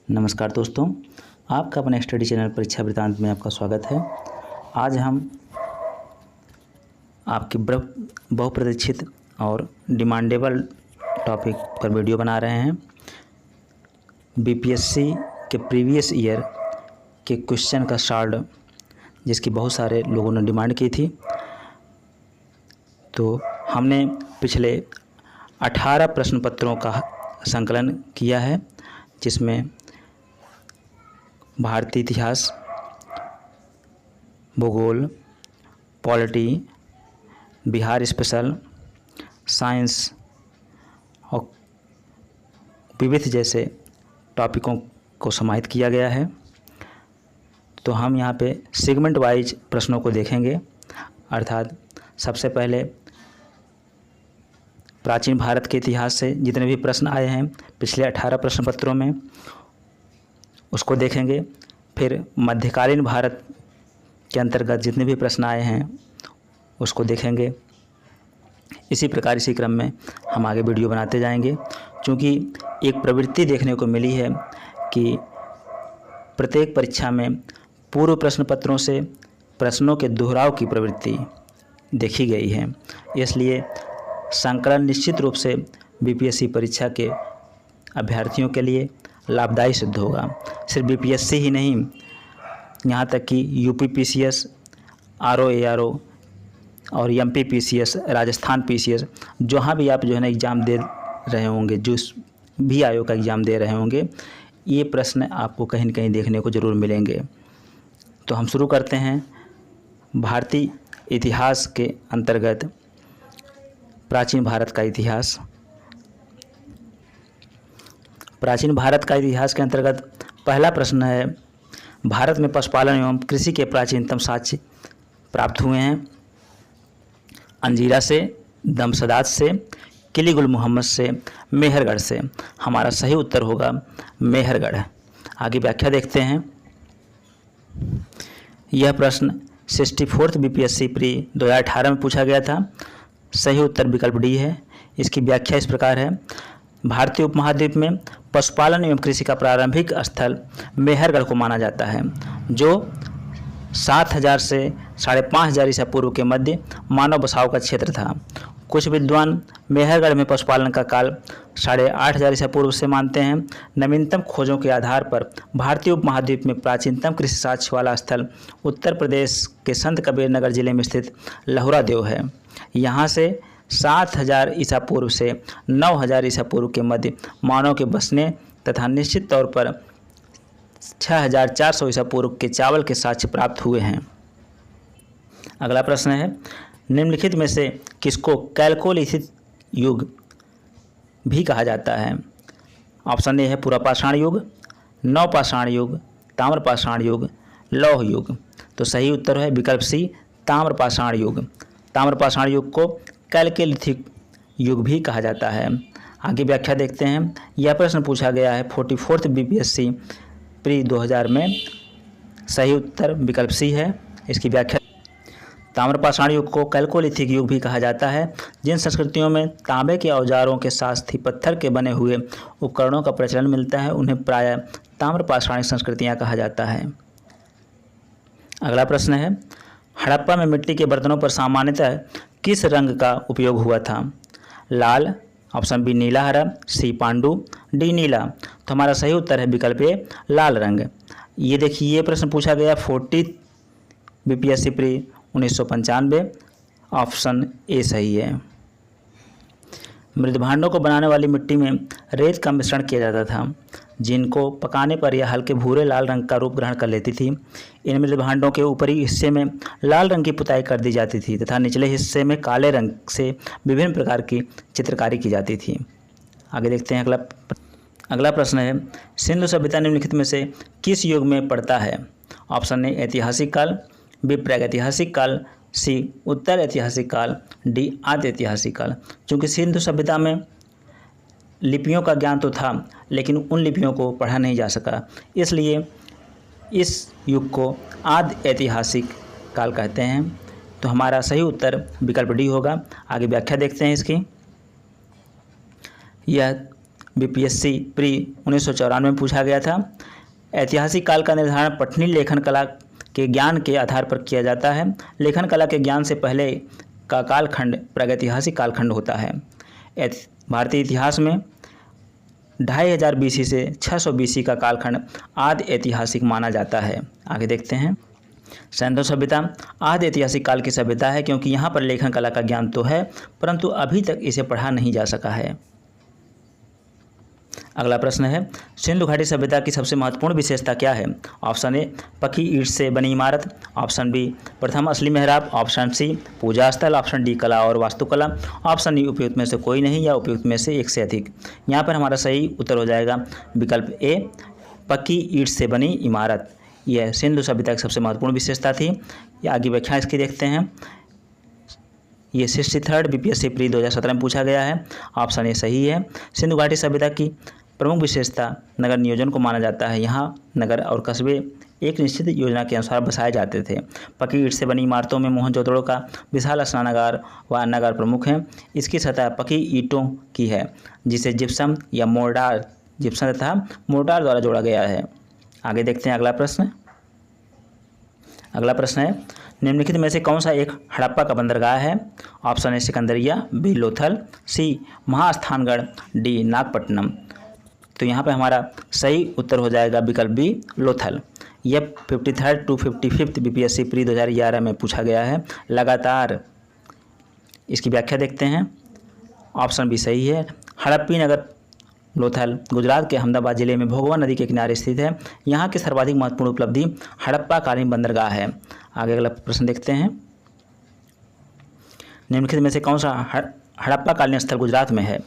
नमस्कार दोस्तों, आपका अपने स्टडी चैनल परीक्षा वृतांत में आपका स्वागत है। आज हम आपके बहुप्रतीक्षित और डिमांडेबल टॉपिक पर वीडियो बना रहे हैं। बीपीएससी के प्रीवियस ईयर के क्वेश्चन का सॉल्व, जिसकी बहुत सारे लोगों ने डिमांड की थी। तो हमने पिछले 18 प्रश्न पत्रों का संकलन किया है, जिसमें भारतीय इतिहास, भूगोल, पॉलिटी, बिहार स्पेशल, साइंस और विविध जैसे टॉपिकों को समाहित किया गया है। तो हम यहाँ पे सेगमेंट वाइज प्रश्नों को देखेंगे। अर्थात सबसे पहले प्राचीन भारत के इतिहास से जितने भी प्रश्न आए हैं पिछले 18 प्रश्न पत्रों में, उसको देखेंगे। फिर मध्यकालीन भारत के अंतर्गत जितने भी प्रश्न आए हैं उसको देखेंगे। इसी प्रकार इसी क्रम में हम आगे वीडियो बनाते जाएंगे, क्योंकि एक प्रवृत्ति देखने को मिली है कि प्रत्येक परीक्षा में पूर्व प्रश्न पत्रों से प्रश्नों के दोहराव की प्रवृत्ति देखी गई है। इसलिए संकलन निश्चित रूप से बीपीएससी परीक्षा के अभ्यर्थियों के लिए लाभदायी सिद्ध होगा। सिर्फ बीपीएससी ही नहीं, यहाँ तक कि यूपी पीसीएस, आरओ एआरओ और एमपी पीसीएस, राजस्थान पीसीएस, जहाँ भी आप जो है ना एग्ज़ाम दे रहे होंगे, जिस भी आयोग का एग्ज़ाम दे रहे होंगे, ये प्रश्न आपको कहीं न कहीं देखने को ज़रूर मिलेंगे। तो हम शुरू करते हैं भारतीय इतिहास के अंतर्गत प्राचीन भारत का इतिहास। प्राचीन भारत का इतिहास के अंतर्गत पहला प्रश्न है, भारत में पशुपालन एवं कृषि के प्राचीनतम साक्ष्य प्राप्त हुए हैं अंजीरा से, दमसदात से, किलीगुल मोहम्मद से, मेहरगढ़ से। हमारा सही उत्तर होगा मेहरगढ़। आगे व्याख्या देखते हैं। यह प्रश्न 64th बीपीएससी प्री 2018 में पूछा गया था। सही उत्तर विकल्प डी है। इसकी व्याख्या इस प्रकार है, भारतीय उपमहाद्वीप में पशुपालन एवं कृषि का प्रारंभिक स्थल मेहरगढ़ को माना जाता है, जो 7000 से 5500 ईसा पूर्व के मध्य मानव बसाव का क्षेत्र था। कुछ विद्वान मेहरगढ़ में पशुपालन का काल 8500 ईसा पूर्व से मानते हैं। नवीनतम खोजों के आधार पर भारतीय उपमहाद्वीप में प्राचीनतम कृषि साक्ष्य वाला स्थल उत्तर प्रदेश के संत कबीर नगर जिले में स्थित लहुरा देव है। यहाँ से 7000 ईसा पूर्व से 9000 ईसा पूर्व के मध्य मानव के बसने तथा निश्चित तौर पर 6400 ईसा पूर्व के चावल के साक्ष्य प्राप्त हुए हैं। अगला प्रश्न है, निम्नलिखित में से किसको कैल्कोलिथिक युग भी कहा जाता है? ऑप्शन ए है पुरापाषाण युग, नवपाषाण युग, ताम्रपाषाण युग, लौह युग। तो सही उत्तर है विकल्प सी, ताम्रपाषाण युग। ताम्रपाषाण युग को कैल्कोलिथिक युग भी कहा जाता है। आगे व्याख्या देखते हैं। यह प्रश्न पूछा गया है 44th बीपीएससी प्री 2000 में। सही उत्तर विकल्प सी है। इसकी व्याख्या, ताम्रपाषाण युग को कैल्कोलिथिक युग भी कहा जाता है। जिन संस्कृतियों में तांबे के औजारों के साथ ही पत्थर के बने हुए उपकरणों का प्रचलन मिलता है, उन्हें प्रायः ताम्रपाषाणी संस्कृतियाँ कहा जाता है। अगला प्रश्न है, हड़प्पा में मिट्टी के बर्तनों पर सामान्यतः किस रंग का उपयोग हुआ था? लाल, ऑप्शन बी नीला हरा, सी पांडु, डी नीला। तो हमारा सही उत्तर है विकल्प ए, लाल रंग। ये देखिए, ये प्रश्न पूछा गया 40 बीपीएससी प्री 1995। ऑप्शन ए सही है। मृदभांडों को बनाने वाली मिट्टी में रेत का मिश्रण किया जाता था, जिनको पकाने पर यह हल्के भूरे लाल रंग का रूप ग्रहण कर लेती थी। इन मृदभांडों के ऊपरी हिस्से में लाल रंग की पुताई कर दी जाती थी तथा निचले हिस्से में काले रंग से विभिन्न प्रकार की चित्रकारी की जाती थी। आगे देखते हैं। अगला प्रश्न है, सिंधु सभ्यता निम्नलिखित में से किस युग में पड़ता है? ऑप्शन ए ऐतिहासिक काल, बी प्रागैतिहासिक काल, सी उत्तर ऐतिहासिक काल, डी आद्य ऐतिहासिक काल। चूँकि सिंधु सभ्यता में लिपियों का ज्ञान तो था, लेकिन उन लिपियों को पढ़ा नहीं जा सका, इसलिए इस युग को आद्य ऐतिहासिक काल कहते हैं। तो हमारा सही उत्तर विकल्प डी होगा। आगे व्याख्या देखते हैं इसकी। यह बीपीएससी प्री 1994 में पूछा गया था। ऐतिहासिक काल का निर्धारण पठनी लेखन कला के ज्ञान के आधार पर किया जाता है। लेखन कला के ज्ञान से पहले का कालखंड प्रागैतिहासिक कालखंड होता है। भारतीय इतिहास में 2500 BC से 600 BC का कालखंड आदि ऐतिहासिक माना जाता है। आगे देखते हैं। सिंधु सभ्यता आदि ऐतिहासिक काल की सभ्यता है, क्योंकि यहाँ पर लेखन कला का ज्ञान तो है परंतु अभी तक इसे पढ़ा नहीं जा सका है। अगला प्रश्न है, सिंधु घाटी सभ्यता की सबसे महत्वपूर्ण विशेषता क्या है? ऑप्शन ए पक्की ईंट से बनी इमारत, ऑप्शन बी प्रथम असली मेहराब, ऑप्शन सी पूजा स्थल, ऑप्शन डी कला और वास्तुकला, ऑप्शन ई उपयुक्त में से कोई नहीं या उपयुक्त में से एक से अधिक। यहाँ पर हमारा सही उत्तर हो जाएगा विकल्प ए पक्की ईंट से बनी इमारत। यह सिंधु सभ्यता की सबसे महत्वपूर्ण विशेषता थी। ये आगे व्याख्या इसकी देखते हैं। ये 63 बीपीएससी प्री 2017 में पूछा गया है। ऑप्शन ए सही है। सिंधु घाटी सभ्यता की प्रमुख विशेषता नगर नियोजन को माना जाता है। यहाँ नगर और कस्बे एक निश्चित योजना के अनुसार बसाए जाते थे। पक्की ईंट से बनी इमारतों में मोहनजोदड़ो का विशाल स्नानागार व अन्नागार प्रमुख हैं। इसकी सतह पक्की ईंटों की है जिसे जिप्सम या मोर्टार जिप्सम तथा मोर्टार द्वारा जोड़ा गया है। आगे देखते हैं अगला प्रश्न। अगला प्रश्न है, निम्नलिखित में से कौन सा एक हड़प्पा का बंदरगाह है? ऑप्शन ए सिकंदरिया, B Lothal, C Mahasthangarh, D Nagapattinam. तो यहाँ पे हमारा सही उत्तर हो जाएगा विकल्प बी लोथल। यह 53 to 55 बीपीएससी प्री 2011 में पूछा गया है लगातार। इसकी व्याख्या देखते हैं। ऑप्शन बी सही है। हड़प्पी नगर लोथल गुजरात के अहमदाबाद जिले में भोगवा नदी के किनारे स्थित है। यहाँ की सर्वाधिक महत्वपूर्ण उपलब्धि हड़प्पा कालीन बंदरगाह है। आगे अगला प्रश्न देखते हैं। निम्नलिखित में से कौन सा हड़प्पा कालीन स्थल गुजरात में है?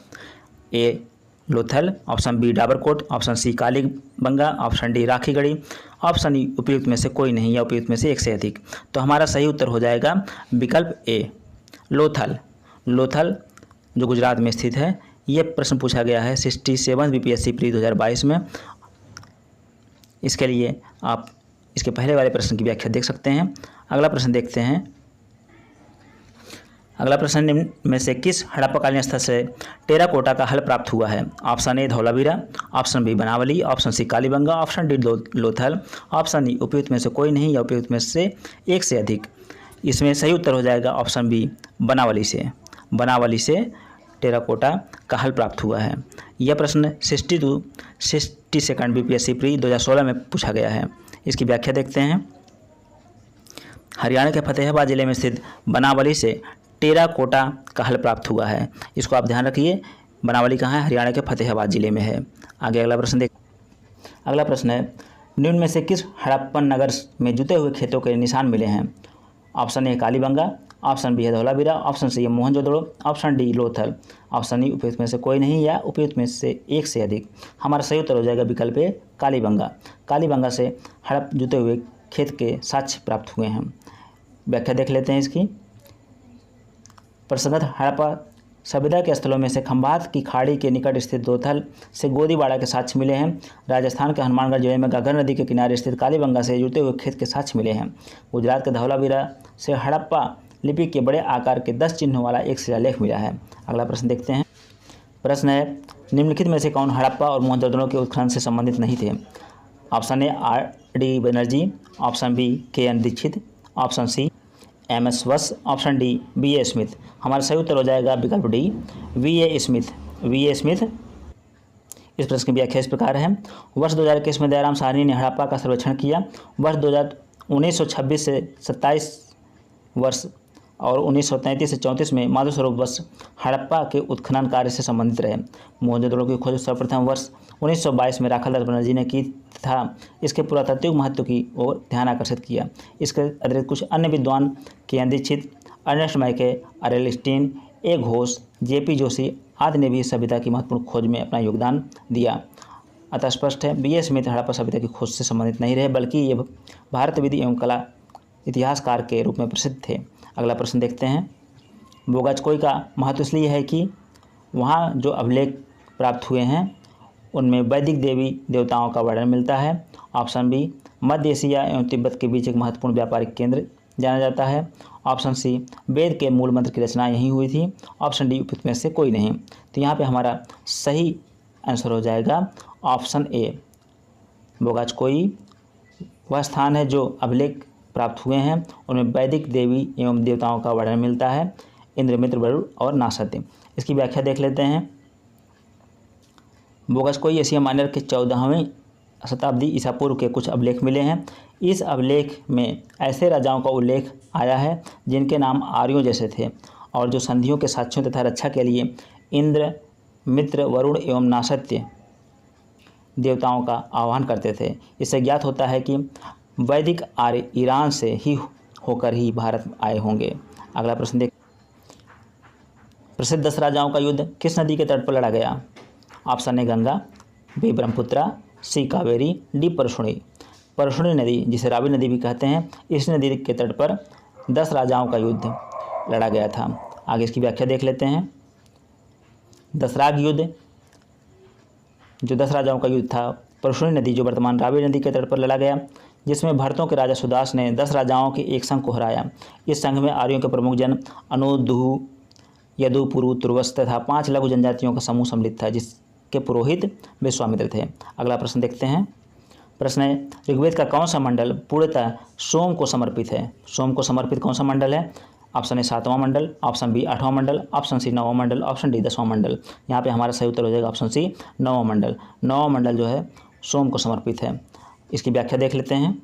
A Lothal, option B Dabarkot, option C Kalibangan, option D Rakhigarhi, option E उपयुक्त में से कोई नहीं या उपयुक्त में से एक से अधिक। तो हमारा सही उत्तर हो जाएगा विकल्प ए लोथल। लोथल जो गुजरात में स्थित है। ये प्रश्न पूछा गया है 67 बीपीएससी प्री 2022 में। इसके लिए आप इसके पहले वाले प्रश्न की व्याख्या देख सकते हैं। अगला प्रश्न देखते हैं। अगला प्रश्न निम्न में से किस हड़प्पाकालीन स्थल से टेराकोटा का हल प्राप्त हुआ है? Option A Dholavira, option B Banawali, option C Kalibangan, option D Lothal, option E उपयुक्त में से कोई नहीं या उपयुक्त में से एक से अधिक। इसमें सही उत्तर हो जाएगा ऑप्शन बी बनावली से। बनावली से टेराकोटा का हल प्राप्त हुआ है। यह प्रश्न 62 बीपीएससी प्री 2016 में पूछा गया है। इसकी व्याख्या देखते हैं। हरियाणा के फतेहाबाद जिले में स्थित बनावली से टेराकोटा का हल प्राप्त हुआ है। इसको आप ध्यान रखिए। बनावली कहाँ है? हरियाणा के फतेहाबाद जिले में है। आगे अगला प्रश्न देख। अगला प्रश्न है, निम्न में से किस हड़प्पन नगर में जुते हुए खेतों के निशान मिले हैं? Option A Kalibanga, option B है धौलावीरा, ऑप्शन सी है Mohenjodaro, option D Lothal, option E उपयुक्त में से कोई नहीं या उपयुक्त में से एक से अधिक। हमारा सही उत्तर हो जाएगा विकल्प ए कालीबंगा। कालीबंगा से हड़प जुते हुए खेत के साक्ष्य प्राप्त हुए हैं। व्याख्या देख लेते हैं इसकी। प्रसिद्ध हड़प्पा सभ्यता के स्थलों में से खंभात की खाड़ी के निकट स्थित लोथल से गोदीबाड़ा के साक्ष्य मिले हैं। राजस्थान के हनुमानगढ़ जिले में घाघर नदी के किनारे स्थित कालीबंगा से जुटे हुए खेत के साक्ष्य मिले हैं। गुजरात के धौलावीरा से हड़प्पा लिपि के बड़े आकार के 10 चिन्हों वाला एक शिलालेख मिला है। अगला प्रश्न देखते हैं। प्रश्न है, निम्नलिखित में से कौन हड़प्पा और मोहनजोदड़ो के उत्खनन से संबंधित नहीं थे? Option A RD. Banerjee, option B KN. Dikshit, option C MS. Vats, option D BA. Smith. हमारा सही उत्तर हो जाएगा विकल्प D VA. Smith. VA. Smith. इस प्रश्न की व्याख्या इस प्रकार है। वर्ष 2021 में दयाराम साहनी ने हड़प्पा का सर्वेक्षण किया। वर्ष 1926 से 27 वर्ष और 1933 से 34 में माधव स्वरूप बस हड़प्पा के उत्खनन कार्य से संबंधित रहे। मोहनजोदड़ो की खोज सर्वप्रथम वर्ष 1922 में राखालदास बनर्जी ने की तथा इसके पुरातात्विक महत्व की ओर ध्यान आकर्षित किया। इसके अतिरिक्त कुछ अन्य विद्वान के.एन. दीक्षित, अर्नेस्ट मैके, आर.एल. स्टीन, ए. घोष, जे.पी. जोशी आदि ने भी सभ्यता की महत्वपूर्ण खोज में अपना योगदान दिया। अतः स्पष्ट है बी.ए. स्मिथ हड़प्पा सभ्यता की खोज से संबंधित नहीं रहे, बल्कि ये भारत विधि एवं कला इतिहासकार के रूप में प्रसिद्ध थे। अगला प्रश्न देखते हैं। बोगाचकोई का महत्व इसलिए है कि वहाँ जो अभिलेख प्राप्त हुए हैं उनमें वैदिक देवी देवताओं का वर्णन मिलता है। ऑप्शन बी मध्य एशिया एवं तिब्बत के बीच एक महत्वपूर्ण व्यापारिक केंद्र जाना जाता है। ऑप्शन सी वेद के मूल मंत्र की रचना यहीं हुई थी। ऑप्शन डी उपयुक्त में से कोई नहीं। तो यहाँ पे हमारा सही आंसर हो जाएगा ऑप्शन ए। बोगाचकोई वह स्थान है जो अभिलेख प्राप्त हुए हैं, उनमें वैदिक देवी एवं देवताओं का वर्णन मिलता है, इंद्र, मित्र, वरुण और नासत्य। इसकी व्याख्या देख लेते हैं। बोगाचकोई एशिया माइनर के 14वीं शताब्दी ईसा पूर्व के कुछ अभिलेख मिले हैं। इस अभिलेख में ऐसे राजाओं का उल्लेख आया है जिनके नाम आर्यों जैसे थे और जो संधियों के साक्ष्यों तथा रक्षा के लिए इंद्र, मित्र, वरुण एवं नासत्य देवताओं का आह्वान करते थे। इससे ज्ञात होता है कि वैदिक आर्य ईरान से ही होकर ही भारत आए होंगे। अगला प्रश्न देख। प्रसिद्ध 10 राजाओं का युद्ध किस नदी के तट पर लड़ा गया? Option A Ganga, B Brahmaputra, C Kaveri, D Parushni. Parushni नदी, जिसे रावी नदी भी कहते हैं, इस नदी के तट पर 10 राजाओं का युद्ध लड़ा गया था। आगे इसकी व्याख्या देख लेते हैं। दसराग युद्ध, जो 10 राजाओं का युद्ध था, परशुणी नदी जो वर्तमान रावी नदी के तट पर लड़ा गया, जिसमें भरतों के राजा सुदास ने 10 राजाओं के एक संघ को हराया। इस संघ में आर्यों के प्रमुख जन अनु, दुहु, यदु, पुरु, तुर्वस तथा 5 लघु जनजातियों का समूह सम्मिलित था, जिसके पुरोहित विश्वामित्र थे। अगला प्रश्न देखते हैं। प्रश्न है, ऋग्वेद का कौन सा मंडल पूर्णतः सोम को समर्पित है? सोम को समर्पित कौन सा मंडल है? ऑप्शन ए 7वां मंडल, ऑप्शन बी 8वां मंडल, ऑप्शन सी 9वां मंडल, ऑप्शन डी 10वां मंडल। यहाँ पे हमारा सही उत्तर हो जाएगा ऑप्शन सी 9वां मंडल। 9वां मंडल जो है सोम को समर्पित है। इसकी व्याख्या देख लेते हैं।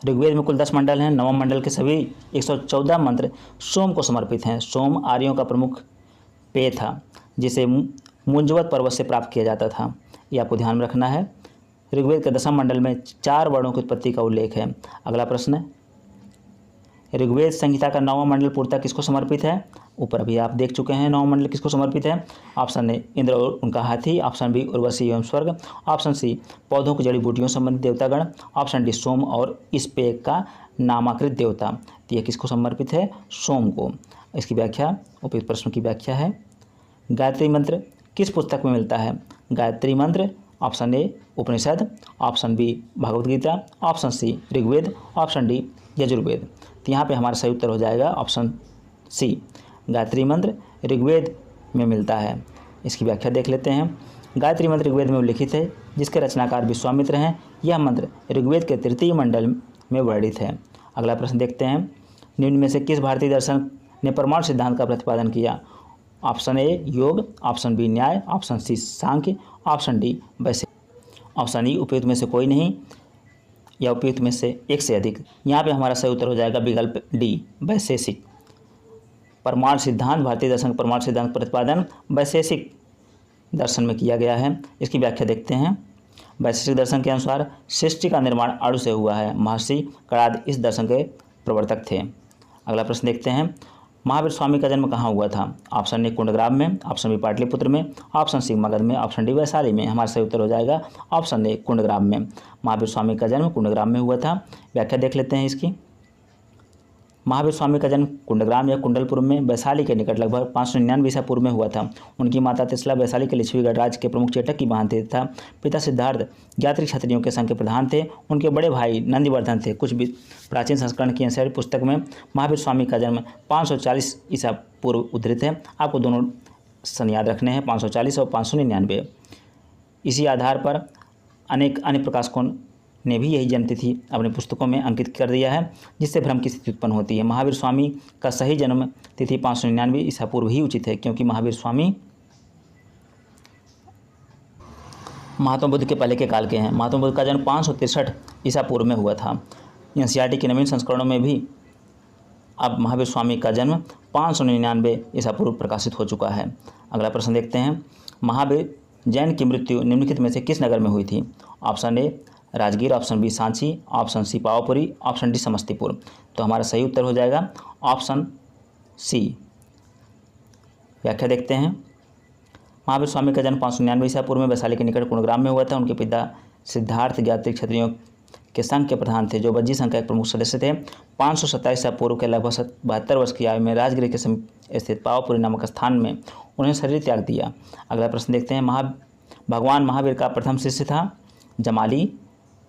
ऋग्वेद में कुल 10 मंडल हैं। 9वां मंडल के सभी 114 मंत्र सोम को समर्पित हैं। सोम आर्यों का प्रमुख पेय था, जिसे मुंजवत पर्वत से प्राप्त किया जाता था। ये आपको ध्यान में रखना है। ऋग्वेद के 10वें मंडल में 4 वर्णों की उत्पत्ति का उल्लेख है। अगला प्रश्न, ऋग्वेद संहिता का 9वां मंडल पूर्णतः किसको समर्पित है? ऊपर अभी आप देख चुके हैं 9वां मंडल किसको समर्पित है। ऑप्शन ए इंद्र और उनका हाथी, ऑप्शन बी उर्वशी एवं स्वर्ग, ऑप्शन सी पौधों की जड़ी बूटियों संबंधित देवतागण, ऑप्शन डी सोम और इस पेय का नामाकृत देवता। तो यह किसको समर्पित है? सोम को। इसकी व्याख्या, उपयुक्त प्रश्न की व्याख्या है। गायत्री मंत्र किस पुस्तक में मिलता है? Gayatri mantra option A Upanishad, option B Bhagavad Gita, option C Rigveda, option D Yajurveda. तो यहाँ पे हमारा सही उत्तर हो जाएगा ऑप्शन सी, गायत्री मंत्र ऋग्वेद में मिलता है। इसकी व्याख्या देख लेते हैं। गायत्री मंत्र ऋग्वेद में उल्लिखित है, जिसके रचनाकार विश्वामित्र हैं। यह मंत्र ऋग्वेद के 3य मंडल में वर्णित है। अगला प्रश्न देखते हैं। निम्न में से किस भारतीय दर्शन ने परमाणु सिद्धांत का प्रतिपादन किया? ऑप्शन ए योग, ऑप्शन बी न्याय, ऑप्शन सी सांख्य, ऑप्शन डी वैशेषिक। ऑप्शन ई उपयुक्त में से कोई नहीं या उपयुक्त में से एक से अधिक। यहाँ पे हमारा सही उत्तर हो जाएगा विकल्प डी वैशेषिक। परमाणु सिद्धांत, भारतीय दर्शन परमाणु सिद्धांत प्रतिपादन वैशेषिक दर्शन में किया गया है। इसकी व्याख्या देखते हैं। वैशेषिक दर्शन के अनुसार सृष्टि का निर्माण अणु से हुआ है। महर्षि कणाद इस दर्शन के प्रवर्तक थे। अगला प्रश्न देखते हैं। महावीर स्वामी का जन्म कहाँ हुआ था? ऑप्शन ए कुंडग्राम में, ऑप्शन बी पाटलिपुत्र में, ऑप्शन सी मगध में, ऑप्शन डी वैशाली में। हमारा सही उत्तर हो जाएगा ऑप्शन ए कुंडग्राम में। महावीर स्वामी का जन्म कुंडग्राम में हुआ था। व्याख्या देख लेते हैं इसकी। महावीर स्वामी का जन्म कुंडग्राम या कुंडलपुर में वैशाली के निकट लगभग 599 ईसा पूर्व में हुआ था। उनकी माता तिसला वैशाली के लिच्छवीगढ़ राज्य के प्रमुख चेटक की बहन थे तथा पिता सिद्धार्थ ज्ञात्री क्षत्रियों के संघ के प्रधान थे। उनके बड़े भाई नंदिवर्धन थे। कुछ प्राचीन संस्करण की अनुसार पुस्तक में महावीर स्वामी का जन्म 540 ईसा पूर्व उद्धृत है। आपको दोनों सन याद रखने हैं, 540 और 599। इसी आधार पर अनेक अन्य प्रकाशकों ने भी यही जन्म तिथि अपनी पुस्तकों में अंकित कर दिया है, जिससे भ्रम की स्थिति उत्पन्न होती है। महावीर स्वामी का सही जन्म तिथि 599 ईसा पूर्व ही उचित है, क्योंकि महावीर स्वामी महात्मा बुद्ध के पहले के काल के हैं। महात्मा बुद्ध का जन्म 563 ईसा पूर्व में हुआ था। एनसीईआरटी के नवीन संस्करणों में भी अब महावीर स्वामी का जन्म 599 ईसा पूर्व प्रकाशित हो चुका है। अगला प्रश्न देखते हैं। महावीर जैन की मृत्यु निम्नलिखित में से किस नगर में हुई थी? Option A Rajgir, option B Sanchi, option C Pawapuri, option D Samastipur. तो हमारा सही उत्तर हो जाएगा ऑप्शन सी। व्याख्या देखते हैं। महावीर स्वामी का जन्म 599 ईसा पूर्व में वैशाली के निकट कुंडग्राम में हुआ था। उनके पिता सिद्धार्थ ज्ञात्री क्षत्रियों के संघ के प्रधान थे, जो वज्जी संघ का एक प्रमुख सदस्य थे। 527 ईसा पूर्व के लगभग 72 वर्ष की आयु में राजगीर के समीप स्थित पावापुरी नामक स्थान में उन्हें शरीर त्याग दिया। अगला प्रश्न देखते हैं। भगवान महावीर का प्रथम शिष्य था जमाली,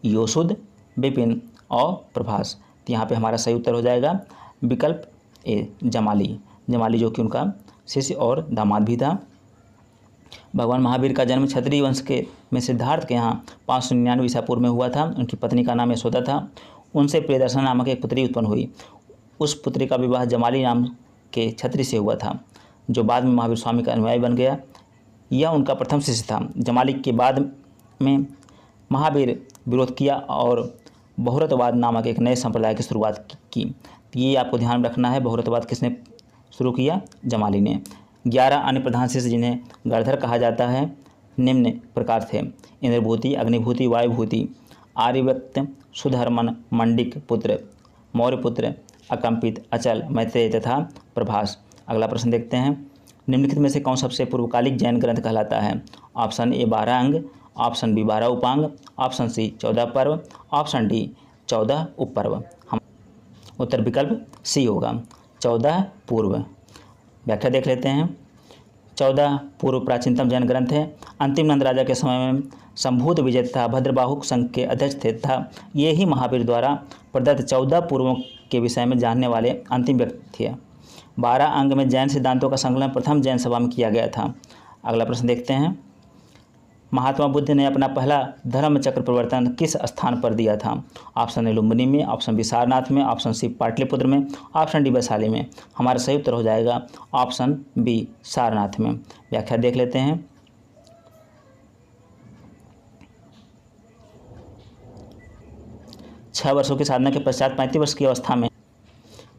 योसुद, विपिन और प्रभास। तो यहाँ पे हमारा सही उत्तर हो जाएगा विकल्प ए जमाली। जमाली जो कि उनका शिष्य और दामाद भी था। भगवान महावीर का जन्म क्षत्रिय वंश के में सिद्धार्थ के यहाँ 599 ईसा पूर्व में हुआ था। उनकी पत्नी का नाम यशोदा था। उनसे प्रियदर्शना नामक एक पुत्री उत्पन्न हुई। उस पुत्री का विवाह जमाली नाम के क्षत्रिय से हुआ था, जो बाद में महावीर स्वामी का अनुयायी बन गया। यह उनका प्रथम शिष्य था। जमाली के बाद में महावीर विरोध किया और बहुरतवाद नामक एक नए संप्रदाय की शुरुआत की। ये आपको ध्यान रखना है, बहुरतवाद किसने शुरू किया? जमाली ने। 11 अन्य प्रधान शिष्य, जिन्हें गणधर कहा जाता है, निम्न प्रकार थे: इंद्रभूति, अग्निभूति, वायुभूति, आर्यव्यक्त, सुधर्मन, मंडिक पुत्र, मौर्यपुत्र, अकंपित, अचल, मैत्रेय तथा प्रभास। अगला प्रश्न देखते हैं। निम्नलिखित में से कौन सबसे पूर्वकालिक जैन ग्रंथ कहलाता है? ऑप्शन ए 12 अंग, ऑप्शन बी 12 उपांग, ऑप्शन सी 14 पर्व, ऑप्शन डी 14 उपपर्व। हम उत्तर विकल्प सी होगा, 14 पूर्व। व्याख्या देख लेते हैं। 14 पूर्व प्राचीनतम जैन ग्रंथ है। अंतिम नंद राजा के समय में संभूत विजय तथा भद्रबाहुक संघ के अध्यक्ष थे तथा ये ही महावीर द्वारा प्रदत्त 14 पूर्वों के विषय में जानने वाले अंतिम व्यक्ति थे। 12 अंग में जैन सिद्धांतों का संकलन प्रथम जैन सभा में किया गया था। अगला प्रश्न देखते हैं। महात्मा बुद्ध ने अपना पहला धर्म चक्र प्रवर्तन किस स्थान पर दिया था? ऑप्शन ए लुम्बिनी में, ऑप्शन बी सारनाथ में, ऑप्शन सी पाटलिपुत्र में, ऑप्शन डी वैशाली में। हमारा सही उत्तर हो जाएगा ऑप्शन बी सारनाथ में। व्याख्या देख लेते हैं। छह वर्षों की साधना के पश्चात 35 वर्ष की अवस्था में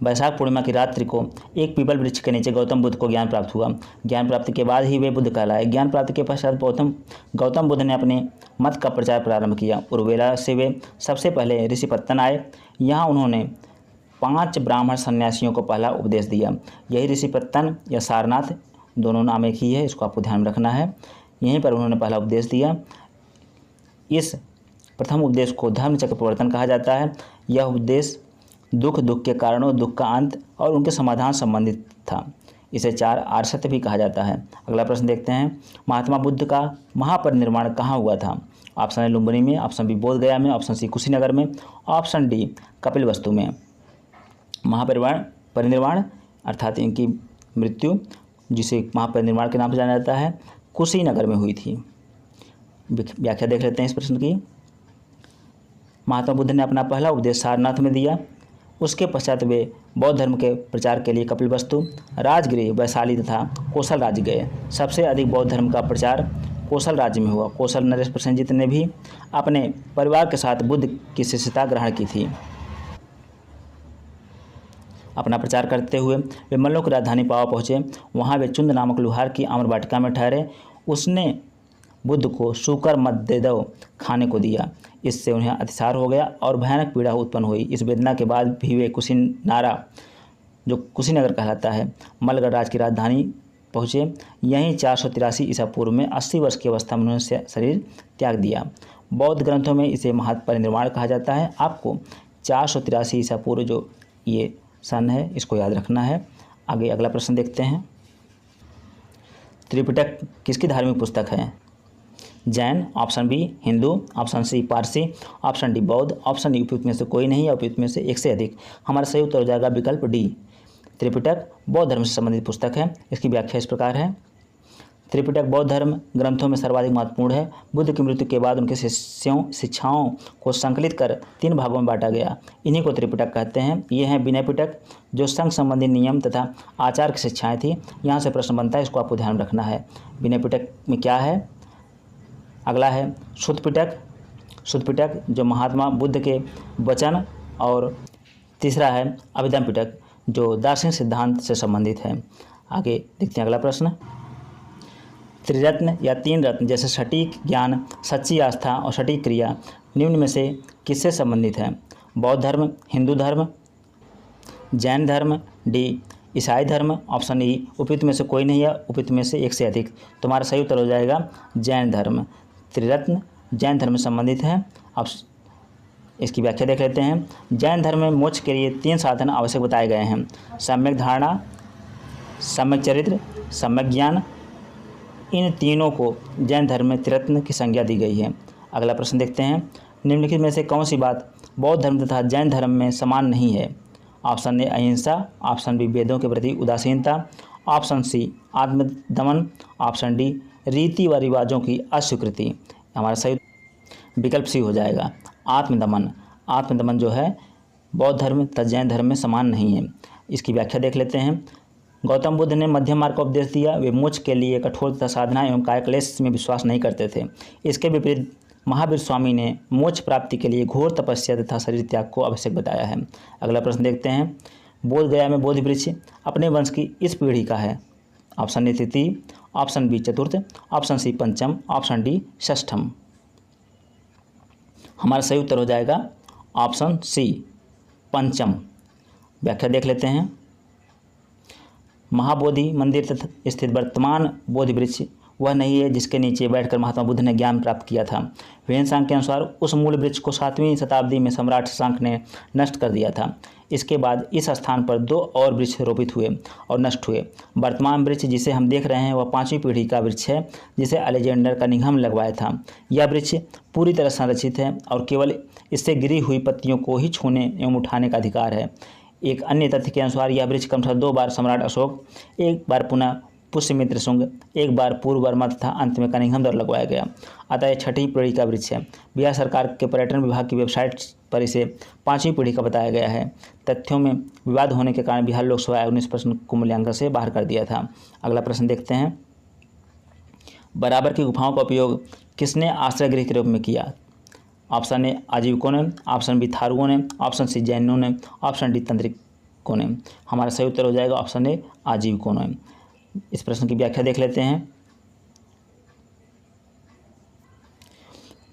वैशाख पूर्णिमा की रात्रि को एक पीपल वृक्ष के नीचे गौतम बुद्ध को ज्ञान प्राप्त हुआ। ज्ञान प्राप्ति के बाद ही वे बुद्ध कहलाए। ज्ञान प्राप्ति के पश्चात गौतम बुद्ध ने अपने मत का प्रचार प्रारंभ किया। उर्वेला से वे सबसे पहले ऋषिपत्तन आए। यहाँ उन्होंने 5 ब्राह्मण सन्यासियों को पहला उपदेश दिया। यही ऋषिपत्तन या सारनाथ, दोनों नाम एक ही है, इसको आपको ध्यान रखना है। यहीं पर उन्होंने पहला उपदेश दिया। इस प्रथम उपदेश को धर्म चक्र प्रवर्तन कहा जाता है। यह उपदेश दुख के कारणों, दुख का अंत और उनके समाधान संबंधित था। इसे 4 आर्य सत्य भी कहा जाता है। अगला प्रश्न देखते हैं। महात्मा बुद्ध का महापरिनिर्वाण कहाँ हुआ था? ऑप्शन ए लुम्बिनी में, ऑप्शन बी बोधगया में, ऑप्शन सी कुशीनगर में, ऑप्शन डी कपिलवस्तु में। महापरिनिर्वाण अर्थात इनकी मृत्यु, जिसे महापरिनिर्वाण के नाम से जाना जाता है, कुशीनगर में हुई थी। व्याख्या देख लेते हैं इस प्रश्न की। महात्मा बुद्ध ने अपना पहला उपदेश सारनाथ में दिया। उसके पश्चात वे बौद्ध धर्म के प्रचार के लिए कपिलवस्तु, राजगृह, वैशाली तथा कौशल राज्य गए। सबसे अधिक बौद्ध धर्म का प्रचार कौशल राज्य में हुआ। कौशल नरेश प्रसेनजीत ने भी अपने परिवार के साथ बुद्ध की शिष्यता ग्रहण की थी। अपना प्रचार करते हुए वे मल्लों की राजधानी पावा पहुँचे। वहाँ वे चुंद नामक लुहार की आम्र वाटिका में ठहरे। उसने बुद्ध को सूकर मत दे दो खाने को दिया। इससे उन्हें अतिसार हो गया और भयानक पीड़ा उत्पन्न हुई। इस वेदना के बाद भी वे कुशीनारा, जो कुशीनगर कहलाता है, मलगढ़ राज की राजधानी पहुँचे। यहीं 483 ईसा पूर्व में 80 वर्ष की अवस्था में उन्होंने शरीर त्याग दिया। बौद्ध ग्रंथों में इसे महापरिनिर्वाण कहा जाता है। आपको 483 ईसा पूर्व जो ये सन है, इसको याद रखना है। आगे अगला प्रश्न देखते हैं। त्रिपिटक किसकी धार्मिक पुस्तक है? Jain, option B Hindu, option C Parsi, option D Baudh, option D उपयुक्त में से कोई नहीं या उपयुक्त में से एक से अधिक। हमारा सही उत्तर हो जाएगा विकल्प डी। त्रिपिटक बौद्ध धर्म से संबंधित पुस्तक है। इसकी व्याख्या इस प्रकार है। त्रिपिटक बौद्ध धर्म ग्रंथों में सर्वाधिक महत्वपूर्ण है। बुद्ध की मृत्यु के बाद उनके शिक्षाओं को संकलित कर 3 भागों में बांटा गया। इन्हीं को त्रिपिटक कहते हैं। ये हैं विनय पिटक, जो संघ संबंधी नियम तथा आचार की शिक्षाएँ थी। यहाँ से प्रश्न बनता है, इसको आपको ध्यान रखना है। विनय पिटक में क्या है? अगला है शुद्ध पिटक, शुद्ध पिटक जो महात्मा बुद्ध के वचन, और तीसरा है अभिधम पिटक जो दार्शनिक सिद्धांत से संबंधित है। आगे देखते हैं अगला प्रश्न। त्रिरत्न या 3 रत्न जैसे सटीक ज्ञान, सच्ची आस्था और सटीक क्रिया निम्न में से किससे संबंधित है? बौद्ध धर्म, हिंदू धर्म, जैन धर्म, डी ईसाई धर्म, ऑप्शन ई उपयुक्त में से कोई नहीं या उपयुक्त में से एक से अधिक। तुम्हारा सही उत्तर हो जाएगा जैन धर्म। त्रिरत्न जैन धर्म से संबंधित है। अब इसकी व्याख्या देख लेते हैं। जैन धर्म में मोक्ष के लिए 3 साधन आवश्यक बताए गए हैं: सम्यक धारणा, सम्यक चरित्र, सम्यक ज्ञान। इन तीनों को जैन धर्म में त्रिरत्न की संज्ञा दी गई है। अगला प्रश्न देखते हैं। निम्नलिखित में से कौन सी बात बौद्ध धर्म तथा जैन धर्म में समान नहीं है? ऑप्शन ए अहिंसा, ऑप्शन बी वेदों के प्रति उदासीनता, ऑप्शन सी आत्मदमन, ऑप्शन डी रीति व रिवाजों की अस्वीकृति। हमारा सही विकल्प सी हो जाएगा आत्मदमन। आत्मदमन जो है बौद्ध धर्म तथा जैन धर्म में समान नहीं है। इसकी व्याख्या देख लेते हैं। गौतम बुद्ध ने मध्यम मार्ग का उपदेश दिया। वे मोक्ष के लिए कठोर तथा साधना एवं कायक्लेश में विश्वास नहीं करते थे। इसके विपरीत महावीर स्वामी ने मोक्ष प्राप्ति के लिए घोर तपस्या तथा शरीर त्याग को आवश्यक बताया है। अगला प्रश्न देखते हैं। बोध गया में बोधि वृक्ष अपने वंश की इस पीढ़ी का है। ऑप्शन ए तृतीय, ऑप्शन बी चतुर्थ, ऑप्शन सी पंचम, ऑप्शन डी षष्ठम। हमारा सही उत्तर हो जाएगा ऑप्शन सी पंचम। व्याख्या देख लेते हैं। महाबोधि मंदिर तथा स्थित वर्तमान बोधि वृक्ष वह नहीं है जिसके नीचे बैठकर महात्मा बुद्ध ने ज्ञान प्राप्त किया था। ह्वेन-सांग के अनुसार उस मूल वृक्ष को 7वीं शताब्दी में सम्राट शशांक ने नष्ट कर दिया था। इसके बाद इस स्थान पर 2 और वृक्ष रोपित हुए और नष्ट हुए। वर्तमान वृक्ष जिसे हम देख रहे हैं वह 5वीं पीढ़ी का वृक्ष है जिसे अलेक्जेंडर कनिंघम लगवाया था। यह वृक्ष पूरी तरह संरक्षित है और केवल इससे गिरी हुई पत्तियों को ही छूने एवं उठाने का अधिकार है। एक अन्य तथ्य के अनुसार यह वृक्ष क्रमशः 2 बार सम्राट अशोक, एक बार पुनः पुष्यमित्र शुंग, एक बार पूर्व वर्मा तथा अंत में कनिंघम द्वारा लगवाया गया। अतः यह 6वीं पीढ़ी का वृक्ष है। बिहार सरकार के पर्यटन विभाग की वेबसाइट पर इसे 5वीं पीढ़ी का बताया गया है। तथ्यों में विवाद होने के कारण बिहार लोकसभा आयोग ने इस प्रश्न को मूल्यांकन से बाहर कर दिया था। अगला प्रश्न देखते हैं। बराबर की गुफाओं का उपयोग किसने आश्रय गृह के रूप में किया। ऑप्शन ए आजीविकों ने, ऑप्शन बी थारुओं ने, ऑप्शन सी जैनों ने, ऑप्शन डी तंत्रिकों ने। हमारा सही उत्तर हो जाएगा ऑप्शन ए आजीविकों ने। इस प्रश्न की व्याख्या देख लेते हैं।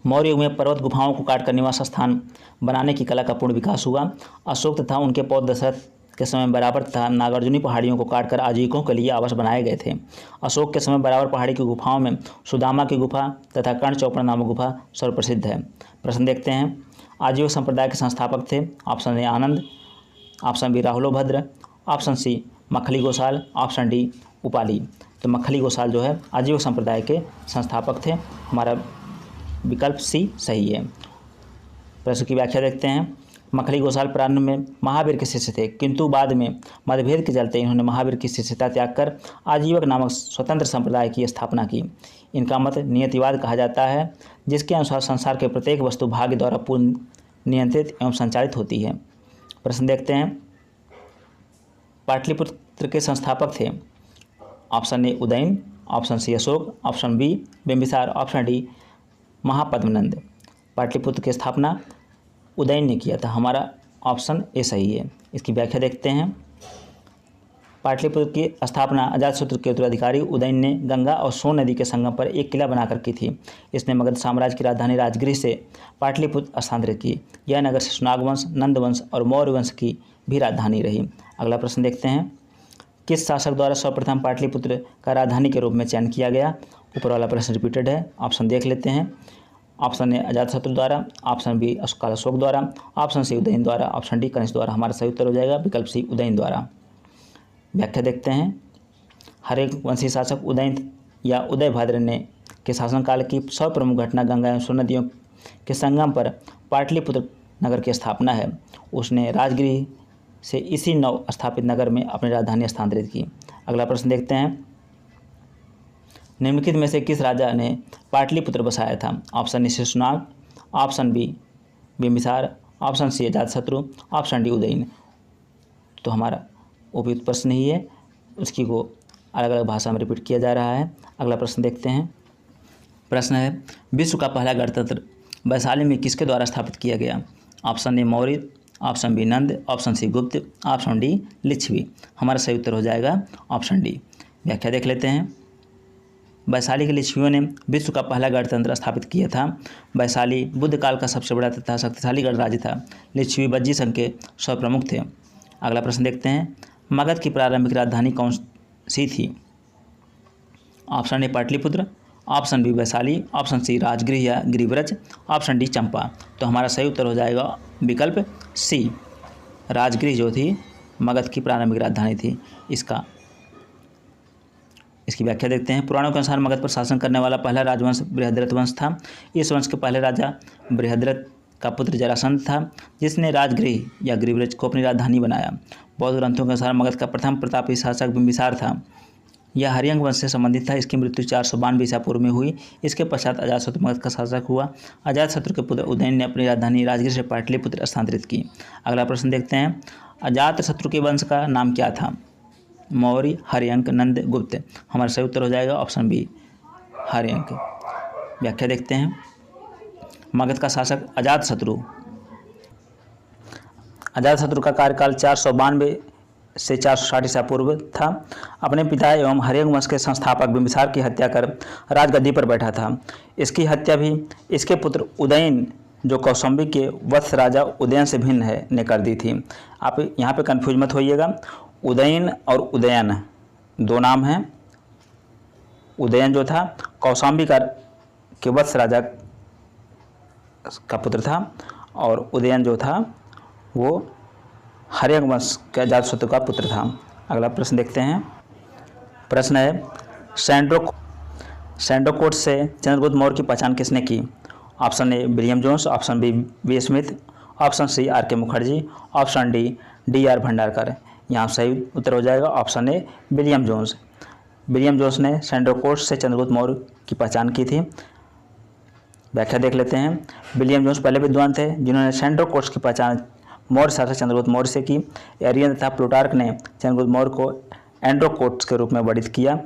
मौर्य युग में पर्वत गुफाओं को काटकर निवास स्थान बनाने की कला का पूर्ण विकास हुआ। अशोक तथा उनके पौत्र दशरथ के समय बराबर तथा नागार्जुनी पहाड़ियों को काटकर आजीविकों के लिए आवास बनाए गए थे। अशोक के समय बराबर पहाड़ी की गुफाओं में सुदामा की गुफा तथा कर्ण चौपड़ नामक गुफा सर्वप्रसिद्ध है। प्रश्न देखते हैं। आजीविक संप्रदाय के संस्थापक थे। Option A Anand, option B Rahulobhadra, option C Makhali Gosal, option D Upali. तो मखली गोसाल जो है आजीविक संप्रदाय के संस्थापक थे। हमारा विकल्प सी सही है। प्रश्न की व्याख्या देखते हैं। मखली गोसाल प्रारंभ में महावीर के शिष्य थे, किंतु बाद में मतभेद के चलते इन्होंने महावीर की शिष्यता त्याग कर आजीवक नामक स्वतंत्र संप्रदाय की स्थापना की। इनका मत नियतिवाद कहा जाता है, जिसके अनुसार संसार के प्रत्येक वस्तु भाग्य द्वारा पूर्ण नियंत्रित एवं संचालित होती है। प्रश्न देखते हैं। पाटलिपुत्र के संस्थापक थे। Option A Udayan, option C Ashok, option B Bimbisar, option D Mahapadmananda. Pataliputra की स्थापना उदयन ने किया था। हमारा ऑप्शन ए सही है। इसकी व्याख्या देखते हैं। पाटलिपुत्र की स्थापना अजातशत्रु के उत्तराधिकारी उदयन ने गंगा और सोन नदी के संगम पर एक किला बनाकर की थी। इसने मगध साम्राज्य की राजधानी राजगृह से पाटलिपुत्र स्थानांतरित की। यह नगर शेषनाग वंश, नंद वंश और मौर्य वंश की भी राजधानी रही। अगला प्रश्न देखते हैं। किस शासक द्वारा सर्वप्रथम पाटलिपुत्र का राजधानी के रूप में चयन किया गया। ऊपर वाला प्रश्न रिपीटेड है। ऑप्शन देख लेते हैं। ऑप्शन ए अजातशत्रु द्वारा, ऑप्शन बी अशोक द्वारा, ऑप्शन सी उदयन द्वारा, ऑप्शन डी कनिष्क द्वारा। हमारा सही उत्तर हो जाएगा विकल्प सी उदयन द्वारा। व्याख्या देखते हैं। हर एक वंशी शासक उदयन या उदयभद्र ने के शासनकाल की सर्वप्रमुख घटना गंगा एवं सोन नदियों के संगम पर पाटलिपुत्र नगर की स्थापना है। उसने राजगृह से इसी नव स्थापित नगर में अपनी राजधानी स्थानांतरित की। अगला प्रश्न देखते हैं। निम्नलिखित में से किस राजा ने पाटलिपुत्र बसाया था। Option A Sheshnag, option B Bimbisar, option C Ajatashatru, option D Udayan. तो हमारा उपयुक्त प्रश्न ही है, उसकी को अलग अलग भाषा में रिपीट किया जा रहा है। अगला प्रश्न देखते हैं। प्रश्न है। विश्व का पहला गणतंत्र वैशाली में किसके द्वारा स्थापित किया गया। Option A Maurya, option B Nanda, option C Gupta, option D Licchavi. हमारा सही उत्तर हो जाएगा ऑप्शन डी। व्याख्या देख लेते हैं। वैशाली के लिच्छवियों ने विश्व का पहला गणतंत्र स्थापित किया था। वैशाली बुद्ध काल का सबसे बड़ा तथा शक्तिशाली गणराज्य था। लिच्छवी वज्जी संघ के सर्वप्रमुख थे। अगला प्रश्न देखते हैं। मगध की प्रारंभिक राजधानी कौन सी थी। Option A Pataliputra, option B Vaishali, option C Rajgriha या गिरिव्रज, ऑप्शन डी चंपा। तो हमारा सही उत्तर हो जाएगा विकल्प सी, राजगृह जो थी मगध की प्रारंभिक राजधानी थी। इसकी व्याख्या देखते हैं। पुराणों के अनुसार मगध पर शासन करने वाला पहला राजवंश बृहद्रथ वंश था। इस वंश के पहले राजा बृहद्रथ का पुत्र जरासंध था, जिसने राजगृह या गृहराज को अपनी राजधानी बनाया। बौद्ध ग्रंथों के अनुसार मगध का प्रथम प्रतापी शासक बिंबिसार था। यह हरियंग वंश से संबंधित था। इसकी मृत्यु 492 ईसा पूर्व में हुई। इसके पश्चात अजातशत्रु मगध का शासक हुआ। अजातशत्रु के पुत्र उदयन ने अपनी राजधानी राजगृह से पाटलिपुत्र स्थानांतरित की। अगला प्रश्न देखते हैं, अजातशत्रु के वंश का नाम क्या था? मौर्य, हर्यंक, नंद, गुप्त। हमारा सही उत्तर हो जाएगा ऑप्शन बी, हर्यंक। व्याख्या देखते हैं, मगध का शासक अजातशत्रु। अजातशत्रु का कार्यकाल 492 से 460 ईसा पूर्व था। अपने पिता एवं हर्यंक वंश के संस्थापक बिंबिसार की हत्या कर राजगद्दी पर बैठा था। इसकी हत्या भी इसके पुत्र उदयन, जो कौशांबी के वत्स राजा उदयन से भिन्न है, ने कर दी थी। आप यहाँ पे कंफ्यूज मत होइएगा, उदयन और उदयन दो नाम हैं। उदयन जो था कौशांबी के वत्स राजा का पुत्र था, और उदयन जो था वो हर्यंक वंश के अजातशत्रु का पुत्र था। अगला प्रश्न देखते हैं। प्रश्न है, सैंडोकोट से चंद्रगुप्त मौर्य की पहचान किसने की? Option A William Jones, option B V Smith, option C R K Mukherji, option D D R Bhandarkar. यहाँ सही उत्तर हो जाएगा option A William Jones. William Jones ने सैंडोकोट से चंद्रगुप्त मौर्य की पहचान की थी। व्याख्या देख लेते हैं। विलियम जोन्स पहले विद्वान थे जिन्होंने सैंडोकोट की पहचान मौर्य शासक चंद्रगुप्त मौर्य से की। एरियन तथा प्लूटार्क ने चंद्रगुप्त मौर्य को एंड्रोकोट्स के रूप में वर्णित किया,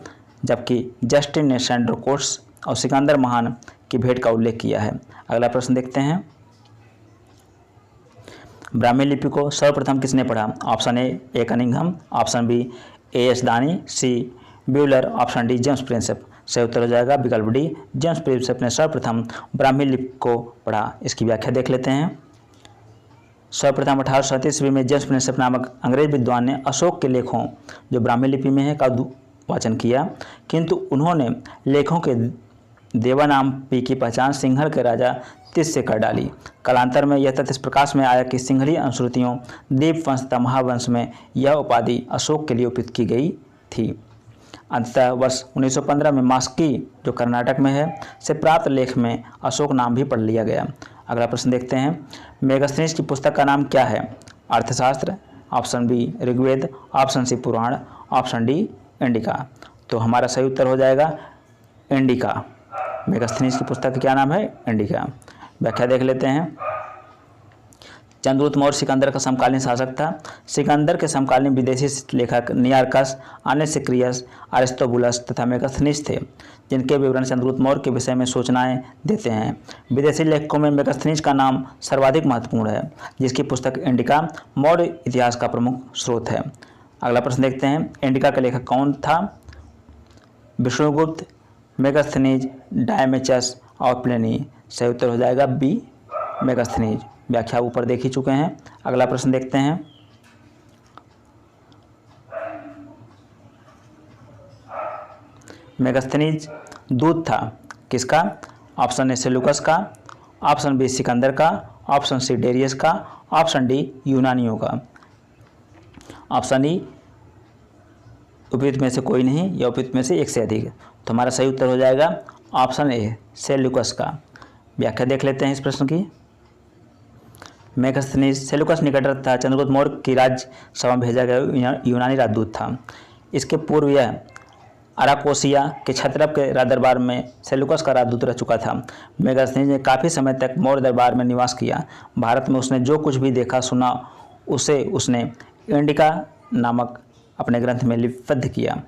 जबकि जस्टिन ने सैंड्रोकोट्स और सिकंदर महान की भेंट का उल्लेख किया है। अगला प्रश्न देखते हैं, ब्राह्मी लिपि को सर्वप्रथम किसने पढ़ा? Option A Cunningham, option B AS Dani, C Buhler, option D James Prinsep. सही उत्तर हो जाएगा विकल्प डी, जेम्स प्रिंसेप ने सर्वप्रथम ब्राह्मी लिपि को पढ़ा। इसकी व्याख्या देख लेते हैं। सर्वप्रथम 1837 ईस्वी में जेम्स प्रिंसेप नामक अंग्रेज विद्वान ने अशोक के लेखों, जो ब्राह्मी लिपि में है, का वाचन किया, किंतु उन्होंने लेखों के देवानांपी की पहचान सिंहल के राजा तिस से कर डाली। कालांतर में यह तथ्य इस प्रकाश में आया कि सिंहली अनुश्रुतियों दीपवंश तथा महावंश में यह उपाधि अशोक के लिए उपयुक्त की गई थी। अंततः वर्ष 1915 में मास्की, जो कर्नाटक में है, से प्राप्त लेख में अशोक नाम भी पढ़ लिया गया। अगला प्रश्न देखते हैं, मेगास्थनीज की पुस्तक का नाम क्या है? Arthashastra, option B Rigveda, option C Purana, option D Indica. तो हमारा सही उत्तर हो जाएगा इंडिका। मेगास्थनीज की पुस्तक का क्या नाम है? इंडिका। व्याख्या देख लेते हैं। चंद्रगुप्त मौर्य सिकंदर का समकालीन शासक था। सिकंदर के समकालीन विदेशी लेखक नियार्कस, आनेसिक्रियस, अरिस्टोबुलस तथा मेगास्थनीज थे, जिनके विवरण चंद्रगुप्त मौर्य के विषय में सूचनाएं देते हैं। विदेशी लेखकों में मेगास्थनीज का नाम सर्वाधिक महत्वपूर्ण है, जिसकी पुस्तक इंडिका मौर्य इतिहास का प्रमुख स्रोत है। अगला प्रश्न देखते हैं, इंडिका का लेखक कौन था? विष्णुगुप्त, मेगास्थनीज, डायमेचस और प्लिनी। सही उत्तर हो जाएगा बी मेगास्थनीज। व्याख्या ऊपर देख ही चुके हैं। अगला प्रश्न देखते हैं, मेगास्थनीज दूत था किसका? ऑप्शन ए सेलुकस का, ऑप्शन बी सिकंदर का, ऑप्शन सी डेरियस का, ऑप्शन डी यूनानियों का। ऑप्शन ई उपयुक्त में से कोई नहीं या उपयुक्त में से एक से अधिक। तो हमारा सही उत्तर हो जाएगा ऑप्शन ए सेलुकस का। व्याख्या देख लेते हैं इस प्रश्न की। मेगास्थनीज सेलुकस निकटवर्ती था चंद्रगुप्त मौर्य की राज्यसभा में भेजा गया यूनानी राजदूत था। इसके पूर्व यह अराकोसिया के क्षत्रप के राजदरबार में सेलुकस का राजदूत रह चुका था। मेगास्थनीज ने काफ़ी समय तक मौर्य दरबार में निवास किया। भारत में उसने जो कुछ भी देखा सुना उसे उसने इंडिका नामक अपने ग्रंथ में लिपिबद्ध किया।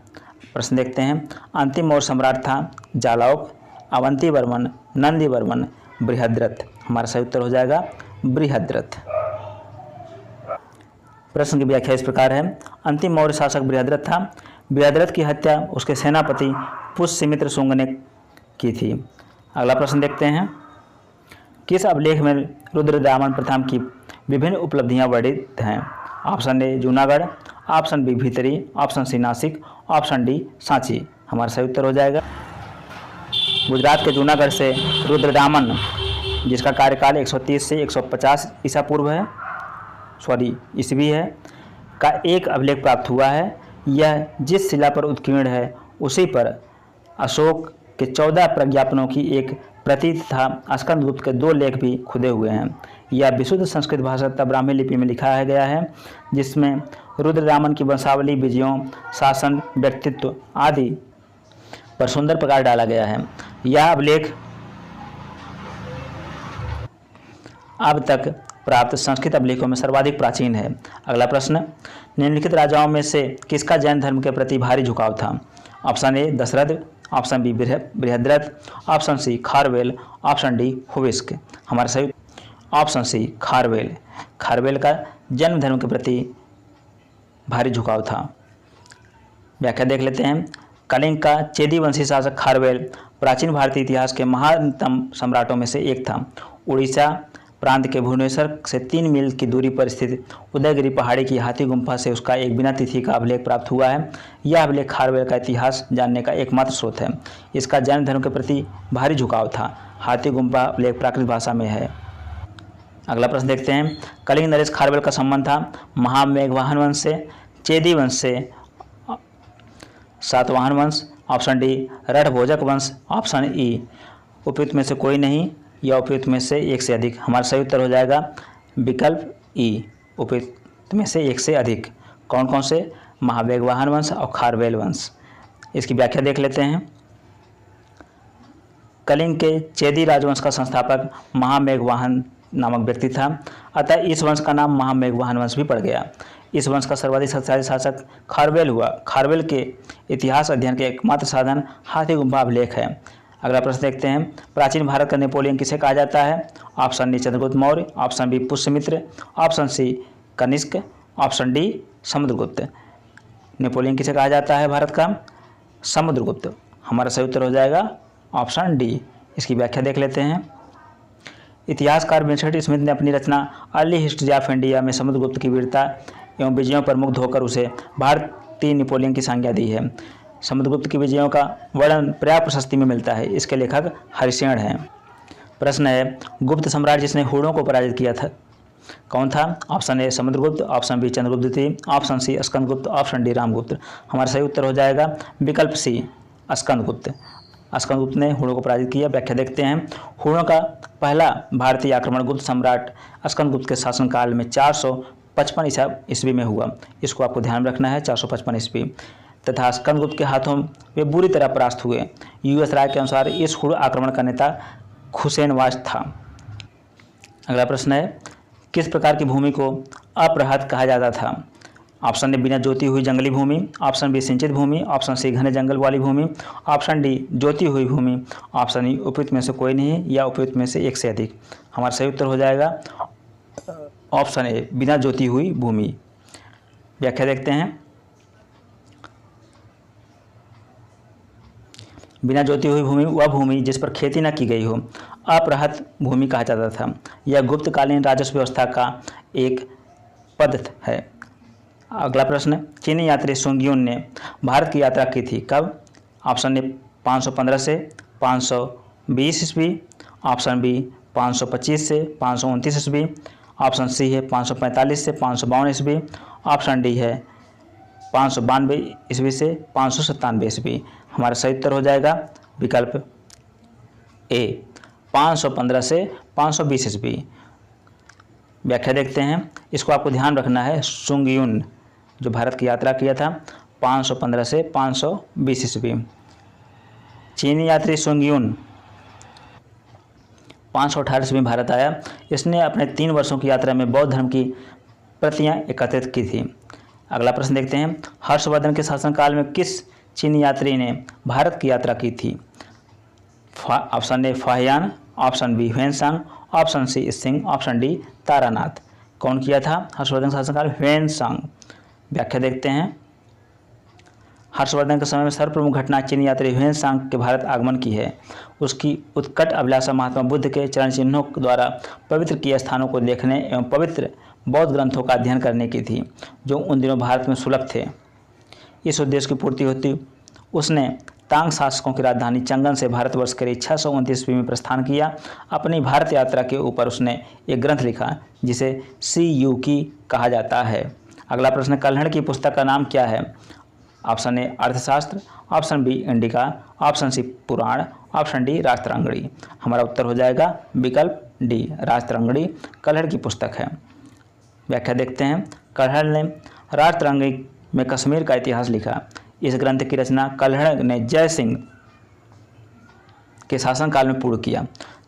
प्रश्न देखते हैं, अंतिम मौर्य सम्राट था जालौक, अवंती वर्मन, नंदी वर्मन, बृहद्रथ। हमारा सही उत्तर हो जाएगा बृहद्रथ। प्रश्न की व्याख्या इस प्रकार है, अंतिम मौर्य शासक बृहद्रथ था। बृहद्रथ की हत्या उसके सेनापति पुष्यमित्र शुंग ने की थी। अगला प्रश्न देखते हैं, किस अभिलेख में रुद्रदामन प्रथम की विभिन्न उपलब्धियां वर्णित हैं? Option A Junagadh, option B Bhitari, option C Nashik, option D Sanchi. हमारा सही उत्तर हो जाएगा गुजरात के जूनागढ़ से रुद्रदामन, जिसका कार्यकाल 130 से 150 ईसा पूर्व है, ईस्वी है, का एक अभिलेख प्राप्त हुआ है। यह जिस शिला पर उत्कीर्ण है उसी पर अशोक के 14 प्रज्ञापनों की एक प्रतीत तथा स्कंदगुप्त के 2 लेख भी खुदे हुए हैं। यह विशुद्ध संस्कृत भाषा तथा ब्राह्मी लिपि में लिखा गया है, जिसमें रुद्ररामन की वंशावली, विजयों, शासन, व्यक्तित्व आदि पर सुंदर प्रकाश डाला गया है। यह अभिलेख अब तक प्राप्त संस्कृत अभिलेखों में सर्वाधिक प्राचीन है। अगला प्रश्न, निम्नलिखित राजाओं में से किसका जैन धर्म के प्रति भारी झुकाव था? Option A Dasharath, option B Brihadratha, option C Kharavela, option D Huvishka. हमारा सही ऑप्शन सी खारवेल। खारवेल का जैन धर्म के प्रति भारी झुकाव था। व्याख्या देख लेते हैं। कलिंग का चेदी वंशी शासक खारवेल प्राचीन भारतीय इतिहास के महानतम सम्राटों में से एक था। उड़ीसा प्रांत के भुवनेश्वर से 3 मील की दूरी पर स्थित उदयगिरी पहाड़ी की हाथी गुम्फा से उसका एक बिना तिथि का अभिलेख प्राप्त हुआ है। यह अभिलेख खारवेल का इतिहास जानने का एकमात्र स्रोत है। इसका जैन धर्म के प्रति भारी झुकाव था। हाथी गुम्फा अभिलेख प्राकृत भाषा में है। अगला प्रश्न देखते हैं। कलिंग नरेश खारवेल का संबंध था महामेघवाहन वंश से, चेदी वंश से, सातवाहन वंश, ऑप्शन डी रणभोजक वंश, ऑप्शन ई उपयुक्त में से कोई नहीं या उपयुक्त में से एक से अधिक। हमारा सही उत्तर हो जाएगा विकल्प ई, उपयुक्त में से एक से अधिक। कौन कौन से? महामेघवाहन वंश और खारवेल वंश। इसकी व्याख्या देख लेते हैं। कलिंग के चेदी राजवंश का संस्थापक महामेघवाहन नामक व्यक्ति था, अतः इस वंश का नाम महामेघवाहन वंश भी पड़ गया। इस वंश का सर्वाधिक शक्तिशाली शासक खारवेल हुआ। खारवेल के इतिहास अध्ययन के एकमात्र साधन हाथी गुम्फा अभिलेख है। अगला प्रश्न देखते हैं। प्राचीन भारत का नेपोलियन किसे कहा जाता है? Option D Chandragupta Maurya, option B Pushyamitra, option C Kanishka, option D Samudragupta. Napoleon किसे कहा जाता है भारत का? समुद्रगुप्त। हमारा सही उत्तर हो जाएगा ऑप्शन डी। इसकी व्याख्या देख लेते हैं। इतिहासकार विंसेंट स्मिथ ने अपनी रचना अर्ली हिस्ट्री ऑफ इंडिया में समुद्रगुप्त की वीरता एवं विजयों पर मुग्ध होकर उसे भारतीय नेपोलियन की संज्ञा दी है। समुद्रगुप्त की विजयों का वर्णन पर्याप्त प्रशस्ति में मिलता है। इसके लेखक हरिसेन हैं। प्रश्न है, गुप्त सम्राट जिसने हूणों को पराजित किया था कौन था? Option A Samudragupta, option B Chandragupta द्वितीय, option C Skandagupta, option D Ramgupta. हमारा सही उत्तर हो जाएगा विकल्प सी स्कंदगुप्त। स्कंदगुप्त ने हूणों को पराजित किया। व्याख्या देखते हैं। हूणों का पहला भारतीय आक्रमण गुप्त सम्राट स्कंदगुप्त के शासनकाल में 455 ईस्वी में हुआ। इसको आपको ध्यान में रखना है, 455 ईस्वी। तथा स्कंदगुप्त के हाथों वे बुरी तरह परास्त हुए। यूएस राय के अनुसार इस हूण आक्रमण का नेता खुसेनवाज था। अगला प्रश्न है, किस प्रकार की भूमि को अपरहत कहा जाता था? ऑप्शन ए बिना जोती हुई जंगली भूमि, ऑप्शन बी सिंचित भूमि, ऑप्शन सी घने जंगल वाली भूमि, ऑप्शन डी जोती हुई भूमि, ऑप्शन ई उपयुक्त में से कोई नहीं या उपयुक्त में से एक से अधिक। हमारा सही उत्तर हो जाएगा ऑप्शन ए बिना जोती हुई भूमि। व्याख्या देखते हैं। बिना जोती हुई भूमि वह भूमि जिस पर खेती न की गई हो अपरहत भूमि कहा जाता था। यह गुप्तकालीन राजस्व व्यवस्था का एक पद है। अगला प्रश्न, चीनी यात्री सुंगयुन ने भारत की यात्रा की थी कब? ऑप्शन ए 515 से 520 ईस्वी, ऑप्शन बी 525 से 529 ईस्वी, ऑप्शन सी है 545 से 552 ईस्वी, ऑप्शन डी है 592 ईस्वी से 597 ईस्वी। हमारा सही उत्तर हो जाएगा विकल्प ए 515 से 520 ईस्वी। व्याख्या देखते हैं। इसको आपको ध्यान रखना है। सुंगयुन जो भारत की यात्रा किया था 515 से 520 ईस्वी। चीनी यात्री सुंगयुन 518 ईस्वी में भारत आया। इसने अपने 3 वर्षों की यात्रा में बौद्ध धर्म की प्रतियां एकत्रित की थी। अगला प्रश्न देखते हैं। हर्षवर्धन के शासनकाल में किस चीनी यात्री ने भारत की यात्रा की थी? Option A Fahien, option B Hiuen Tsang, option C Singh, option D Taranath. कौन किया था हर्षवर्धन शासनकाल? ह्वेनसांग। व्याख्या देखते हैं। हर्षवर्धन के समय में सर्वप्रमुख घटना चीनी यात्री ह्वेनसांग के भारत आगमन की है। उसकी उत्कट अभिलाषा महात्मा बुद्ध के चरण चिन्हों द्वारा पवित्र किए स्थानों को देखने एवं पवित्र बौद्ध ग्रंथों का अध्ययन करने की थी, जो उन दिनों भारत में सुलभ थे। इस उद्देश्य की पूर्ति होती उसने तांग शासकों की राजधानी चंगन से भारतवर्ष के लिए 629 ईस्वी में प्रस्थान किया। अपनी भारत यात्रा के ऊपर उसने एक ग्रंथ लिखा जिसे सी यू की कहा जाता है। अगला प्रश्न, कल्हड़ की पुस्तक का नाम क्या है? Option A Arthashastra, option B Indica, option C Purana, option D Rajatarangini. हमारा उत्तर हो जाएगा विकल्प डी राजतरंगिणी कल्हड़ की पुस्तक है। व्याख्या देखते हैं। कल्हड़ ने राजतरंगिणी में कश्मीर का इतिहास लिखा। इस ग्रंथ की रचना कल्हड़ ने जय सिंह के शासनकाल में पूर्ण किया।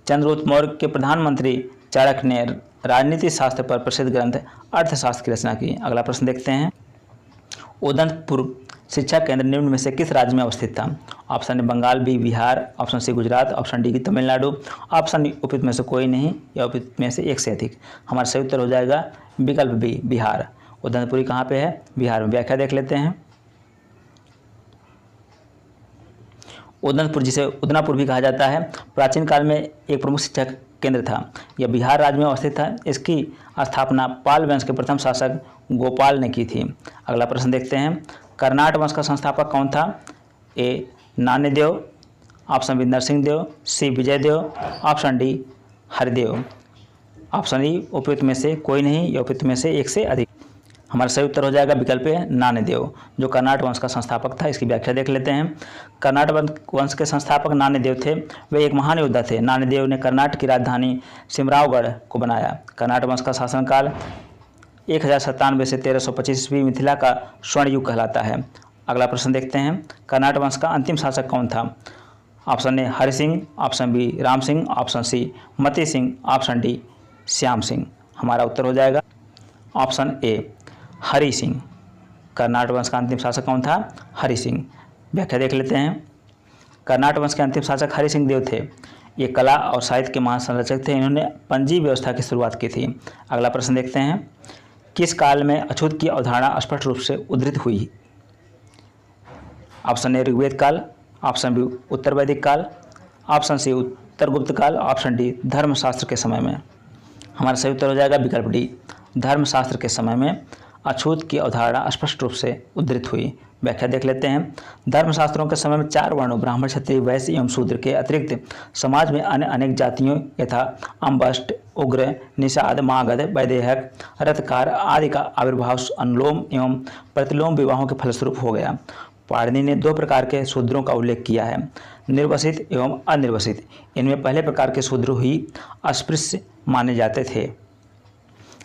चंद्रगुप्त मौर्य के प्रधानमंत्री चाणक्य ने राजनीति शास्त्र पर प्रसिद्ध ग्रंथ अर्थशास्त्र की रचना की। अगला प्रश्न देखते हैं। उदंतपुर शिक्षा केंद्र निम्न में से किस राज्य में अवस्थित था? Option A Bengal, B Bihar, option C Gujarat, option D Tamil Nadu, option उपयुक्त में से कोई नहीं या उपयुक्त में से एक से अधिक। हमारा सही उत्तर हो जाएगा विकल्प बी बिहार। उदंतपुरी कहाँ पे है? बिहार में। व्याख्या देख लेते हैं। उदंतपुर, जिसे उदनापुर भी कहा जाता है, प्राचीन काल में एक प्रमुख शिक्षा केंद्र था। यह बिहार राज्य में अवस्थित था। इसकी स्थापना पाल वंश के प्रथम शासक गोपाल ने की थी। अगला प्रश्न देखते हैं। कर्नाट वंश का संस्थापक कौन था? A Nanyadeva, option B Narasimhadeva, C Vijayadeva, option D Harideva, option E उपयुक्त में से कोई नहीं या उपयुक्त में से एक से अधिक। हमारा सही उत्तर हो जाएगा विकल्प ए नान्यदेव, जो कर्नाट वंश का संस्थापक था। इसकी व्याख्या देख लेते हैं। कर्नाट वंश के संस्थापक नान्यदेव थे। वे एक महान योद्धा थे। नान्यदेव ने कर्नाटक की राजधानी सिमरावगढ़ को बनाया। कर्नाट वंश का शासनकाल 1097 से 1325 ईस्वी मिथिला का स्वर्ण युग कहलाता है। अगला प्रश्न देखते हैं। कर्नाट वंश का अंतिम शासक कौन था? Option A Hari Singh, option B Ram Singh, option C Mati Singh, option D Shyam Singh. हमारा उत्तर हो जाएगा ऑप्शन ए हरि सिंह। कर्नाट वंश का अंतिम शासक कौन था? हरि सिंह। व्याख्या देख लेते हैं। कर्नाट वंश के अंतिम शासक हरि सिंह देव थे। ये कला और साहित्य के महान संरचक थे। इन्होंने पंजी व्यवस्था की शुरुआत की थी। अगला प्रश्न देखते हैं। किस काल में अछूत की अवधारणा स्पष्ट रूप से उद्धृत हुई? ऑप्शन ए ऋग्वेद काल, ऑप्शन बी उत्तर वैदिक काल, ऑप्शन सी उत्तर गुप्त काल, ऑप्शन डी धर्मशास्त्र के समय में। हमारा सही उत्तर हो जाएगा विकल्प डी धर्मशास्त्र के समय में अछूत की अवधारणा स्पष्ट रूप से उद्धृत हुई। व्याख्या देख लेते हैं। धर्मशास्त्रों के समय में 4 वर्णों ब्राह्मण, क्षत्रिय, वैश्य एवं शूद्र के अतिरिक्त समाज में अन्य अनेक जातियों यथा अम्बष्ट, उग्र, निषाद, मागध, वैदेहक, रथकार आदि का आविर्भाव अनुलोम एवं प्रतिलोम विवाहों के फलस्वरूप हो गया। पाणिनि ने 2 प्रकार के शूद्रों का उल्लेख किया है, निर्वसित एवं अनिर्वसित। इनमें पहले प्रकार के शूद्र ही अस्पृश्य माने जाते थे।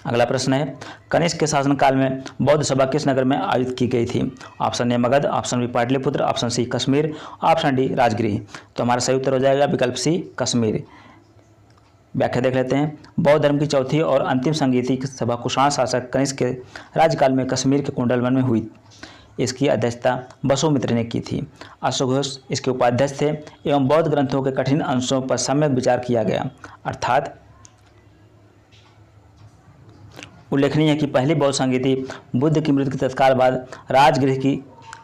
अगला प्रश्न है। कनिष्क के शासनकाल में बौद्ध सभा किस नगर में आयोजित की गई थी? Option A Magadh, option B Pataliputra, option C Kashmir, option D Rajgriha. तो हमारा सही उत्तर हो जाएगा विकल्प सी कश्मीर। व्याख्या देख लेते हैं। बौद्ध धर्म की चौथी और अंतिम सांगीतिक सभा कुषाण शासक कनिष्क के राज्यकाल में कश्मीर के कुंडलवन में हुई। इसकी अध्यक्षता वसुमित्र ने की थी। अश्वघोष इसके उपाध्यक्ष थे एवं बौद्ध ग्रंथों के कठिन अंशों पर सम्यक विचार किया गया। अर्थात उल्लेखनीय है कि पहली बौद्ध संगीति बुद्ध की मृत्यु के तत्काल बाद राजगृह की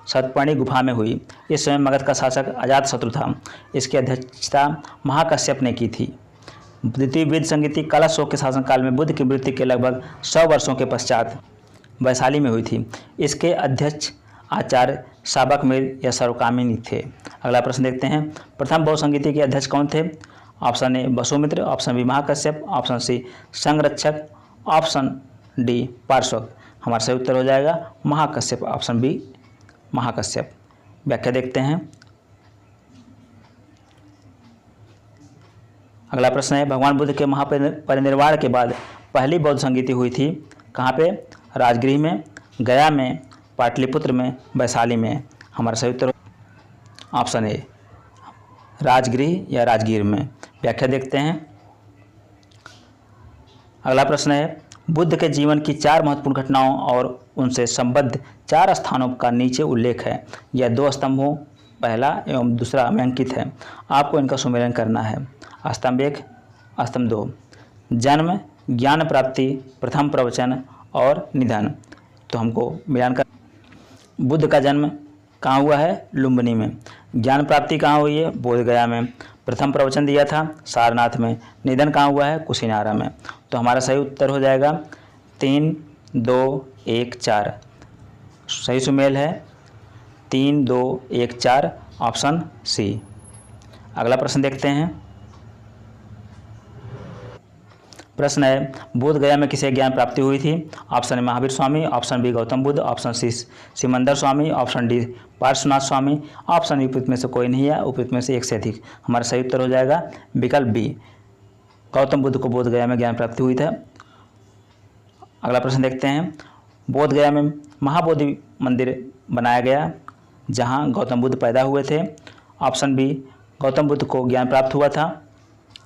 सतपर्णी गुफा में हुई। इस समय मगध का शासक अजातशत्रु था। इसकी अध्यक्षता महाकश्यप ने की थी। द्वितीय वेद संगीति कलाशोक के शासनकाल में बुद्ध की मृत्यु के लगभग 100 वर्षों के पश्चात वैशाली में हुई थी। इसके अध्यक्ष आचार्य साबकमेर या सर्वकामिनी थे। अगला प्रश्न देखते हैं। प्रथम बौद्ध संगीति के अध्यक्ष कौन थे? Option A Vasumitra, option B Mahakashyap, option C संरक्षक, ऑप्शन डी पार्श्वक। हमारा सही उत्तर हो जाएगा महाकश्यप, ऑप्शन बी महाकश्यप। व्याख्या देखते हैं। अगला प्रश्न है। भगवान बुद्ध के महापरिनिर्वाण के बाद पहली बौद्ध संगीति हुई थी कहाँ पे? राजगृह में, गया में, पाटलिपुत्र में, वैशाली में। हमारा सही उत्तर ऑप्शन ए राजगृह या राजगीर में। व्याख्या देखते हैं। अगला प्रश्न है। बुद्ध के जीवन की 4 महत्वपूर्ण घटनाओं और उनसे संबद्ध 4 स्थानों का नीचे उल्लेख है। यह 2 स्तंभों पहला एवं दूसरा में अंकित है। आपको इनका सुमेलन करना है। स्तंभ 1, स्तंभ 2। जन्म, ज्ञान प्राप्ति, प्रथम प्रवचन और निधन। तो हमको मिलान कर। बुद्ध का जन्म कहाँ हुआ है? लुम्बिनी में। ज्ञान प्राप्ति कहाँ हुई है? बोधगया में। प्रथम प्रवचन दिया था सारनाथ में। निधन कहाँ हुआ है? कुशीनारा में। तो हमारा सही उत्तर हो जाएगा 3, 2, 1, 4। सही सुमेल है 3, 2, 1, 4, ऑप्शन सी। अगला प्रश्न देखते हैं। प्रश्न है, बोध गया में किसे ज्ञान प्राप्ति हुई थी? Option A Mahavir Swami, option B Gautam Buddha, option C Simandhar Swami, option D Parshvanath Swami, option उपयुक्त में से कोई नहीं है, उपयुक्त में से एक से अधिक। हमारा सही उत्तर हो जाएगा विकल्प बी, गौतम बुद्ध को बोध गया में ज्ञान प्राप्ति हुई था। अगला प्रश्न देखते हैं, बोध गया में महाबोधि मंदिर बनाया गया जहां गौतम बुद्ध पैदा हुए थे। ऑप्शन बी, गौतम बुद्ध को ज्ञान प्राप्त हुआ था।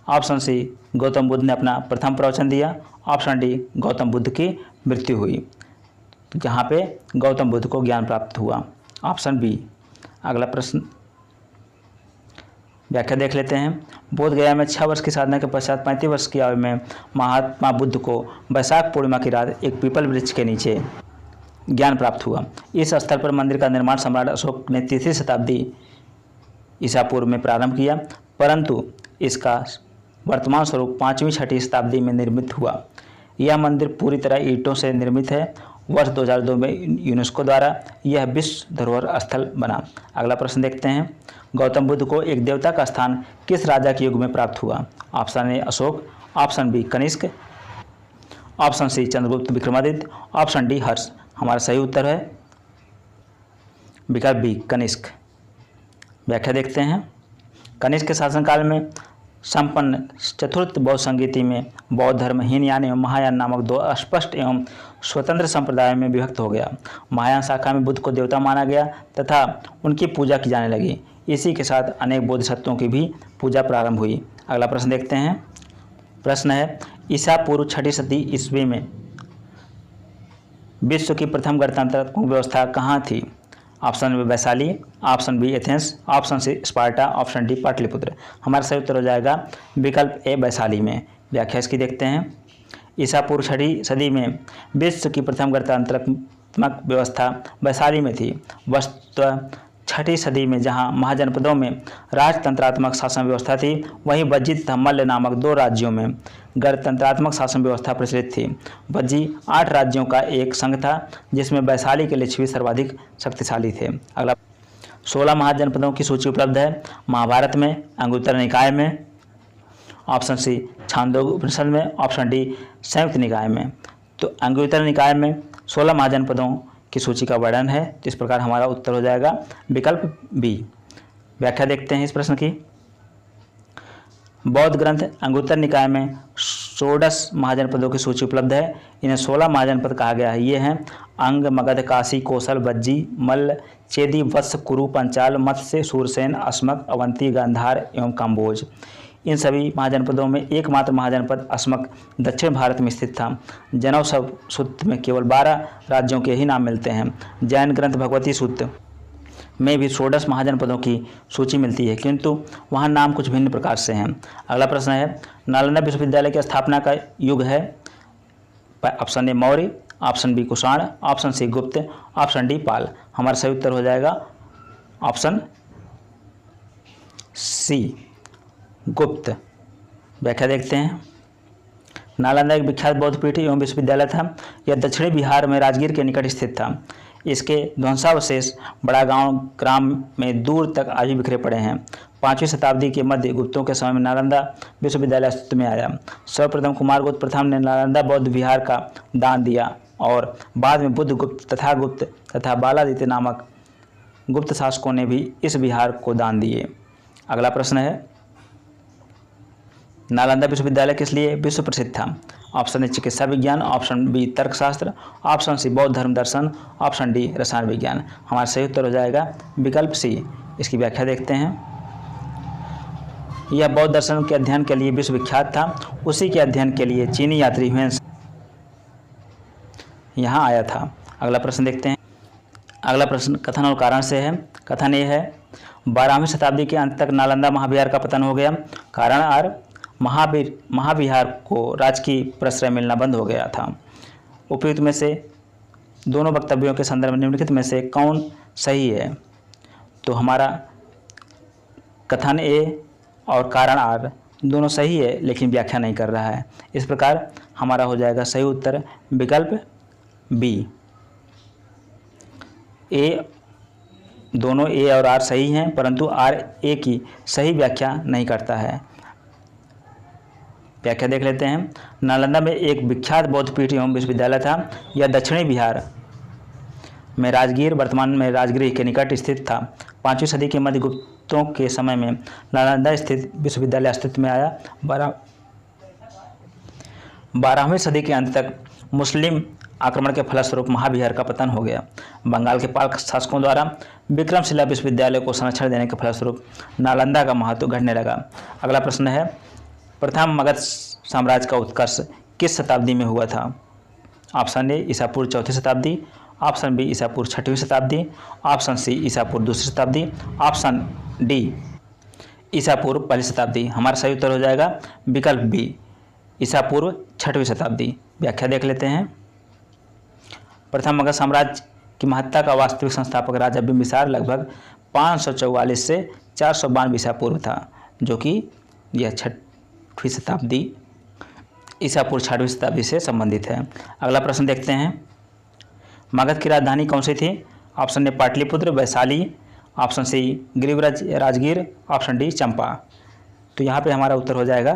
ऑप्शन सी, गौतम बुद्ध ने अपना प्रथम प्रवचन दिया। ऑप्शन डी, गौतम बुद्ध की मृत्यु हुई। तो जहाँ पे गौतम बुद्ध को ज्ञान प्राप्त हुआ, ऑप्शन बी। अगला प्रश्न व्याख्या देख लेते हैं। बोध गया में 6 वर्ष की साधना के पश्चात 35 वर्ष की आयु में महात्मा बुद्ध को वैशाख पूर्णिमा की रात एक पीपल वृक्ष के नीचे ज्ञान प्राप्त हुआ। इस स्थल पर मंदिर का निर्माण सम्राट अशोक ने 3री शताब्दी ईसा पूर्व में प्रारंभ किया, परंतु इसका वर्तमान स्वरूप 5वीं-6वीं शताब्दी में निर्मित हुआ। यह मंदिर पूरी तरह ईंटों से निर्मित है। वर्ष 2002 में यूनेस्को द्वारा यह विश्व धरोहर स्थल बना। अगला प्रश्न देखते हैं, गौतम बुद्ध को एक देवता का स्थान किस राजा के युग में प्राप्त हुआ? Option A Ashok, option B Kanishka, option C Chandragupta Vikramaditya, option D Harsha. हमारा सही उत्तर है विकल्प बी कनिष्क। व्याख्या देखते हैं, कनिष्क के शासनकाल में संपन्न चतुर्थ बौद्ध संगीति में बौद्ध धर्म हीनयान एवं महायान नामक 2 अस्पष्ट एवं स्वतंत्र संप्रदायों में विभक्त हो गया। महायान शाखा में बुद्ध को देवता माना गया तथा उनकी पूजा की जाने लगी। इसी के साथ अनेक बोधिसत्वों की भी पूजा प्रारंभ हुई। अगला प्रश्न देखते हैं। प्रश्न है, ईसा पूर्व 6वीं सदी ईस्वी में विश्व की प्रथम गणतंत्रात्मक व्यवस्था कहाँ थी? Option B Vaishali, option B Athens, option C Sparta, option D Pataliputra. हमारा सही उत्तर हो जाएगा विकल्प ए वैशाली में। व्याख्या इसकी देखते हैं, ईसा पूर्व 6वीं सदी में विश्व की प्रथम गणतंत्रात्मक व्यवस्था वैशाली में थी। वस्तुतः 6वीं सदी में जहां महाजनपदों में राजतंत्रात्मक शासन व्यवस्था थी, वहीं वज्जी तथा मल्ल नामक 2 राज्यों में गणतंत्रात्मक शासन व्यवस्था प्रचलित थी। वज्जी 8 राज्यों का एक संघ था जिसमें वैशाली के लिच्छवी सर्वाधिक शक्तिशाली थे। अगला 16 महाजनपदों की सूची उपलब्ध है। महाभारत में, अंगुत्तर निकाय में, ऑप्शन सी छांदोग्य उपनिषद में, ऑप्शन डी संयुक्त निकाय में। तो अंगुत्तर निकाय में 16 महाजनपदों की सूची का वर्णन है। इस प्रकार हमारा उत्तर हो जाएगा विकल्प बी। व्याख्या देखते हैं इस प्रश्न की। बौद्ध ग्रंथ अंगुत्तर निकाय में 16 महाजनपदों की सूची उपलब्ध है। इन्हें 16 महाजनपद कहा गया है। ये हैं अंग, मगध, काशी, कौशल, वज्जी, मल्ल, चेदी, वत्स, कुरु, पंचाल, मत्स्य, सूरसेन, अस्मक, अवंती, गांधार एवं काम्बोज। इन सभी महाजनपदों में एकमात्र महाजनपद अस्मक दक्षिण भारत में स्थित था। जनौषध सूत्र में केवल 12 राज्यों के ही नाम मिलते हैं। जैन ग्रंथ भगवती सूत्र में भी 16 महाजनपदों की सूची मिलती है, किंतु वहाँ नाम कुछ भिन्न प्रकार से हैं। अगला प्रश्न है, नालंदा विश्वविद्यालय की स्थापना का युग है? Option A Maurya, option B Kushan, option C Gupta, option D पाल। हमारा सही उत्तर हो जाएगा ऑप्शन सी गुप्त। व्याख्या देखते हैं। नालंदा एक विख्यात बौद्ध पीठ एवं विश्वविद्यालय था। यह दक्षिणी बिहार में राजगीर के निकट स्थित था। इसके ध्वंसावशेष बड़ा गांव ग्राम में दूर तक आज भी बिखरे पड़े हैं। 5वीं शताब्दी के मध्य गुप्तों के समय में नालंदा विश्वविद्यालय अस्तित्व में आया। सर्वप्रथम कुमारगुप्त प्रथम ने नालंदा बौद्ध विहार का दान दिया और बाद में बुद्ध गुप्त तथा गुप्त तथा बालादित्य नामक गुप्त शासकों ने भी इस विहार को दान दिए। अगला प्रश्न है, नालंदा विश्वविद्यालय किस लिए विश्व प्रसिद्ध था? ऑप्शन ए चिकित्सा विज्ञान, ऑप्शन बी तर्कशास्त्र, ऑप्शन सी बौद्ध धर्म दर्शन, ऑप्शन डी रसायन विज्ञान। हमारा सही उत्तर हो जाएगा विकल्प सी। इसकी व्याख्या देखते हैं। यह बौद्ध दर्शन के अध्ययन के लिए विश्वविख्यात था। उसी के अध्ययन के लिए चीनी यात्री ह्वेंस यहाँ आया था। अगला प्रश्न देखते हैं। अगला प्रश्न कथन और कारण से है। कथन ये है, 12वीं शताब्दी के अंत तक नालंदा महाविहार का पतन हो गया। कारण आर महाविहार को राजकीय प्रश्रय मिलना बंद हो गया था। उपयुक्त में से दोनों वक्तव्यों के संदर्भ में निम्नलिखित में से कौन सही है? तो हमारा कथन ए और कारण आर दोनों सही है, लेकिन व्याख्या नहीं कर रहा है। इस प्रकार हमारा हो जाएगा सही उत्तर विकल्प बी। ए दोनों ए और आर सही हैं, परंतु आर ए की सही व्याख्या नहीं करता है। व्याख्या देख लेते हैं। नालंदा में एक विख्यात बौद्ध पीठ एवं विश्वविद्यालय था। यह दक्षिणी बिहार में राजगीर, वर्तमान में राजगीर के निकट स्थित था। 5वीं सदी के मध्य गुप्तों के समय में नालंदा स्थित विश्वविद्यालय अस्तित्व में आया। 12वीं सदी के अंत तक मुस्लिम आक्रमण के फलस्वरूप महाविहार का पतन हो गया। बंगाल के पाल शासकों द्वारा विक्रमशिला विश्वविद्यालय को संरक्षण देने के फलस्वरूप नालंदा का महत्व घटने लगा। अगला प्रश्न है, प्रथम मगध साम्राज्य का उत्कर्ष किस शताब्दी में हुआ था? ऑप्शन ए ईसा पूर्व 4वीं शताब्दी, ऑप्शन बी ईसा पूर्व 6वीं शताब्दी, ऑप्शन सी ईसा पूर्व 2री शताब्दी, ऑप्शन डी ईसा पूर्व 1ली शताब्दी। हमारा सही उत्तर हो जाएगा विकल्प बी, ईसा पूर्व 6वीं शताब्दी। व्याख्या देख लेते हैं। प्रथम मगध साम्राज्य की महत्ता का वास्तविक संस्थापक राजा बिंबिसार लगभग 544 से 492 ईसा पूर्व था, जो कि यह 6वीं शताब्दी ईसा पूर्व 6वीं शताब्दी से संबंधित है। अगला प्रश्न देखते हैं, मगध की राजधानी कौन सी थी? Option A Pataliputra, Vaishali, option C Girivraj Rajgir, option D Champa. तो यहाँ पे हमारा उत्तर हो जाएगा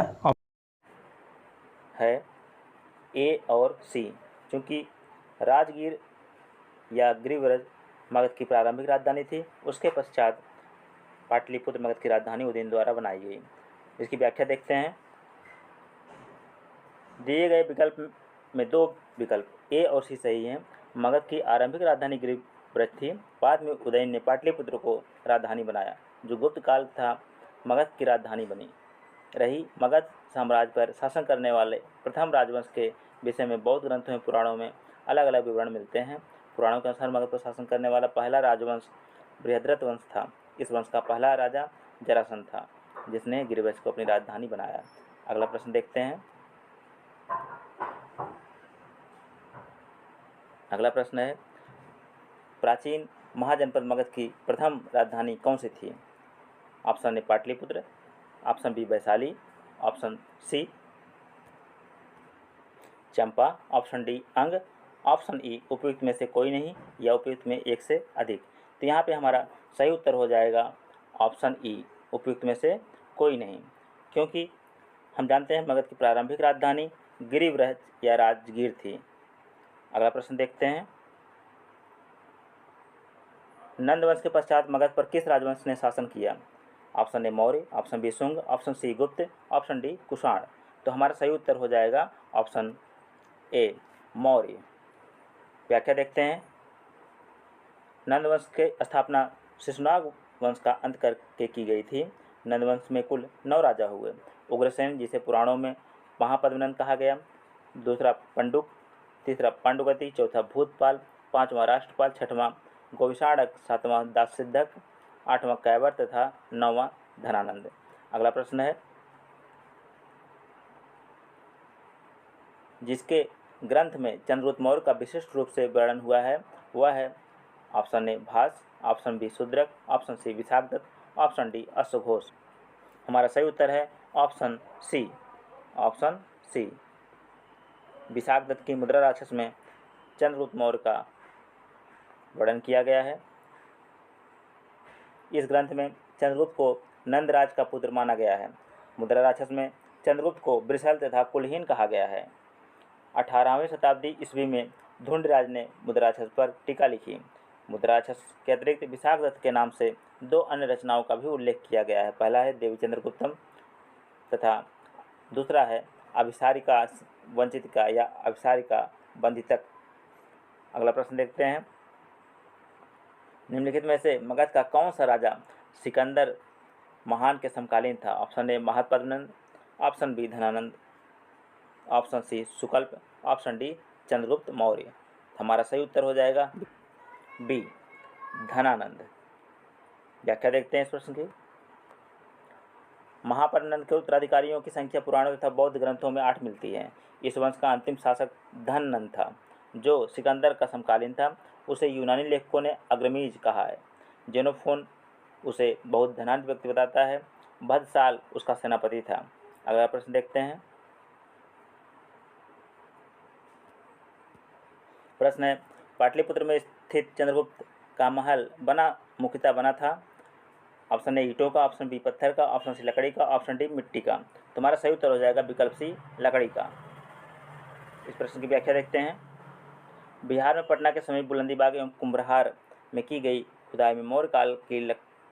है ए और सी, क्योंकि राजगीर या गिरिव्रज मगध की प्रारंभिक राजधानी थी। उसके पश्चात पाटलिपुत्र मगध की राजधानी उदयन द्वारा बनाई गई। इसकी व्याख्या देखते हैं। दिए गए विकल्प में दो विकल्प ए और सी सही हैं। मगध की आरंभिक राजधानी गिरिव्रज थी। बाद में उदयन ने पाटलिपुत्र को राजधानी बनाया, जो गुप्त काल था मगध की राजधानी बनी रही। मगध साम्राज्य पर शासन करने वाले प्रथम राजवंश के विषय में बौद्ध ग्रंथों में पुराणों में अलग अलग विवरण मिलते हैं। पुराणों के अनुसार मगध पर शासन करने वाला पहला राजवंश बृहद्रथ वंश था। इस वंश का पहला राजा जरासंध था, जिसने गिरिव्रज को अपनी राजधानी बनाया। अगला प्रश्न देखते हैं। अगला प्रश्न है, प्राचीन महाजनपद मगध की प्रथम राजधानी कौन सी थी? Option A Pataliputra, option B Vaishali, option C Champa, option D Anga, option E उपयुक्त में से कोई नहीं या उपयुक्त में एक से अधिक। तो यहाँ पे हमारा सही उत्तर हो जाएगा ऑप्शन ई, उपयुक्त में से कोई नहीं, क्योंकि हम जानते हैं मगध की प्रारंभिक राजधानी गिरिव्रज या राजगीर थी। अगला प्रश्न देखते हैं। नंद वंश के पश्चात मगध पर किस राजवंश ने शासन किया? Option A Maurya, option B Shunga, option C Gupta, option D Kushan. तो हमारा सही उत्तर हो जाएगा ऑप्शन ए मौर्य। व्याख्या देखते हैं। नंद वंश के स्थापना शिशुनाग वंश का अंत करके की गई थी। नंद वंश में कुल 9 राजा हुए। उग्रसेन, जिसे पुराणों में महापद्मनंद कहा गया, दूसरा पंडुक, तीसरा पांडुगति, चौथा भूतपाल, 5वां राष्ट्रपाल, 6वां गोविषाणक, 7वां दाससिद्धक, 8वां कैवर तथा 9वां धनानंद। अगला प्रश्न है, जिसके ग्रंथ में चंद्रगुप्त मौर्य का विशिष्ट रूप से वर्णन हुआ है वह है option A Bhasa, option B Shudraka, option C Vishakhadatta, option D अश्वघोष। हमारा सही उत्तर है option C, option C. Vishakhadatta की मुद्रा राक्षस में चंद्रगुप्त मौर्य का वर्णन किया गया है। इस ग्रंथ में चंद्रगुप्त को नंदराज का पुत्र माना गया है। मुद्रा राक्षस में चंद्रगुप्त को वृषल तथा कुलहीन कहा गया है। 18वीं शताब्दी ईस्वी में धुंडराज ने मुद्रा राक्षस पर टीका लिखी। मुद्रा राक्षस के अतिरिक्त विशाखदत्त के नाम से 2 अन्य रचनाओं का भी उल्लेख किया गया है। पहला है देवी चंद्रगुप्तम तथा दूसरा है अभिसारिका वंचितिका या अभिसारिका बंधितक। अगला प्रश्न देखते हैं। निम्नलिखित में से मगध का कौन सा राजा सिकंदर महान के समकालीन था? Option A Mahapadmananda, option B Dhanananda, option C Sukalpa, option D Chandragupta Maurya. हमारा सही उत्तर हो जाएगा बी धनानंद। व्याख्या देखते हैं इस प्रश्न की। महापद्मनंद के उत्तराधिकारियों की संख्या पुराणों तथा बौद्ध ग्रंथों में 8 मिलती है। इस वंश का अंतिम शासक धननंद था, जो सिकंदर का समकालीन था। उसे यूनानी लेखकों ने अग्रमीज कहा है। जेनोफोन उसे बहुत धनाढ्य व्यक्ति बताता है। भद्रसाल उसका सेनापति था। अगला प्रश्न देखते हैं। प्रश्न है, पाटलिपुत्र में स्थित चंद्रगुप्त का महल मुख्यतः बना था ऑप्शन ए ईंटों का, ऑप्शन बी पत्थर का, ऑप्शन सी लकड़ी का, ऑप्शन डी मिट्टी का। तुम्हारा सही उत्तर हो जाएगा विकल्प सी लकड़ी का। इस प्रश्न की व्याख्या देखते हैं। बिहार में पटना के समीप बुलंदीबाग एवं कुम्भरहार में की गई खुदाई में मौर्य काल की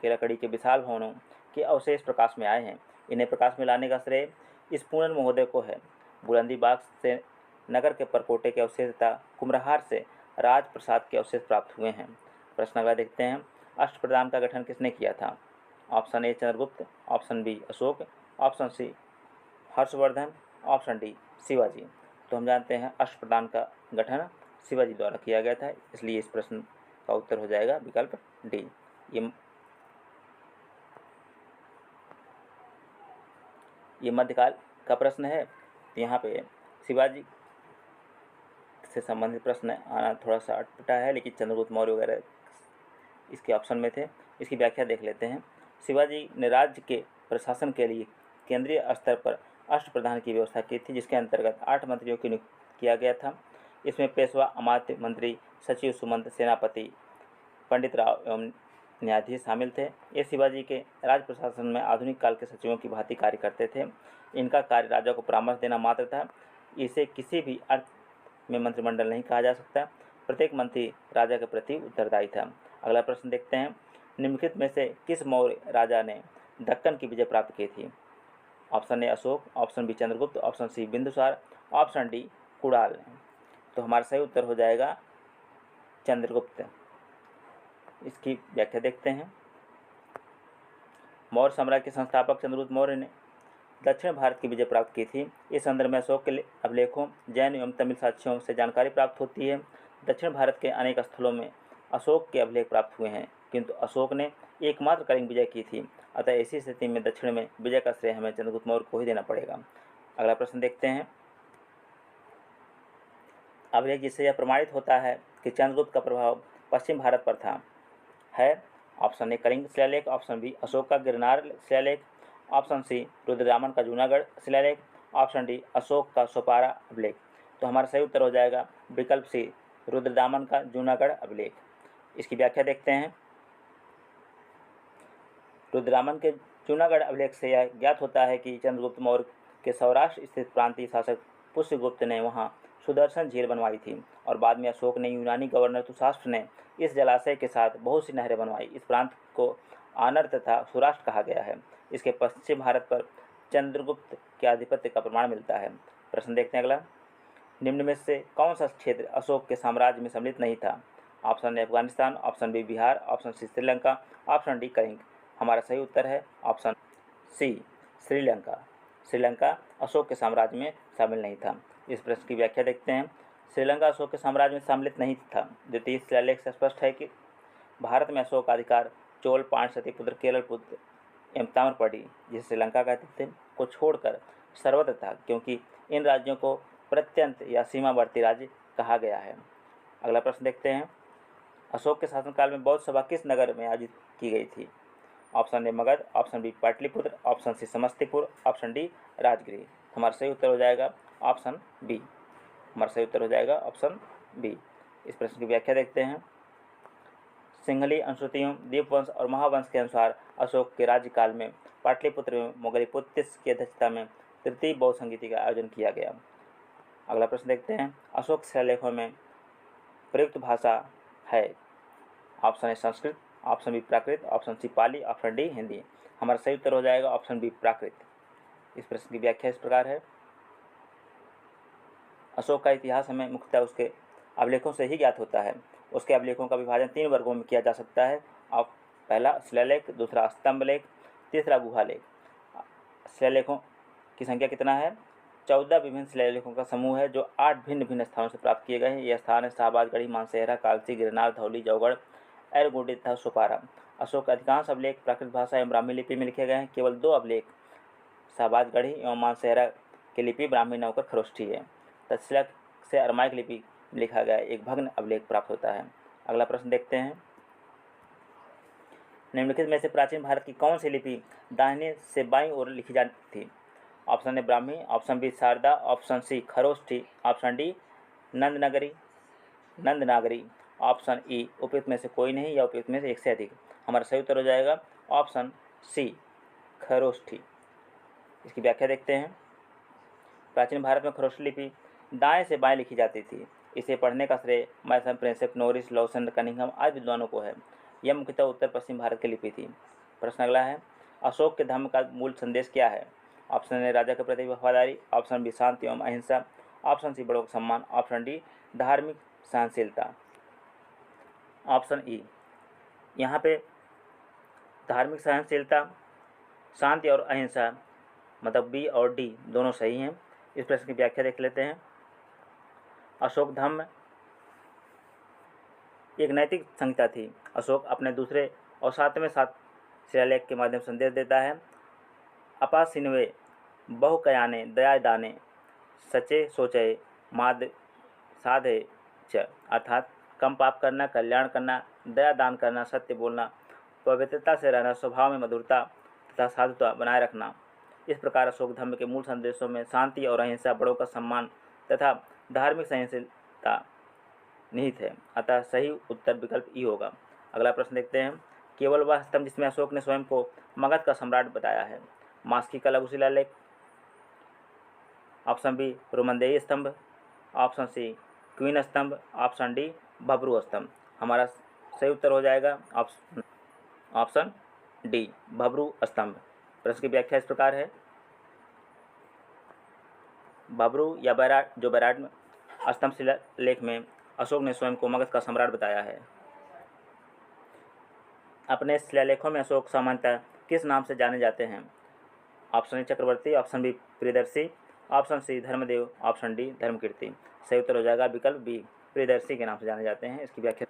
लकड़ी के विशाल भवनों के अवशेष प्रकाश में आए हैं। इन्हें प्रकाश में लाने का श्रेय इस पूर्णन महोदय को है। बुलंदीबाग से नगर के परकोटे के अवशेष तथा कुम्भरहार से राजप्रसाद के अवशेष प्राप्त हुए हैं। प्रश्न अगला देखते हैं। अष्टप्रधान का गठन किसने किया था? Option A Chandragupta, option B Ashok, option C Harshavardhan, option D Shivaji. तो हम जानते हैं अष्टप्रधान का गठन शिवाजी द्वारा किया गया था, इसलिए इस प्रश्न का उत्तर हो जाएगा विकल्प डी। ये मध्यकाल का प्रश्न है। यहाँ पे शिवाजी से संबंधित प्रश्न आना थोड़ा सा अटपटा है, लेकिन चंद्रगुप्त मौर्य वगैरह इसके ऑप्शन में थे। इसकी व्याख्या देख लेते हैं। शिवाजी ने राज्य के प्रशासन के लिए केंद्रीय स्तर पर अष्टप्रधान की व्यवस्था की थी, जिसके अंतर्गत 8 मंत्रियों की नियुक्ति किया गया था। इसमें पेशवा, अमात्य, मंत्री, सचिव, सुमंत, सेनापति, पंडित राव एवं न्यायाधीश शामिल थे। ये शिवाजी के राज प्रशासन में आधुनिक काल के सचिवों की भांति कार्य करते थे। इनका कार्य राजा को परामर्श देना मात्र था। इसे किसी भी अर्थ में मंत्रिमंडल नहीं कहा जा सकता। प्रत्येक मंत्री राजा के प्रति उत्तरदायी था। अगला प्रश्न देखते हैं। निम्नलिखित में से किस मौर्य राजा ने दक्कन की विजय प्राप्त की थी? Option A Ashok, option B Chandragupta, option C Bindusar, option D Kunal. तो हमारा सही उत्तर हो जाएगा चंद्रगुप्त। इसकी व्याख्या देखते हैं। मौर्य साम्राज्य के संस्थापक चंद्रगुप्त मौर्य ने दक्षिण भारत की विजय प्राप्त की थी। इस संदर्भ में अशोक के अभिलेखों, जैन एवं तमिल साक्ष्यों से जानकारी प्राप्त होती है। दक्षिण भारत के अनेक स्थलों में अशोक के अभिलेख प्राप्त हुए हैं, किंतु अशोक ने एकमात्र कलिंग विजय की थी। अतः ऐसी स्थिति में दक्षिण में विजय का श्रेय हमें चंद्रगुप्त मौर्य को ही देना पड़ेगा। अगला प्रश्न देखते हैं। अभिलेख जिससे यह प्रमाणित होता है कि चंद्रगुप्त का प्रभाव पश्चिम भारत पर था है ऑप्शन ए कलिंग शिलालेख, ऑप्शन बी अशोक का गिरनार शिलालेख, ऑप्शन सी रुद्रदामन का जूनागढ़ शिलालेख, ऑप्शन डी अशोक का सोपारा अभिलेख। तो हमारा सही उत्तर हो जाएगा विकल्प सी रुद्रदामन का जूनागढ़ अभिलेख। इसकी व्याख्या देखते हैं। रुद्रदामन के जूनागढ़ अभिलेख से यह ज्ञात होता है कि चंद्रगुप्त मौर्य के सौराष्ट्र स्थित प्रांतीय शासक पुष्यगुप्त ने वहां सुदर्शन झील बनवाई थी, और बाद में अशोक ने यूनानी गवर्नर तुषाष्ट्र ने इस जलाशय के साथ बहुत सी नहरें बनवाई। इस प्रांत को आनर तथा सौराष्ट्र कहा गया है। इसके पश्चिम भारत पर चंद्रगुप्त के आधिपत्य का प्रमाण मिलता है। प्रश्न देखते हैं अगला। निम्न में से कौन सा क्षेत्र अशोक के साम्राज्य में सम्मिलित नहीं था? Option A Afghanistan, option B Bihar, option C Sri Lanka, option D Kalinga. हमारा सही उत्तर है ऑप्शन सी श्रीलंका। श्रीलंका अशोक के साम्राज्य में शामिल नहीं था। इस प्रश्न की व्याख्या देखते हैं। श्रीलंका अशोक के साम्राज्य में सम्मिलित नहीं था। द्वितीय शिलालेख से स्पष्ट है कि भारत में अशोक का अधिकार चोल, पांड्य, सतीपुत्र, केरल पुत्र एवं ताम्रपटी, जिसे श्रीलंका कहते थे, को छोड़कर सर्वत्र था, क्योंकि इन राज्यों को प्रत्यंत या सीमावर्ती राज्य कहा गया है। अगला प्रश्न देखते हैं। अशोक के शासनकाल में बौद्ध सभा किस नगर में आयोजित की गई थी? Option A Magadh, option B Pataliputra, option C Samastipur, option D Rajgriha. हमारा सही उत्तर हो जाएगा ऑप्शन बी। हमारा सही उत्तर हो जाएगा ऑप्शन बी। इस प्रश्न की व्याख्या देखते हैं। सिंहली, अनुश्रुतियों, दीपवंश और महावंश के अनुसार अशोक के राज्यकाल में पाटलिपुत्र में मोगलीपुत्तिस की अध्यक्षता में तृतीय बौद्ध संगीति का आयोजन किया गया। अगला प्रश्न देखते हैं। अशोक शिलालेखों में प्रयुक्त भाषा है? Option A Sanskrit, option B Prakrit, option C Pali, option D Hindi. हमारा सही उत्तर हो जाएगा ऑप्शन बी प्राकृत। इस प्रश्न की व्याख्या इस प्रकार है। अशोक का इतिहास हमें मुख्यतः उसके अभिलेखों से ही ज्ञात होता है। उसके अभिलेखों का विभाजन 3 वर्गों में किया जा सकता है। अब पहला शिलालेख, दूसरा स्तंभलेख, तीसरा गुहालेख। शिलालेखों की संख्या कितना है? 14 विभिन्न शिलालेखों का समूह है, जो 8 भिन्न भिन्न स्थानों से प्राप्त किए गए हैं। यह स्थान है शाहबाजगढ़ी, मानसेहरा, कालसी, गिरनार, धौली, जौगढ़, एरगोडी तथा सोपारा। अशोक के अधिकांश अभिलेख प्राकृत भाषा एवं ब्राह्मी लिपि में लिखे गए हैं। केवल 2 अभिलेख शाहबाजगढ़ी एवं मानसेहरा की लिपि ब्राह्मी न होकर खरोष्ठी है। तक्षशिला से अरमाइक लिपि में लिखा गया एक भग्न अभिलेख प्राप्त होता है। अगला प्रश्न देखते हैं। निम्नलिखित में से प्राचीन भारत की कौन सी लिपि दाहिने से बाईं ओर लिखी जाती थी? Option A Brahmi, option B Sharada, option C Kharosthi, option D Nandinagari, option E उपयुक्त में से कोई नहीं या उपयुक्त में से एक से अधिक। हमारा सही उत्तर हो जाएगा ऑप्शन सी खरोष्ठी। इसकी व्याख्या देखते हैं। प्राचीन भारत में खरोष्ठी लिपि दाएं से बाएं लिखी जाती थी। इसे पढ़ने का श्रेय मैथम, प्रिंसेप, नोरिस, लॉसन, कनिंघम आदि विद्वानों को है। यह मुख्यतः उत्तर पश्चिम भारत की लिपि थी। प्रश्न अगला है, अशोक के धर्म का मूल संदेश क्या है? ऑप्शन ए राजा के प्रति वफादारी, ऑप्शन बी शांति एवं अहिंसा, ऑप्शन सी बड़ों का सम्मान, ऑप्शन डी धार्मिक सहनशीलता। ऑप्शन ई, यहाँ पे धार्मिक सहनशीलता, शांति और अहिंसा, मतलब बी और डी दोनों सही हैं। इस प्रश्न की व्याख्या देख लेते हैं। अशोक धर्म एक नैतिक संहिता थी। अशोक अपने दूसरे और सातवें शिलालेख के माध्यम से संदेश देता है। अपासिनवे बहुकयाने दया दाने सचे सोचे माद साधे च, अर्थात कम पाप करना, कल्याण करना, दया दान करना, सत्य बोलना, पवित्रता से रहना, स्वभाव में मधुरता तथा साधुता बनाए रखना। इस प्रकार अशोक धर्म के मूल संदेशों में शांति और अहिंसा, बड़ों का सम्मान तथा धार्मिक सहनशीलता निहित है। अतः सही उत्तर विकल्प ई होगा। अगला प्रश्न देखते हैं। केवल वह स्तंभ जिसमें अशोक ने स्वयं को मगध का सम्राट बताया है। मास्की का लघु शिलालेख, ऑप्शन बी रोमनदेही स्तंभ, ऑप्शन सी क्वीन स्तंभ, ऑप्शन डी भब्रू स्तंभ। हमारा सही उत्तर हो जाएगा ऑप्शन डी भब्रू स्तंभ। प्रश्न की व्याख्या इस प्रकार है। भब्रू या बैराट, जो बैराट स्तंभ शिलालेख में अशोक ने स्वयं को मगध का सम्राट बताया है। अपने शिलालेखों में अशोक सामान्यतः किस नाम से जाने जाते हैं? Option A Chakravarti, option B Priyadarshi, option C Dharmadeva, option D Dharmakirti. सही उत्तर हो जाएगा विकल्प बी, प्रियदर्शी के नाम से जाने जाते हैं। इसकी व्याख्या,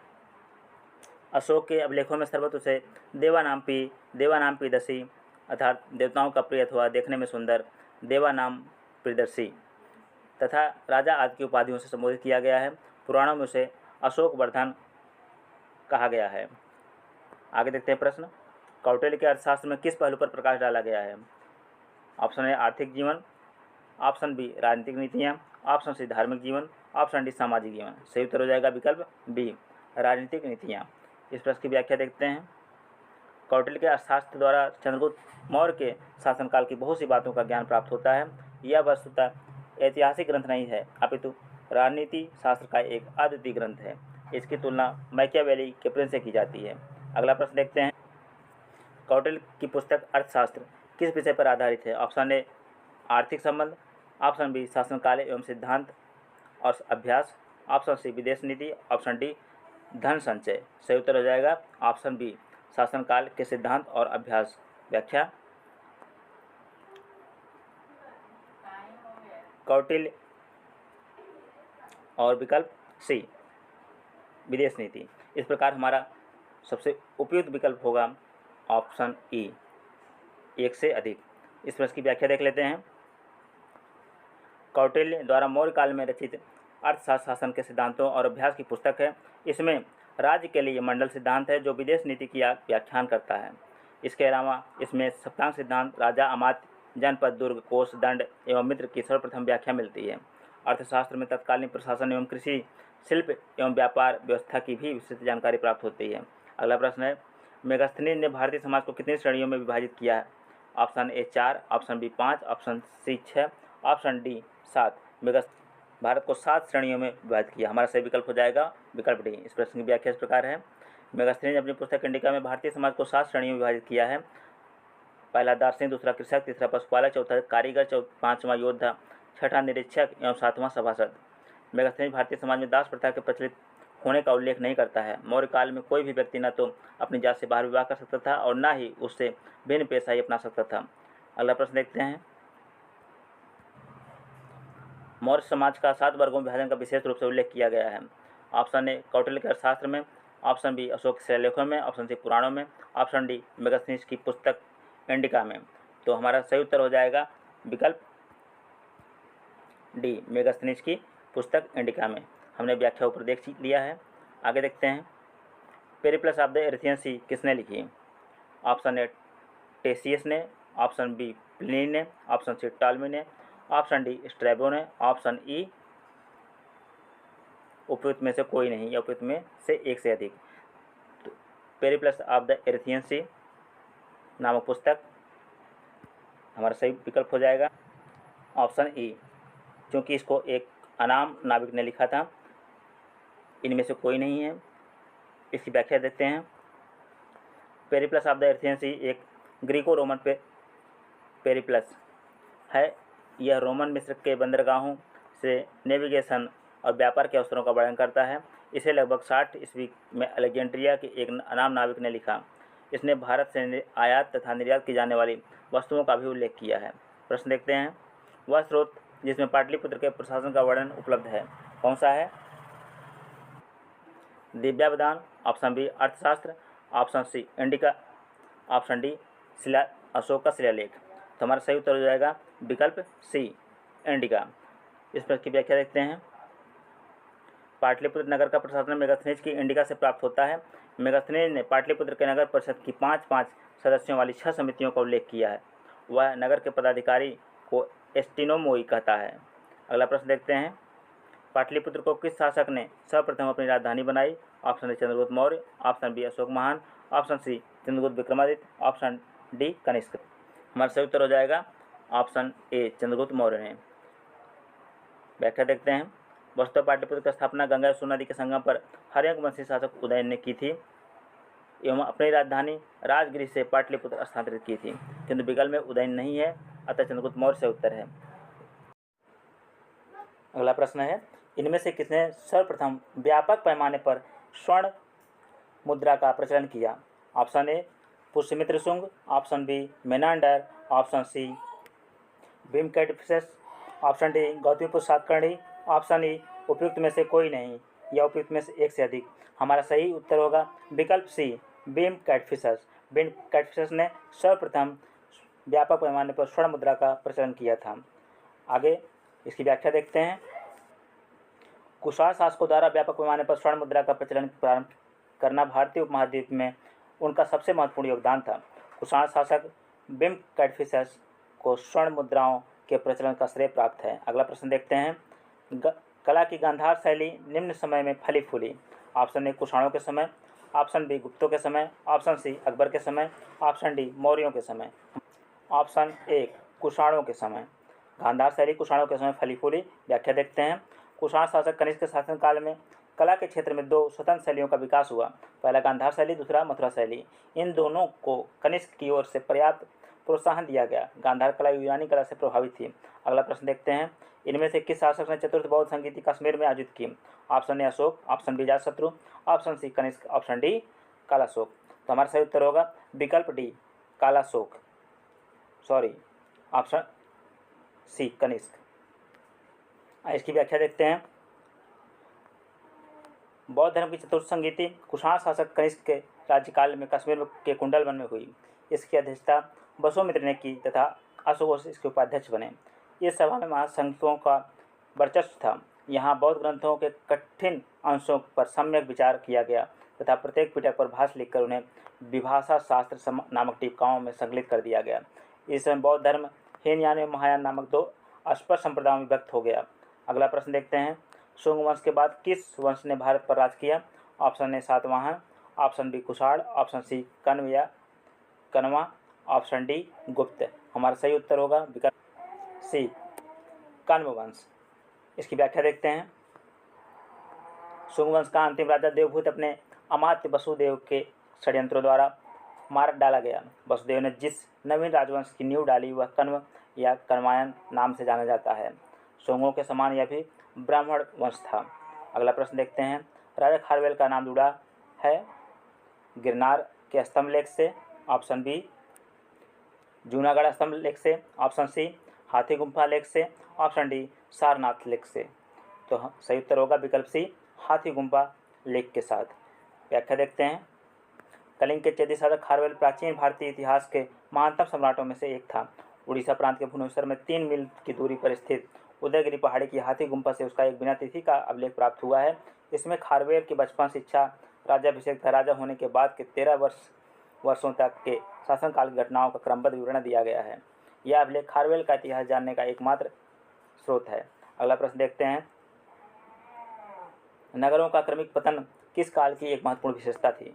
अशोक के अभिलेखों में सर्वत्र उसे देवानाम दसी, अर्थात देवताओं का प्रिय अथवा देखने में सुंदर, देवानाम प्रियदर्शी तथा राजा आदि की उपाधियों से संबोधित किया गया है। पुराणों में उसे अशोक वर्धन कहा गया है। आगे देखते हैं प्रश्न। कौटिल्य के अर्थशास्त्र में किस पहलू पर प्रकाश डाला गया है? ऑप्शन ए आर्थिक जीवन, ऑप्शन बी राजनीतिक नीतियाँ, ऑप्शन सी धार्मिक जीवन, ऑप्शन डी सामाजिक जीवन। सही उत्तर हो जाएगा विकल्प बी, राजनीतिक नीतियाँ। इस प्रश्न की व्याख्या देखते हैं। कौटिल्य के अर्थशास्त्र द्वारा चंद्रगुप्त मौर्य के शासनकाल की बहुत सी बातों का ज्ञान प्राप्त होता है। यह वस्तुतः ऐतिहासिक ग्रंथ नहीं है, अपितु राजनीति शास्त्र का एक अद्वितीय ग्रंथ है। इसकी तुलना मैकियावेली के प्रिंस से की जाती है। अगला प्रश्न देखते हैं। कौटिल्य की पुस्तक अर्थशास्त्र किस विषय पर आधारित है? ऑप्शन ए आर्थिक संबंध, ऑप्शन बी शासनकाल एवं सिद्धांत और अभ्यास, ऑप्शन सी विदेश नीति, ऑप्शन डी धन संचय। सही उत्तर हो जाएगा ऑप्शन बी, शासनकाल के सिद्धांत और अभ्यास। व्याख्या, कौटिल्य और विकल्प सी विदेश नीति। इस प्रकार हमारा सबसे उपयुक्त विकल्प होगा ऑप्शन ई, एक से अधिक। इस प्रश्न की व्याख्या देख लेते हैं। कौटिल्य द्वारा मौर्य काल में रचित अर्थशास्त्र शासन के सिद्धांतों और अभ्यास की पुस्तक है। इसमें राज्य के लिए मंडल सिद्धांत है जो विदेश नीति की व्याख्यान करता है। इसके अलावा इसमें सप्तांग सिद्धांत, राजा, अमात्य, जनपद, दुर्ग, कोष, दंड एवं मित्र की सर्वप्रथम व्याख्या मिलती है। अर्थशास्त्र में तत्कालीन प्रशासन एवं कृषि, शिल्प एवं व्यापार व्यवस्था की भी विस्तृत जानकारी प्राप्त होती है। अगला प्रश्न है, मेगास्थनीज ने भारतीय समाज को कितनी श्रेणियों में विभाजित किया है? Option A 4, option B 5, option C 6, option D 7। Bharat को 7 श्रेणियों में विभाजित किया। हमारा सही विकल्प हो जाएगा विकल्प डी। इस प्रश्न की व्याख्या इस प्रकार है। मेगास्थनीज ने अपनी पुस्तक इंडिका में भारतीय समाज को 7 श्रेणियों में विभाजित किया है। पहला दार्शनिक, दूसरा कृषक, तीसरा पशुपालक, चौथा कारीगर, पाँचवां योद्धा, छठा निरीक्षक एवं सातवां सभासद। मेगास्थनीज भारतीय समाज में दास प्रथा के प्रचलित होने का उल्लेख नहीं करता है। मौर्य काल में कोई भी व्यक्ति न तो अपनी जात से बाहर विवाह कर सकता था और न ही उससे भिन्न पेशा ही अपना सकता था। अगला प्रश्न देखते हैं। मौर्य समाज का 7 वर्गों में विभाजन का विशेष रूप से उल्लेख किया गया है। ऑप्शन ए कौटिल्य के अर्थशास्त्र में, ऑप्शन बी अशोक के शिलालेखों में, ऑप्शन सी पुराणों में, ऑप्शन डी मेगास्थनीज की पुस्तक इंडिका में। तो हमारा सही उत्तर हो जाएगा विकल्प डी, मेगास्थनीज की पुस्तक इंडिका में। हमने व्याख्या ऊपर देख लिया है। आगे देखते हैं। पेरिप्लस ऑफ द एरिथियन सी किसने लिखी? ऑप्शन ए टेसियस ने, ऑप्शन बी प्लिनी ने, ऑप्शन सी टॉलमी ने, ऑप्शन डी स्ट्रैबो ने, ऑप्शन ई उपयुक्त में से कोई नहीं या उपयुक्त में से एक से अधिक। तो पेरिप्लस ऑफ द एरिथियन सी नामक पुस्तक हमारा सही विकल्प हो जाएगा ऑप्शन ई, क्योंकि इसको एक अनाम नाविक ने लिखा था। इनमें से कोई नहीं है। इसकी व्याख्या देते हैं। पेरिप्लस ऑफ द एथियन सी एक ग्रीको रोमन पेरिप्लस है। यह रोमन मिस्र के बंदरगाहों से नेविगेशन और व्यापार के अवसरों का वर्णन करता है। इसे लगभग 60 ईस्वी में अलेक्जेंड्रिया के एक अनाम नाविक ने लिखा। इसने भारत से आयात तथा निर्यात की जाने वाली वस्तुओं का भी उल्लेख किया है। प्रश्न देखते हैं। वह स्रोत जिसमें पाटलिपुत्र के प्रशासन का वर्णन उपलब्ध है कौन सा है? Divyavadana, option B Arthashastra, option C Indica, option D Ashok का शिलालेख। तो हमारा सही उत्तर हो जाएगा विकल्प सी इंडिका। इस प्रश्न की व्याख्या देखते हैं। पाटलिपुत्र नगर का प्रशासन मेगास्थनीज की इंडिका से प्राप्त होता है। मेगास्थनीज ने पाटलिपुत्र के नगर परिषद की 5-5 सदस्यों वाली 6 समितियों का उल्लेख किया है। वह नगर के पदाधिकारी को एस्टिनोमोई कहता है। अगला प्रश्न देखते हैं। पाटलिपुत्र को किस शासक ने सर्वप्रथम अपनी राजधानी बनाई? Option A Chandragupta Maurya, option B Ashoka महान, option C Chandragupta Vikramaditya, option D Kanishka. हमारा सही उत्तर हो जाएगा ऑप्शन ए चंद्रगुप्त मौर्य ने। व्याख्या देखते हैं। वस्तुतः पाटलिपुत्र की स्थापना गंगा और सोन नदी के संगम पर हर्यक वंशी शासक उदयन ने की थी एवं अपनी राजधानी राजगृह से पाटलिपुत्र स्थानांतरित की थी, किंतु विकल्प में उदयन नहीं है, अतः चंद्रगुप्त मौर्य से उत्तर है। अगला प्रश्न है। इनमें से किसने सर्वप्रथम व्यापक पैमाने पर स्वर्ण मुद्रा का प्रचलन किया? Option A Pushyamitra Shunga, option B Menander, option C भीमकेटफिसेस, option D Gautamiputra Satakarni, option E उपयुक्त में से कोई नहीं या उपयुक्त में से एक से अधिक। हमारा सही उत्तर होगा विकल्प सी भीमकेटफिसेस। भीमकेटफिसेस ने सर्वप्रथम व्यापक पैमाने पर स्वर्ण मुद्रा का प्रचलन किया था। आगे इसकी व्याख्या देखते हैं। कुषाण शासकों द्वारा व्यापक पैमाने पर स्वर्ण मुद्रा का प्रचलन प्रारंभ करना भारतीय उपमहाद्वीप में उनका सबसे महत्वपूर्ण योगदान था। कुषाण शासक भीमकेटफिसेस को स्वर्ण मुद्राओं के प्रचलन का श्रेय प्राप्त है। अगला प्रश्न देखते हैं। कला की गांधार शैली निम्न समय में फली फूली। ऑप्शन ए कुषाणों के समय, ऑप्शन बी गुप्तों के समय, ऑप्शन सी अकबर के समय, ऑप्शन डी मौर्यों के समय। ऑप्शन ए कुषाणों के समय। गांधार शैली कुषाणों के समय फली फूली। व्याख्या देखते हैं। कुषाण शासक कनिष्क के शासनकाल में कला के क्षेत्र में 2 स्वतंत्र शैलियों का विकास हुआ। पहला गांधार शैली, दूसरा मथुरा शैली। इन दोनों को कनिष्क की ओर से पर्याप्त प्रोत्साहन दिया गया। गांधार कला यूनानी कला से प्रभावित थी। अगला प्रश्न देखते हैं। इनमें से किस शासक ने चतुर्थ बौद्ध संगीति कश्मीर में आयोजित की? Option A Ashok, option B Ajatashatru, option C Kanishka, option D Kalashok. तो हमारा सही उत्तर होगा विकल्प D Kalashok, sorry option C Kanishka. इसकी व्याख्या देखते हैं। बौद्ध धर्म की चतुर्थ संगीति कुषाण शासक कनिष्क के राज्यकाल में कश्मीर के कुंडलवन में हुई। इसकी अध्यक्षता बसोमित्र ने की तथा अशोक इसके उपाध्यक्ष बने। इस सभा में महासंघियों का वर्चस्व था। यहाँ बौद्ध ग्रंथों के कठिन अंशों पर सम्यक विचार किया गया तथा प्रत्येक पिटक पर भाष्य लिखकर उन्हें विभाषा शास्त्र नामक टीकाओं में संकलित कर दिया गया। इस समय बौद्ध धर्म हीनयान एवं महायान नामक 2 अस्पष्ट संप्रदायों में विभक्त हो गया। अगला प्रश्न देखते हैं। शुंग वंश के बाद किस वंश ने भारत पर राज किया? Option A Satavahana, option B Kushan, option C Kanva या कण्वा, ऑप्शन डी गुप्त। हमारा सही उत्तर होगा विकल्प सी कण्व वंश। इसकी व्याख्या देखते हैं। शुंग वंश का अंतिम राजा देवभूत अपने अमात्य वसुदेव के षड्यंत्रों द्वारा मार डाला गया। वसुदेव ने जिस नवीन राजवंश की नींव डाली वह कण्व या कण्वायन नाम से जाना जाता है। शुंगों के समान यह भी ब्राह्मण वंश था। अगला प्रश्न देखते हैं। राजा खारवेल का नाम जुड़ा है गिरनार के स्तंभ लेख से, ऑप्शन बी जूनागढ़ स्तंभ लेख से, ऑप्शन सी हाथी गुम्फा लेख से, ऑप्शन डी सारनाथ लेख से। तो सही उत्तर होगा विकल्प सी हाथी गुम्फा लेख के साथ। व्याख्या देखते हैं। कलिंग के चेदी शासक खारवेल प्राचीन भारतीय इतिहास के महानतम सम्राटों में से एक था। उड़ीसा प्रांत के भुवनेश्वर में 3 मील की दूरी पर स्थित उदयगिरी पहाड़ी की हाथी गुम्फा से उसका एक बिना तिथि का अभिलेख प्राप्त हुआ है। इसमें खारवेल की बचपन, शिक्षा, राज्याभिषेक तथा राजा होने के बाद के 13 वर्षों तक के शासनकाल की घटनाओं का क्रमबद्ध विवरण दिया गया है। यह अभिलेख खारवेल का इतिहास जानने का एकमात्र स्रोत है। अगला प्रश्न देखते हैं। नगरों का क्रमिक पतन किस काल की एक महत्वपूर्ण विशेषता थी?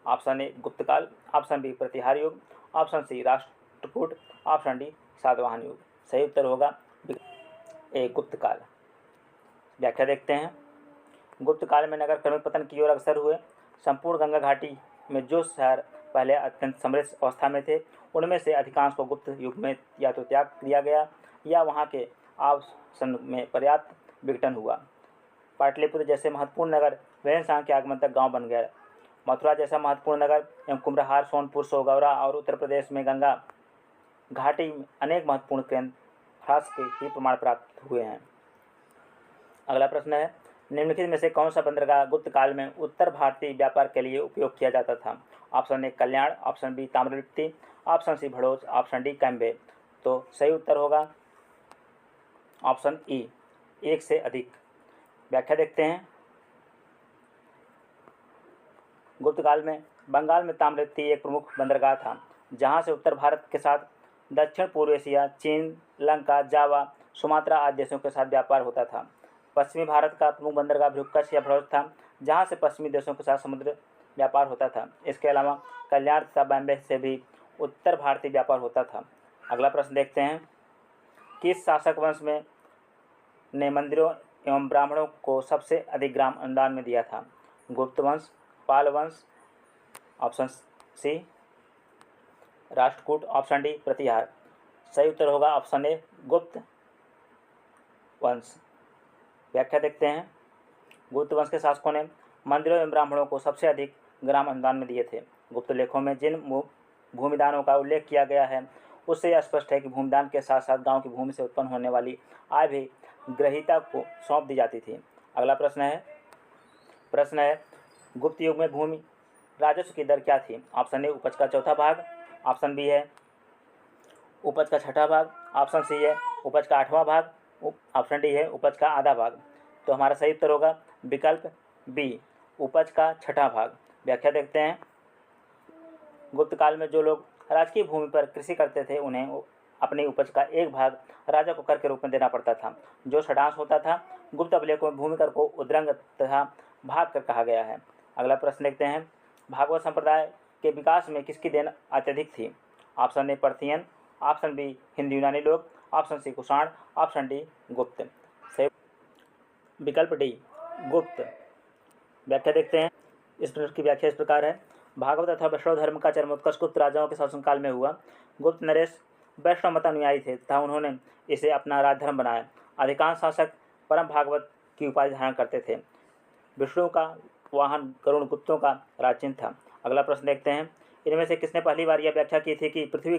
ऑप्शन ए गुप्त काल, ऑप्शन बी प्रतिहार युग, option C Rashtrakuta, option D Satavahana युग। सही उत्तर होगा ए गुप्त काल। व्याख्या देखते हैं। गुप्त काल में नगर क्रमिक पतन की ओर अग्रसर हुए। संपूर्ण गंगा घाटी में जो शहर पहले अत्यंत समृद्ध अवस्था में थे, उनमें से अधिकांश को गुप्त युग में या तो त्याग दिया गया या वहाँ के आवासन में पर्याप्त विघटन हुआ। पाटलिपुत्र जैसे महत्वपूर्ण नगर वहन शाह के आगमन तक गांव बन गया। मथुरा जैसा महत्वपूर्ण नगर एवं कुम्भहार, सोनपुर, सोगौरा और उत्तर प्रदेश में गंगा घाटी में अनेक महत्वपूर्ण केंद्र ह्रास के ही प्रमाण प्राप्त हुए हैं। अगला प्रश्न है, निम्नलिखित में से कौन सा बंदरगाह गुप्त काल में उत्तर भारतीय व्यापार के लिए उपयोग किया जाता था? Option A Kalyan, option B Tamralipti, option C Bharuch, option D Cambay. तो सही उत्तर होगा ऑप्शन ई, एक से अधिक। व्याख्या देखते हैं। गुप्त काल में बंगाल में ताम्रलिप्ति एक प्रमुख बंदरगाह था, जहां से उत्तर भारत के साथ दक्षिण पूर्व एशिया, चीन, लंका, जावा, सुमात्रा आदि देशों के साथ व्यापार होता था। पश्चिमी भारत का प्रमुख बंदरगाह भ्रुकच या भड़ोच था, जहां से पश्चिमी देशों के साथ समुद्र व्यापार होता था। इसके अलावा कल्याण तथा बॉम्बे से भी उत्तर भारतीय व्यापार होता था। अगला प्रश्न देखते हैं, किस शासक वंश में ने मंदिरों एवं ब्राह्मणों को सबसे अधिक ग्राम अनुदान में दिया था? गुप्त वंश, पाल वंश, option C Rashtrakuta, option D Pratihara. सही उत्तर होगा ऑप्शन ए गुप्त वंश। व्याख्या देखते हैं। गुप्त वंश के शासकों ने मंदिरों एवं ब्राह्मणों को सबसे अधिक ग्राम अनुदान में दिए थे। गुप्त लेखों में जिन भूमिदानों का उल्लेख किया गया है, उससे यह स्पष्ट है कि भूमिदान के साथ साथ गांव की भूमि से उत्पन्न होने वाली आय भी ग्रहीता को सौंप दी जाती थी। अगला प्रश्न है गुप्त युग में भूमि राजस्व की दर क्या थी? ऑप्शन ए उपज का चौथा भाग, ऑप्शन बी है उपज का छठा भाग, ऑप्शन सी है उपज का आठवां भाग, ऑप्शन डी है उपज का आधा भाग। तो हमारा सही उत्तर होगा विकल्प बी, उपज का छठा भाग। व्याख्या देखते हैं। गुप्त काल में जो लोग राजकीय भूमि पर कृषि करते थे, उन्हें अपनी उपज का एक भाग राजा को कर के रूप में देना पड़ता था, जो षडांश होता था। गुप्त अभिलेखों में भूमि कर को उद्रंग तथा भाग कर कहा गया है। अगला प्रश्न देखते हैं, भागवत संप्रदाय के विकास में किसकी देन अत्यधिक थी? Option A Parthian, option B हिंदू यूनानी लोग, option C Kushan, option D Gupta. सही विकल्प डी गुप्त। व्याख्या देखते हैं। इस प्रश्न की व्याख्या इस प्रकार है, भागवत अथवा वैष्णव धर्म का चरमोत्कर्ष गुप्त राजाओं के शासनकाल में हुआ। गुप्त नरेश वैष्णव मत अनुयायी थे तथा उन्होंने इसे अपना राजधर्म बनाया। अधिकांश शासक परम भागवत की उपाधि धारण करते थे। विष्णु का वाहन गरुड़ गुप्तों का राजचिन्ह था। अगला प्रश्न देखते हैं, इनमें से किसने पहली बार यह व्याख्या की थी कि पृथ्वी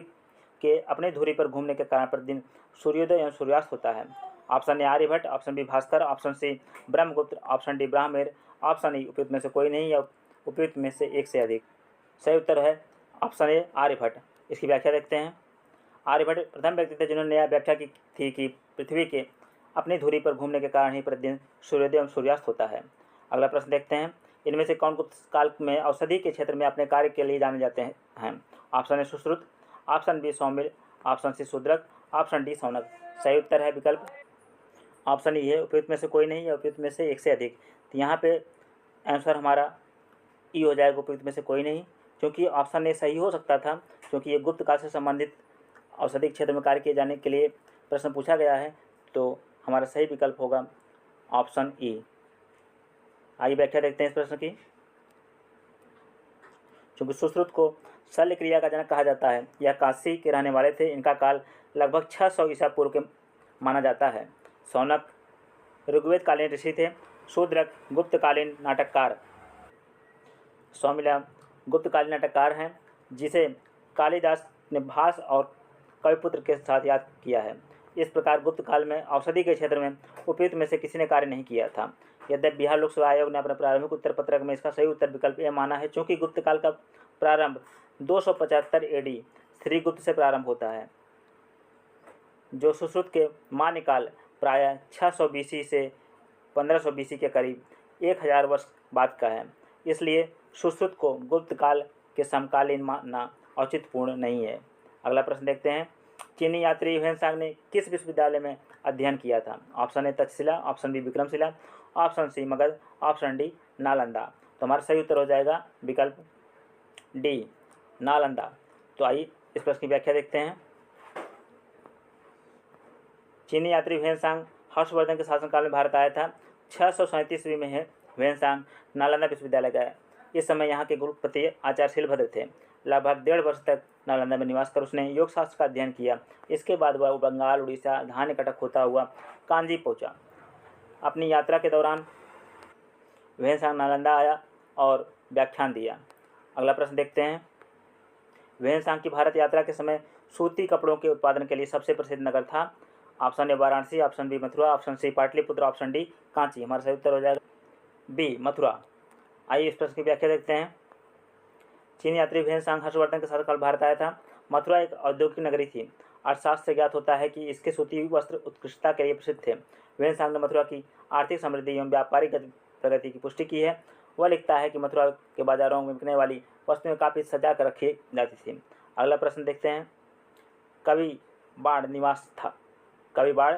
के अपने धुरी पर घूमने के कारण प्रतिदिन सूर्योदय एवं सूर्यास्त होता है? Option A Aryabhata, option B Bhaskar, option C Brahmagupta, option D Brahman, option E उपयुक्त में से कोई नहीं या उपयुक्त में से एक से अधिक। सही उत्तर है ऑप्शन ए आर्यभट्ट। इसकी व्याख्या देखते हैं। आर्यभट्ट प्रथम व्यक्ति थे जिन्होंने यह व्याख्या की थी कि पृथ्वी के अपनी धुरी पर घूमने के कारण ही प्रतिदिन सूर्योदय एवं सूर्यास्त होता है। अगला प्रश्न देखते हैं, इनमें से कौन गुप्त काल में औषधि के क्षेत्र में अपने कार्य के लिए जाने जाते हैं? Option A Sushruta, option B Saumil, option C Shudrak, option D Saunak. सही उत्तर है विकल्प ऑप्शन ई है उपयुक्त में से कोई नहीं या उपयुक्त में से एक से अधिक। तो यहाँ पे आंसर हमारा ई हो जाएगा, उपयुक्त में से कोई नहीं, क्योंकि ऑप्शन ए सही हो सकता था, क्योंकि ये गुप्त काल से संबंधित औषधिक क्षेत्र में कार्य किए जाने के लिए प्रश्न पूछा गया है। तो हमारा सही विकल्प होगा ऑप्शन ई। आइए व्याख्या देखते हैं इस प्रश्न की। क्योंकि सुश्रुत को शल्य क्रिया का जनक कहा जाता है, यह काशी के रहने वाले थे। इनका काल लगभग 600 ईसा पूर्व के माना जाता है। सौनक ऋग्वेद कालीन ऋषि थे। शूद्रक गुप्तकालीन नाटककार। सौमिला गुप्तकालीन नाटककार हैं, जिसे कालिदास ने भास और कविपुत्र के साथ याद किया है। इस प्रकार गुप्त काल में औषधि के क्षेत्र में उपयुक्त में से किसी ने कार्य नहीं किया था। यद्यपि बिहार लोक सेवा आयोग ने अपने प्रारंभिक उत्तर पत्रक में इसका सही उत्तर विकल्प ए माना है, चूँकि गुप्त काल का प्रारंभ 275 एडी श्रीगुप्त से प्रारंभ होता है, जो सुश्रुत के मान्यकाल प्रायः 600 बीसी से 1500 बीसी के करीब 1000 वर्ष बाद का है। इसलिए सुश्रुत को गुप्त काल के समकालीन मानना औचित्यपूर्ण नहीं है। अगला प्रश्न देखते हैं, चीनी यात्री ह्वेनसांग ने किस विश्वविद्यालय में अध्ययन किया था? Option A Takshashila, option B Vikramashila, option C Magadh, option D Nalanda. तो हमारा सही उत्तर हो जाएगा विकल्प डी नालंदा। तो आइए इस प्रश्न की व्याख्या देखते हैं। चीनी यात्री ह्वेनसांग हर्षवर्धन के शासनकाल में भारत आया था। 637 ईस्वी में ह्वेनसांग नालंदा विश्वविद्यालय गया। इस समय यहाँ के कुलपति आचार्य शीलभद्र थे। लगभग 1.5 वर्ष तक नालंदा में निवास कर उसने योग शास्त्र का अध्ययन किया। इसके बाद वह बंगाल, उड़ीसा, धान्य कटक होता हुआ कांजी पहुँचा। अपनी यात्रा के दौरान ह्वेनसांग नालंदा आया और व्याख्यान दिया। अगला प्रश्न देखते हैं। ह्वेनसांग की भारत यात्रा के समय सूती कपड़ों के उत्पादन के लिए सबसे प्रसिद्ध नगर था। Option A Varanasi, option B Mathura, option C Pataliputra, option D Kanchi. हमारा सही उत्तर हो जाएगा बी मथुरा। आइए इस प्रश्न की व्याख्या देखते हैं। चीनी यात्री ह्वेनसांग हर्षवर्धन के शासनकाल भारत आया था। मथुरा एक औद्योगिक नगरी थी। अर्थशास्त्र से ज्ञात होता है कि इसके सूती वस्त्र उत्कृष्टता के लिए प्रसिद्ध थे। ह्वेनसांग ने मथुरा की आर्थिक समृद्धि एवं व्यापारिक प्रगति की पुष्टि की है। वह लिखता है कि मथुरा के बाजारों में बिकने वाली वस्तुएं काफ़ी सजा कर रखी जाती थी। अगला प्रश्न देखते हैं। कवि बाढ़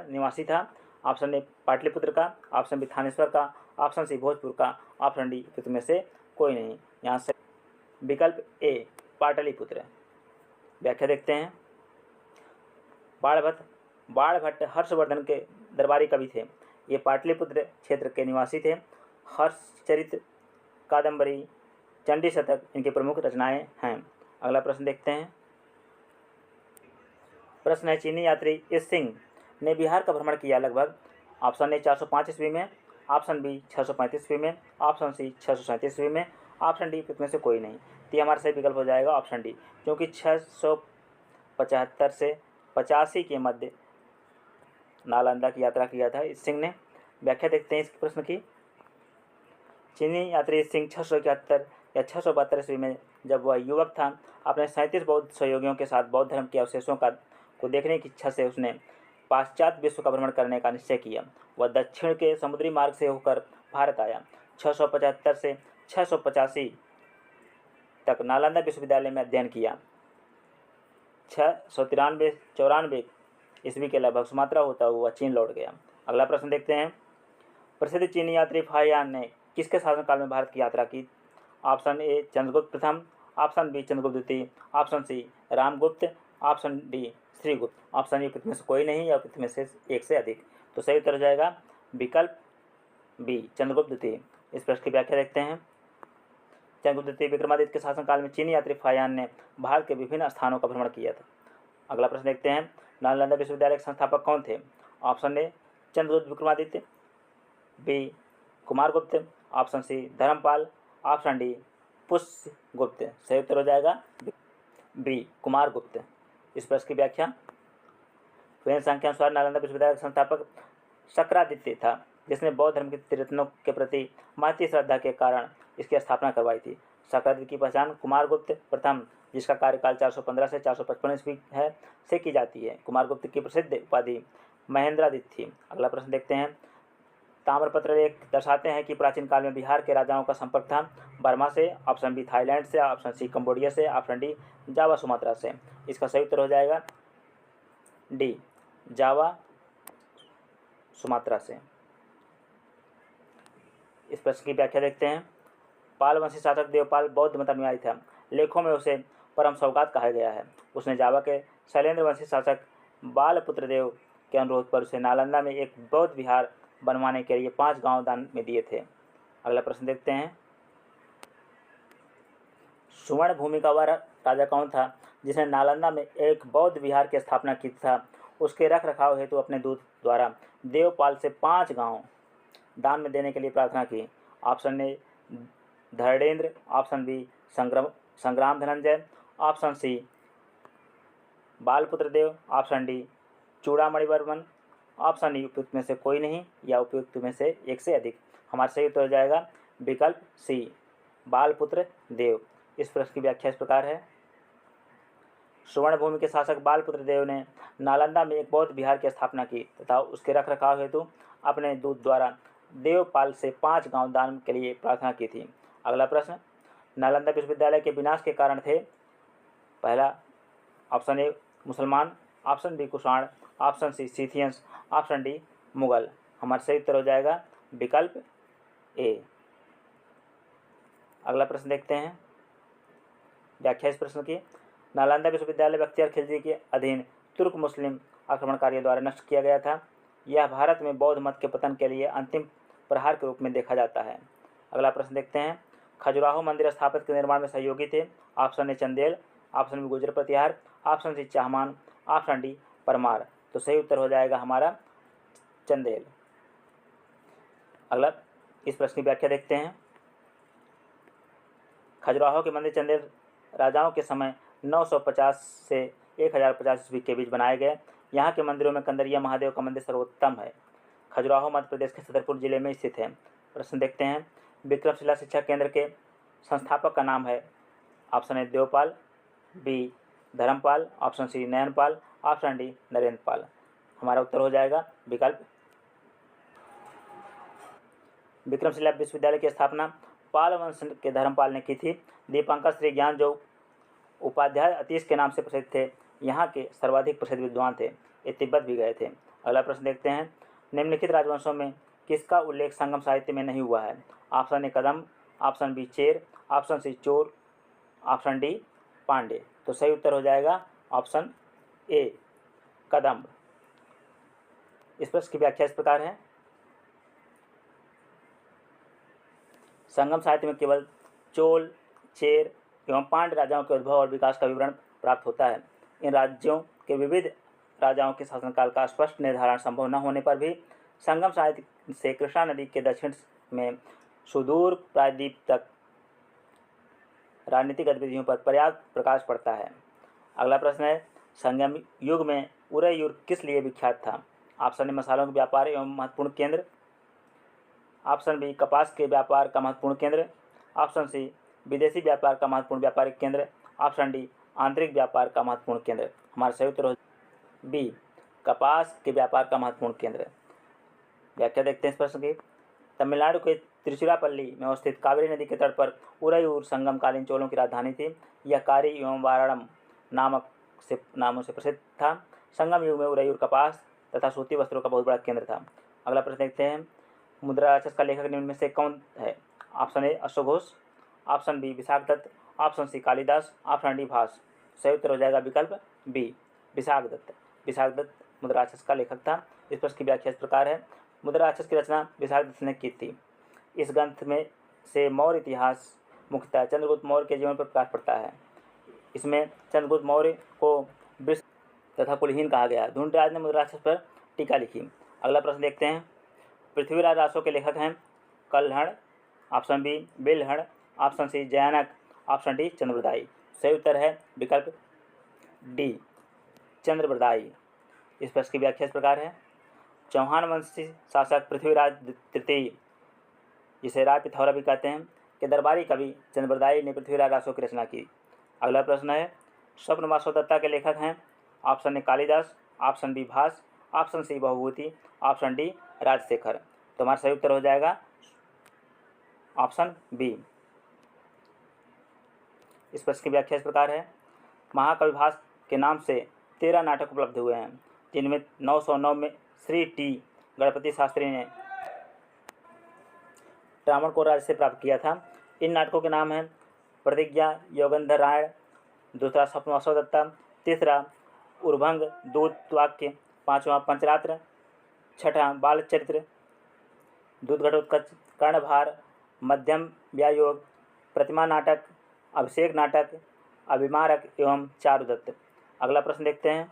निवासी था। ऑप्शन ए पाटलिपुत्र का, ऑप्शन बी थानेश्वर का, ऑप्शन सी भोजपुर का, ऑप्शन डी में से कोई नहीं। यहाँ से विकल्प ए पाटलिपुत्र। व्याख्या देखते हैं। बाणभट्ट हर्षवर्धन के दरबारी कवि थे। ये पाटलिपुत्र क्षेत्र के निवासी थे। हर्षचरित, कादम्बरी, चंडी शतक इनकी प्रमुख रचनाएं हैं। अगला प्रश्न देखते हैं। प्रश्न है, चीनी यात्री इस सिंह ने बिहार का भ्रमण किया लगभग। ऑप्शन ए 405 ईस्वी में, ऑप्शन बी 635 ईस्वी में, ऑप्शन सी 637 ईस्वी में, ऑप्शन डी में से कोई नहीं। तो हमारा सही विकल्प हो जाएगा ऑप्शन डी, क्योंकि 675 से 85 के मध्य नालंदा की यात्रा किया था इस सिंह ने। व्याख्या देखते हैं इस प्रश्न की। चीनी यात्री सिंह 671 या 672 ईस्वी में जब वह युवक था, अपने 37 बौद्ध सहयोगियों के साथ बौद्ध धर्म के अवशेषों को देखने की इच्छा से उसने पाश्चात्य विश्व का भ्रमण करने का निश्चय किया। वह दक्षिण के समुद्री मार्ग से होकर भारत आया। 675 से 685 तक नालंदा विश्वविद्यालय में अध्ययन किया। 693-94 ईस्वी के लगभग सुमात्रा होता हुआ चीन लौट गया। अगला प्रश्न देखते हैं। प्रसिद्ध चीनी यात्री फाहियान ने किसके शासनकाल में भारत की यात्रा की? ऑप्शन ए चंद्रगुप्त प्रथम, ऑप्शन बी चंद्रगुप्त द्वितीय, option C Ramgupta, option D Shrigupta. Option A में से कोई नहीं या में से एक से अधिक। तो सही उत्तर हो जाएगा विकल्प बी चंद्रगुप्त द्वितीय। इस प्रश्न की व्याख्या देखते हैं। चंद्रगुप्त द्वितीय विक्रमादित्य के शासनकाल में चीनी यात्री फाहियान ने भारत के विभिन्न स्थानों का भ्रमण किया था। अगला प्रश्न देखते हैं। नालंदा विश्वविद्यालय के संस्थापक कौन थे? Option A Chandragupta Vikramaditya, B Kumaragupta, option C Dharmapal, option D Pushyagupta. सही उत्तर हो जाएगा बी कुमारगुप्त। इस प्रश्न की व्याख्या। ह्वेनसांग के अनुसार नालंदा विश्वविद्यालय का संस्थापक शक्रादित्य था, जिसने बौद्ध धर्म के तीर्थों के प्रति महती श्रद्धा के कारण इसकी स्थापना करवाई थी। शक्रादित्य की पहचान कुमारगुप्त प्रथम, जिसका कार्यकाल 415 से 455 ईस्वी है, से की जाती है। कुमारगुप्त की प्रसिद्ध उपाधि महेंद्रादित्य थी। अगला प्रश्न देखते हैं। ताम्रपत्र लेख दर्शाते हैं कि प्राचीन काल में बिहार के राजाओं का संपर्क था बर्मा से, ऑप्शन बी थाईलैंड से, ऑप्शन सी कंबोडिया से, ऑप्शन डी जावा सुमात्रा से। इसका सही उत्तर हो जाएगा डी जावा सुमात्रा से। इस प्रश्न की व्याख्या देखते हैं। पाल वंशी शासक देवपाल बौद्ध मतानुयायी था। लेखों में उसे परम सौगात कहा गया है। उसने जावा के शैलेंद्र वंशी शासक बालपुत्र देव के अनुरोध पर उसे नालंदा में एक बौद्ध विहार बनवाने के लिए 5 गांव दान में दिए थे। अगला प्रश्न देखते हैं। सुवर्ण भूमि का वह राजा कौन था जिसने नालंदा में एक बौद्ध विहार की स्थापना की था? उसके रख रखाव हेतु अपने दूत द्वारा देवपाल से 5 गांव दान में देने के लिए प्रार्थना की। Option A Dharanendra, option B Sangram Dhananjay, option C Balaputra Dev, option D Chudamani Varman, option E उपयुक्त में से कोई नहीं या उपयुक्त में से एक से अधिक। हमारा सही उत्तर हो जाएगा विकल्प सी बालपुत्र देव। इस प्रश्न की व्याख्या इस प्रकार है। सुवर्ण भूमि के शासक बालपुत्र देव ने नालंदा में एक बौद्ध विहार की स्थापना की तथा उसके रख रखाव हेतु अपने दूत द्वारा देवपाल से 5 गांव दान के लिए प्रार्थना की थी। अगला प्रश्न। नालंदा विश्वविद्यालय के विनाश के कारण थे? पहला ऑप्शन ए मुसलमान, option B Kushan, option C Scythians, option D Mughal. हमारा सही उत्तर हो जाएगा विकल्प ए। अगला प्रश्न देखते हैं। व्याख्या इस प्रश्न की। नालंदा विश्वविद्यालय बख्तियार खिलजी के अधीन तुर्क मुस्लिम आक्रमणकारियों द्वारा नष्ट किया गया था। यह भारत में बौद्ध मत के पतन के लिए अंतिम प्रहार के रूप में देखा जाता है। अगला प्रश्न देखते हैं। खजुराहो मंदिर स्थापित के निर्माण में सहयोगी थे। Option A Chandel, option B Gurjara Pratihara, option C Chahamana, option D Parmar. तो सही उत्तर हो जाएगा हमारा चंदेल। अगला इस प्रश्न की व्याख्या देखते हैं। खजुराहो के मंदिर चंदेल राजाओं के समय 950 से 1050 ईस्वी के बीच बनाए गए। यहाँ के मंदिरों में कंदरिया महादेव का मंदिर सर्वोत्तम है। खजुराहो मध्य प्रदेश के छतरपुर जिले में स्थित है। प्रश्न देखते हैं। विक्रमशिला शिक्षा केंद्र के संस्थापक का नाम है। Option A Devpal, B Dharmapal, option C Nayanpal, option D Narendrapal. हमारा उत्तर हो जाएगा विकल्प विक्रमशिला विश्वविद्यालय की स्थापना पाल वंश के धर्मपाल ने की थी। दीपांकर श्री ज्ञान जो उपाध्याय अतीश के नाम से प्रसिद्ध थे, यहाँ के सर्वाधिक प्रसिद्ध विद्वान थे। ये तिब्बत भी गए थे। अगला प्रश्न देखते हैं। निम्नलिखित राजवंशों में किसका उल्लेख संगम साहित्य में नहीं हुआ है? Option A Kadamba, option B Chera, option C चोर, ऑप्शन डी पांडे। तो सही उत्तर हो जाएगा ऑप्शन ए कदम्ब। इस प्रश्न की व्याख्या इस प्रकार है। संगम साहित्य में केवल चोल, चेर एवं पांड्य राजाओं के उद्भव और विकास का विवरण प्राप्त होता है। इन राज्यों के विविध राजाओं के शासनकाल का स्पष्ट निर्धारण संभव न होने पर भी संगम साहित्य से कृष्णा नदी के दक्षिण में सुदूर प्रायद्वीप तक राजनीतिक गतिविधियों पर पर्याप्त प्रकाश पड़ता है। अगला प्रश्न है। संगम युग में उदयपुर किस लिए विख्यात था? ऑप्शन ए मसालों के व्यापार एवं महत्वपूर्ण केंद्र, ऑप्शन बी कपास के व्यापार का महत्वपूर्ण केंद्र, ऑप्शन सी विदेशी व्यापार का महत्वपूर्ण व्यापारिक केंद्र, ऑप्शन डी आंतरिक व्यापार का महत्वपूर्ण केंद्र। हमारा सही उत्तर हो बी कपास के व्यापार का महत्वपूर्ण केंद्र। व्याख्या देखते हैं इस प्रश्न की। तमिलनाडु के तिरुचिरापल्ली में अवस्थित कावेरी नदी के तट पर उदयपुर संगमकालीन चोलों की राजधानी थी। यह कारी एवं वाराणम नामों से प्रसिद्ध था। संगम युग में उदयपुर कपास तथा सूती वस्त्रों का बहुत बड़ा केंद्र था। अगला प्रश्न देखते हैं। मुद्रा राक्षस का लेखक निम्न में से कौन है? ऑप्शन ए अश्व घोष, option B Vishakhadatta, option C Kalidas, option D Bhasa. सही उत्तर हो जाएगा विकल्प B Vishakhadatta. Vishakhadatta Mudra Rakshasa का लेखक था। इस प्रश्न की व्याख्या इस प्रकार है। मुद्रा राक्षस की रचना विशाख दत्त ने की थी। इस ग्रंथ में से मौर्य इतिहास मुख्यतः चंद्रगुप्त मौर्य के जीवन पर प्रकाश पड़ता है। इसमें चंद्रगुप्त मौर्य को वृष तथा कुलहीन कहा गया। ढूंढराज ने मुद्रा राक्षस पर टीका लिखी। अगला प्रश्न देखते हैं। पृथ्वीराज रासो के लेखक हैं Kalhana, option B Bilhana, option C Jayanaka, option D Chandbardai. सही उत्तर है विकल्प डी चंद्रबरदाई। इस प्रश्न की व्याख्या इस प्रकार है। चौहान वंशी शासक पृथ्वीराज तृतीय, जिसे राय पिथौरा भी कहते हैं, के दरबारी कवि चंद्रबरदाई ने पृथ्वीराज रासो की रचना की। अगला प्रश्न है। स्वप्न वासवदत्ता के लेखक हैं option A Kalidasa, option B Bhasa, option C Bhavabhuti, option D Rajashekhara. तो हमारा सही उत्तर हो जाएगा ऑप्शन बी। इस प्रश्न की व्याख्या इस प्रकार है। महाकवि भास के नाम से 13 नाटक उपलब्ध हुए हैं, जिनमें 909 में श्री टी गणपति शास्त्री ने त्रावणकोर राज्य से प्राप्त किया था। इन नाटकों के नाम हैं प्रतिज्ञा योगंधरायण, दूसरा स्वप्न वासवदत्ता, तीसरा उर्भंग दूत वाक्य, पांचवा पंचरात्र, छठा बालचरित्र, दूधघटोत्कच, कर्णभार, मध्यम व्यायोग, प्रतिमा नाटक, अभिषेक नाटक, अभिमारक एवं चारुदत्त। अगला प्रश्न देखते हैं।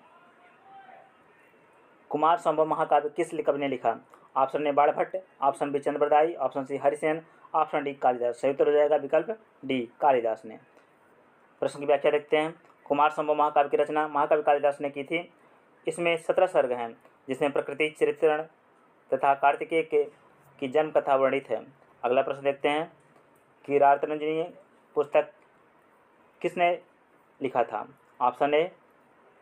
कुमार संभव महाकाव्य किस कवि ने लिखा? Option A Banabhatta, option B Chand Bardai, option C Harisena, option D Kalidas. सही उत्तर हो जाएगा विकल्प डी कालिदास ने। प्रश्न की व्याख्या देखते हैं। कुमार संभव महाकाव्य की रचना महाकवि कालिदास ने की थी। इसमें 17 सर्ग हैं, जिसमें प्रकृति चरित्रण तथा कार्तिकेय की जन्म कथा वर्णित है। अगला प्रश्न देखते हैं। किरातरंजनी पुस्तक किसने लिखा था? Option A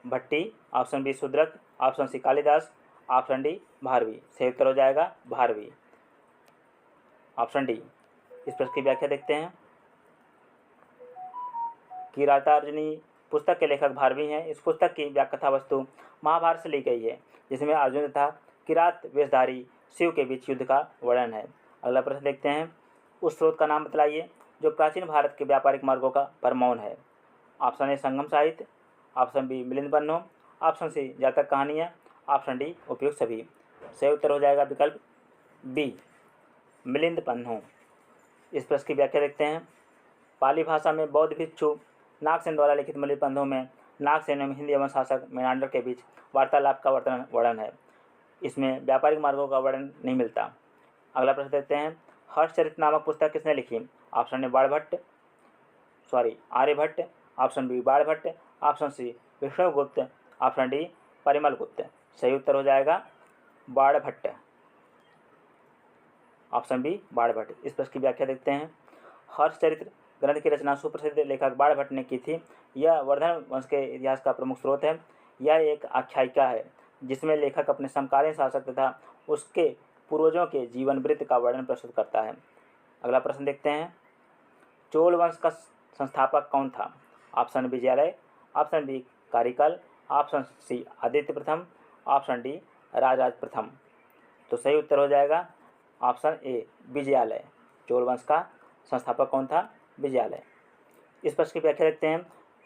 Bhatti, option B Shudraka, option C Kalidas, option D Bharavi. सही उत्तर हो जाएगा भारवी, ऑप्शन डी। इस प्रश्न की व्याख्या देखते हैं। किरातार्जुनी पुस्तक के लेखक भारवी हैं। इस पुस्तक की व्याकथा वस्तु महाभारत से ली गई है, जिसमें अर्जुन तथा किरात वेशधारी शिव के बीच युद्ध का वर्णन है। अगला प्रश्न देखते हैं। उस स्रोत का नाम बतलाइए जो प्राचीन भारत के व्यापारिक मार्गों का परमौन है। ऑप्शन ए संगम साहित्य, ऑप्शन बी मिलिंद पन्नों, ऑप्शन सी जातक कहानियाँ, ऑप्शन डी उपयुक्त सभी। सही उत्तर हो जाएगा विकल्प बी मिलिंद पन्नों। इस प्रश्न की व्याख्या देखते हैं। पाली भाषा में बौद्ध भिक्षु नागसेन द्वारा लिखित मिलिंद पन्नों में नागसेन एवं हिंदी एवं शासक मेनांडर के बीच वार्तालाप का वर्णन है। इसमें व्यापारिक मार्गों का वर्णन नहीं मिलता। अगला प्रश्न देखते हैं। हर्षचरित्र नामक पुस्तक किसने लिखी? Option A Aryabhata, option B Banabhatta, option C Vishnugupta, option D Parimal Gupta. सही उत्तर हो जाएगा बाणभट्ट, ऑप्शन बी बाणभट्ट। इस प्रश्न की व्याख्या देखते हैं। हर्षचरित्र ग्रंथ की रचना सुप्रसिद्ध लेखक बाणभट्ट ने की थी। यह वर्धन वंश के इतिहास का प्रमुख स्रोत है। यह एक आख्यायिका है जिसमें लेखक अपने समकालीन शासक तथा उसके पूर्वजों के जीवन वृत्त का वर्णन प्रस्तुत करता है। अगला प्रश्न देखते हैं। चोल वंश का संस्थापक कौन था? Option Vijayalaya, option B Karikal, option C Aditya प्रथम, ऑप्शन डी राजराज प्रथम। तो सही उत्तर हो जाएगा ऑप्शन ए विजयालय। चोल वंश का संस्थापक कौन था? विजयालय। इस प्रश्न की व्याख्या देखते हैं।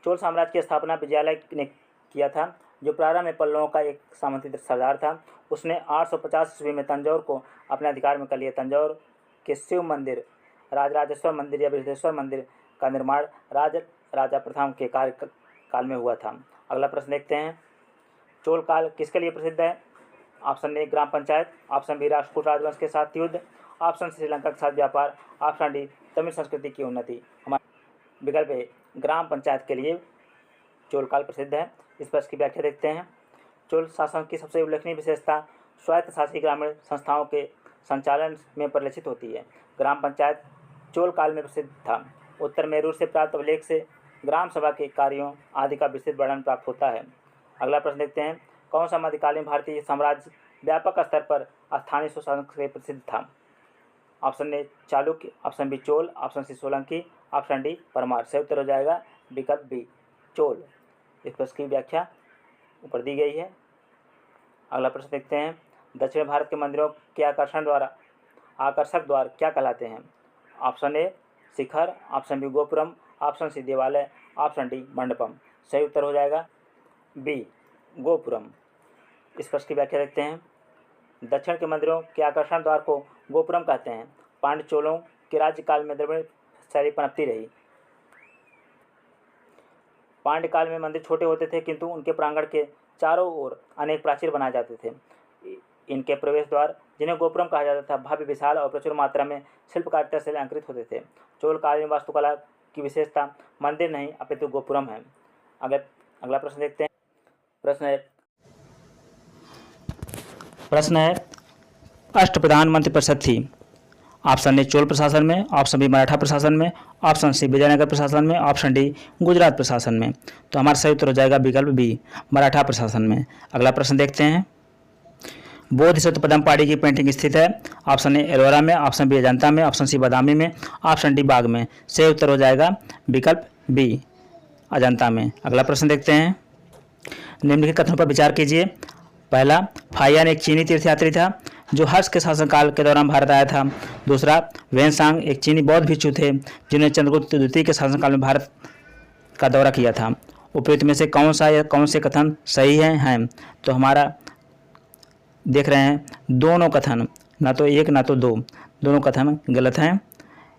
चोल साम्राज्य की स्थापना विजयालय ने किया था, जो प्रारंभ में पल्लवों का एक सामंती सरदार था। उसने 850 ईस्वी में तंजौर को अपने अधिकार में कर लिया। तंजौर के शिव मंदिर, राजराजेश्वर मंदिर या बृहदेश्वर मंदिर का निर्माण राजा प्रथम के काल में हुआ था। अगला प्रश्न देखते हैं। चोल काल किसके लिए प्रसिद्ध है? ऑप्शन ए ग्राम पंचायत, ऑप्शन बी राष्ट्रकूट राजवंश के साथ युद्ध, ऑप्शन सी श्रीलंका के साथ व्यापार, ऑप्शन डी तमिल संस्कृति की उन्नति। हमारा विकल्प ए ग्राम पंचायत के लिए चोल काल प्रसिद्ध है। इस प्रश्न की व्याख्या देखते हैं। चोल शासन की सबसे उल्लेखनीय विशेषता स्वायत्त शासी ग्रामीण संस्थाओं के संचालन में परिलक्षित होती है। ग्राम पंचायत चोल काल में प्रसिद्ध था। उत्तर मेरूर से प्राप्त अभिलेख से ग्राम सभा के कार्यों आदि का विस्तृत वर्णन प्राप्त होता है। अगला प्रश्न देखते हैं। कौन सा मध्यकालीन भारतीय साम्राज्य व्यापक स्तर पर स्थानीय स्वशासन से प्रसिद्ध था? Option A Chalukya, option B Chola, option C Solanki, option D Parmar. सही उत्तर हो जाएगा विकल्प बी चोल। इस प्रश्न की व्याख्या ऊपर दी गई है। अगला प्रश्न देखते हैं। दक्षिण भारत के मंदिरों के आकर्षक द्वार क्या कहलाते हैं? ऑप्शन ए शिखर, ऑप्शन बी गोपुरम, ऑप्शन सी देवालय, ऑप्शन डी मंडपम। सही उत्तर हो जाएगा बी गोपुरम। इस प्रश्न की व्याख्या देखते हैं। दक्षिण के मंदिरों के आकर्षण द्वार को गोपुरम कहते हैं। पांड्य चोलों के राज्यकाल में द्रविड़ शैली पनपती रही। पांड्य काल में मंदिर छोटे होते थे, किंतु उनके प्रांगण के चारों ओर अनेक प्राचीर बनाए जाते थे। इनके प्रवेश द्वार, जिन्हें गोपुरम कहा जाता था, भव्य विशाल और प्रचुर मात्रा में शिल्पकारिता से अलंकृत होते थे। चोलकालीन वास्तुकला की विशेषता मंदिर नहीं अपितु गोपुरम है। अगला प्रश्न देखते हैं। प्रश्न है अष्टप्रधान मंत्रिपरिषद थी। ऑप्शन ए चोल प्रशासन में, ऑप्शन बी मराठा प्रशासन में, ऑप्शन सी विजयनगर प्रशासन में, ऑप्शन डी गुजरात प्रशासन में। तो हमारा सही उत्तर हो जाएगा विकल्प बी मराठा प्रशासन में। अगला प्रश्न देखते हैं। बोधिसत्व पदमपाड़ी की पेंटिंग स्थित है। ऑप्शन ए एलोरा में, ऑप्शन बी अजंता में, ऑप्शन सी बादामी में, ऑप्शन डी बाग में। सही उत्तर हो जाएगा विकल्प बी अजंता में। अगला प्रश्न देखते हैं। निम्नलिखित कथनों पर विचार कीजिए। पहला, फाहियान एक चीनी तीर्थयात्री था जो हर्ष के शासनकाल के दौरान भारत आया था। दूसरा, वेनसांग एक चीनी बौद्ध भिक्षु थे जिन्होंने चंद्रगुप्त द्वितीय के शासनकाल में भारत का दौरा किया था। उपयुक्त में से कौन सा या कौन से कथन सही हैं? तो हमारा देख रहे हैं दोनों कथन, ना तो एक ना तो दो, दोनों कथन गलत हैं।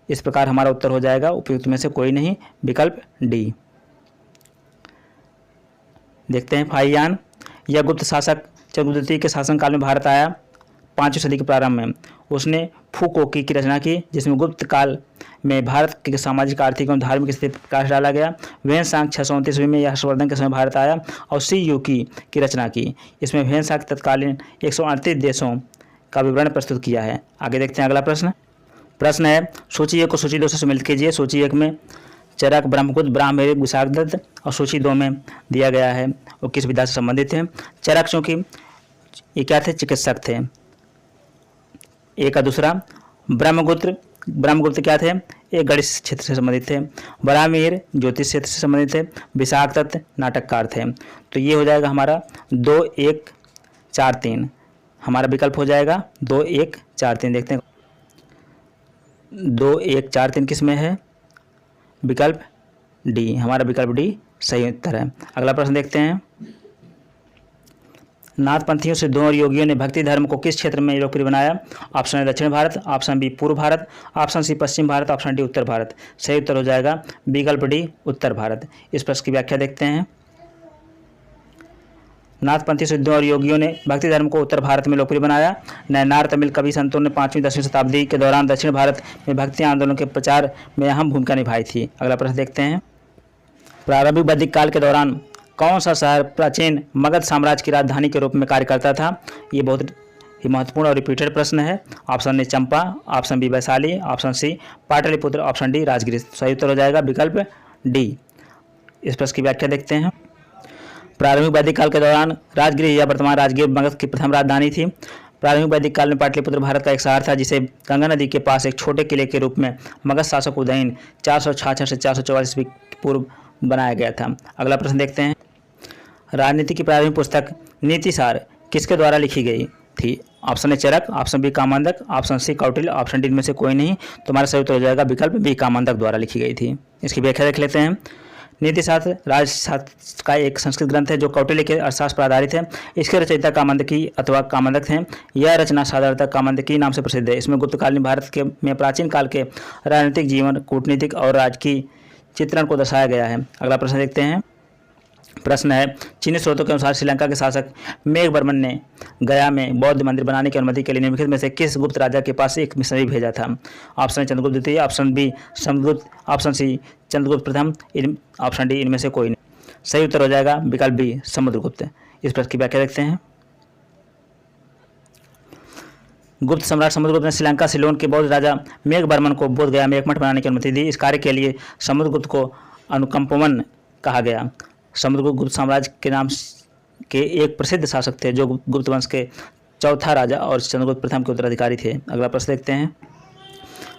इस प्रकार हमारा उत्तर हो जाएगा उपयुक्त में से कोई नहीं, विकल्प डी। देखते हैं। फाहियान यह गुप्त शासक चंद्रगुप्त द्वितीय के शासनकाल में भारत आया 5वीं सदी के प्रारंभ में। उसने फूकोकी की रचना की जिसमें गुप्त काल में भारत के सामाजिक, आर्थिक एवं धार्मिक स्थिति पर प्रकाश डाला गया। वेनसांग 629 ईस्वी में हर्षवर्धन के समय भारत आया और सी युकी की रचना की। इसमें वेनसांग तत्कालीन 138 देशों का विवरण प्रस्तुत किया है। आगे देखते हैं अगला प्रश्न है सूची 1 को सूची 2 से सम्मिलित कीजिए। सूची 1 में चरक, ब्रह्मगुप्त, ब्राह्मणी, विशाखदत्त और सूची 2 में दिया गया है वो किस विधा से संबंधित है। चरक चूँकि ये क्या थे? चिकित्सक थे। एक का दूसरा। ब्रह्मगुप्त क्या थे? एक गणित क्षेत्र से संबंधित थे। ब्राह्मीर ज्योतिष क्षेत्र से संबंधित थे। विशाखदत्त नाटककार थे। तो ये हो जाएगा हमारा 2 1 4 3। हमारा विकल्प हो जाएगा 2 1 4 3। देखते हैं 2 1 4 3 किस में है? विकल्प डी। हमारा विकल्प डी सही उत्तर है। अगला प्रश्न देखते हैं, नाथपंथियों सिद्धों और योगियों ने भक्ति धर्म को किस क्षेत्र में लोकप्रिय बनाया? ऑप्शन ए दक्षिण भारत, ऑप्शन बी पूर्व भारत, ऑप्शन सी पश्चिम भारत, ऑप्शन डी उत्तर भारत। सही उत्तर हो जाएगा विकल्प डी उत्तर भारत। इस प्रश्न की व्याख्या देखते हैं, नाथपंथी सिद्धों और योगियों ने भक्ति धर्म को उत्तर भारत में लोकप्रिय बनाया। नैनार तमिल कवि संतों ने 5वीं-10वीं शताब्दी के दौरान दक्षिण भारत में भक्ति आंदोलन के प्रचार में अहम भूमिका निभाई थी। अगला प्रश्न देखते हैं, प्रारंभिक वैदिक काल के दौरान कौन सा शहर प्राचीन मगध साम्राज्य की राजधानी के रूप में कार्य करता था? ये बहुत ही महत्वपूर्ण और रिपीटेड प्रश्न है। Option A Champa, option B Vaishali, option C Pataliputra, option D Rajgir. सही उत्तर हो जाएगा विकल्प डी। इस प्रश्न की व्याख्या देखते हैं, प्रारंभिक वैदिक काल के दौरान राजगीर या वर्तमान राजगीर मगध की प्रथम राजधानी थी। प्रारंभिक वैदिक काल में पाटलिपुत्र भारत का एक शहर था जिसे गंगा नदी के पास एक छोटे किले के रूप में मगध शासक उदयन 466 से 444 ईस्वी पूर्व बनाया गया था। अगला प्रश्न देखते हैं, राजनीति की प्रारंभिक पुस्तक नीतिसार किसके द्वारा लिखी गई थी? Option A Charaka, option B Kamandaka, option C Kautilya, option D में से कोई नहीं। तुम्हारा सही उत्तर हो जाएगा विकल्प बी कामांधक द्वारा लिखी गई थी। इसकी व्याख्या देख लेते हैं, नीतिशास्त्र राजशास्त्र का एक संस्कृत ग्रंथ है जो कौटिल्य के अर्थशास्त्र पर आधारित है। इसके रचयिता कामांधकी अथवा कामांधक हैं। यह रचना साधारणतः कामांधकी नाम से प्रसिद्ध है। इसमें गुप्तकालीन भारत के में प्राचीन काल के राजनीतिक जीवन, कूटनीतिक और राजकीय चित्रण को दर्शाया गया है। अगला प्रश्न देखते हैं, प्रश्न है, चीनी स्रोतों के अनुसार श्रीलंका के शासक मेघवर्मन ने गया में बौद्ध मंदिर बनाने की अनुमति के लिए निम्नलिखित में से किस गुप्त राजा के पास एक मिशनरी भेजा था? ऑप्शन ए चंद्रगुप्त द्वितीय, option B Samudragupta, option C Chandragupta प्रथम, ऑप्शन डी इनमें से कोई नहीं। सही उत्तर हो जाएगा विकल्प बी समुद्रगुप्त। इस प्रश्न की व्याख्या देखते हैं, गुप्त सम्राट समुद्रगुप्त ने श्रीलंका सिलोन के बौद्ध राजा मेघवर्मन को बोध गया में एक मठ बनाने की अनुमति दी। इस कार्य के लिए समुद्रगुप्त को अनुकंपवन कहा गया। समुद्रगुप्त गुप्त साम्राज्य के नाम के एक प्रसिद्ध शासक थे जो गुप्त वंश के चौथा राजा और चंद्रगुप्त प्रथम के उत्तराधिकारी थे। अगला प्रश्न देखते हैं,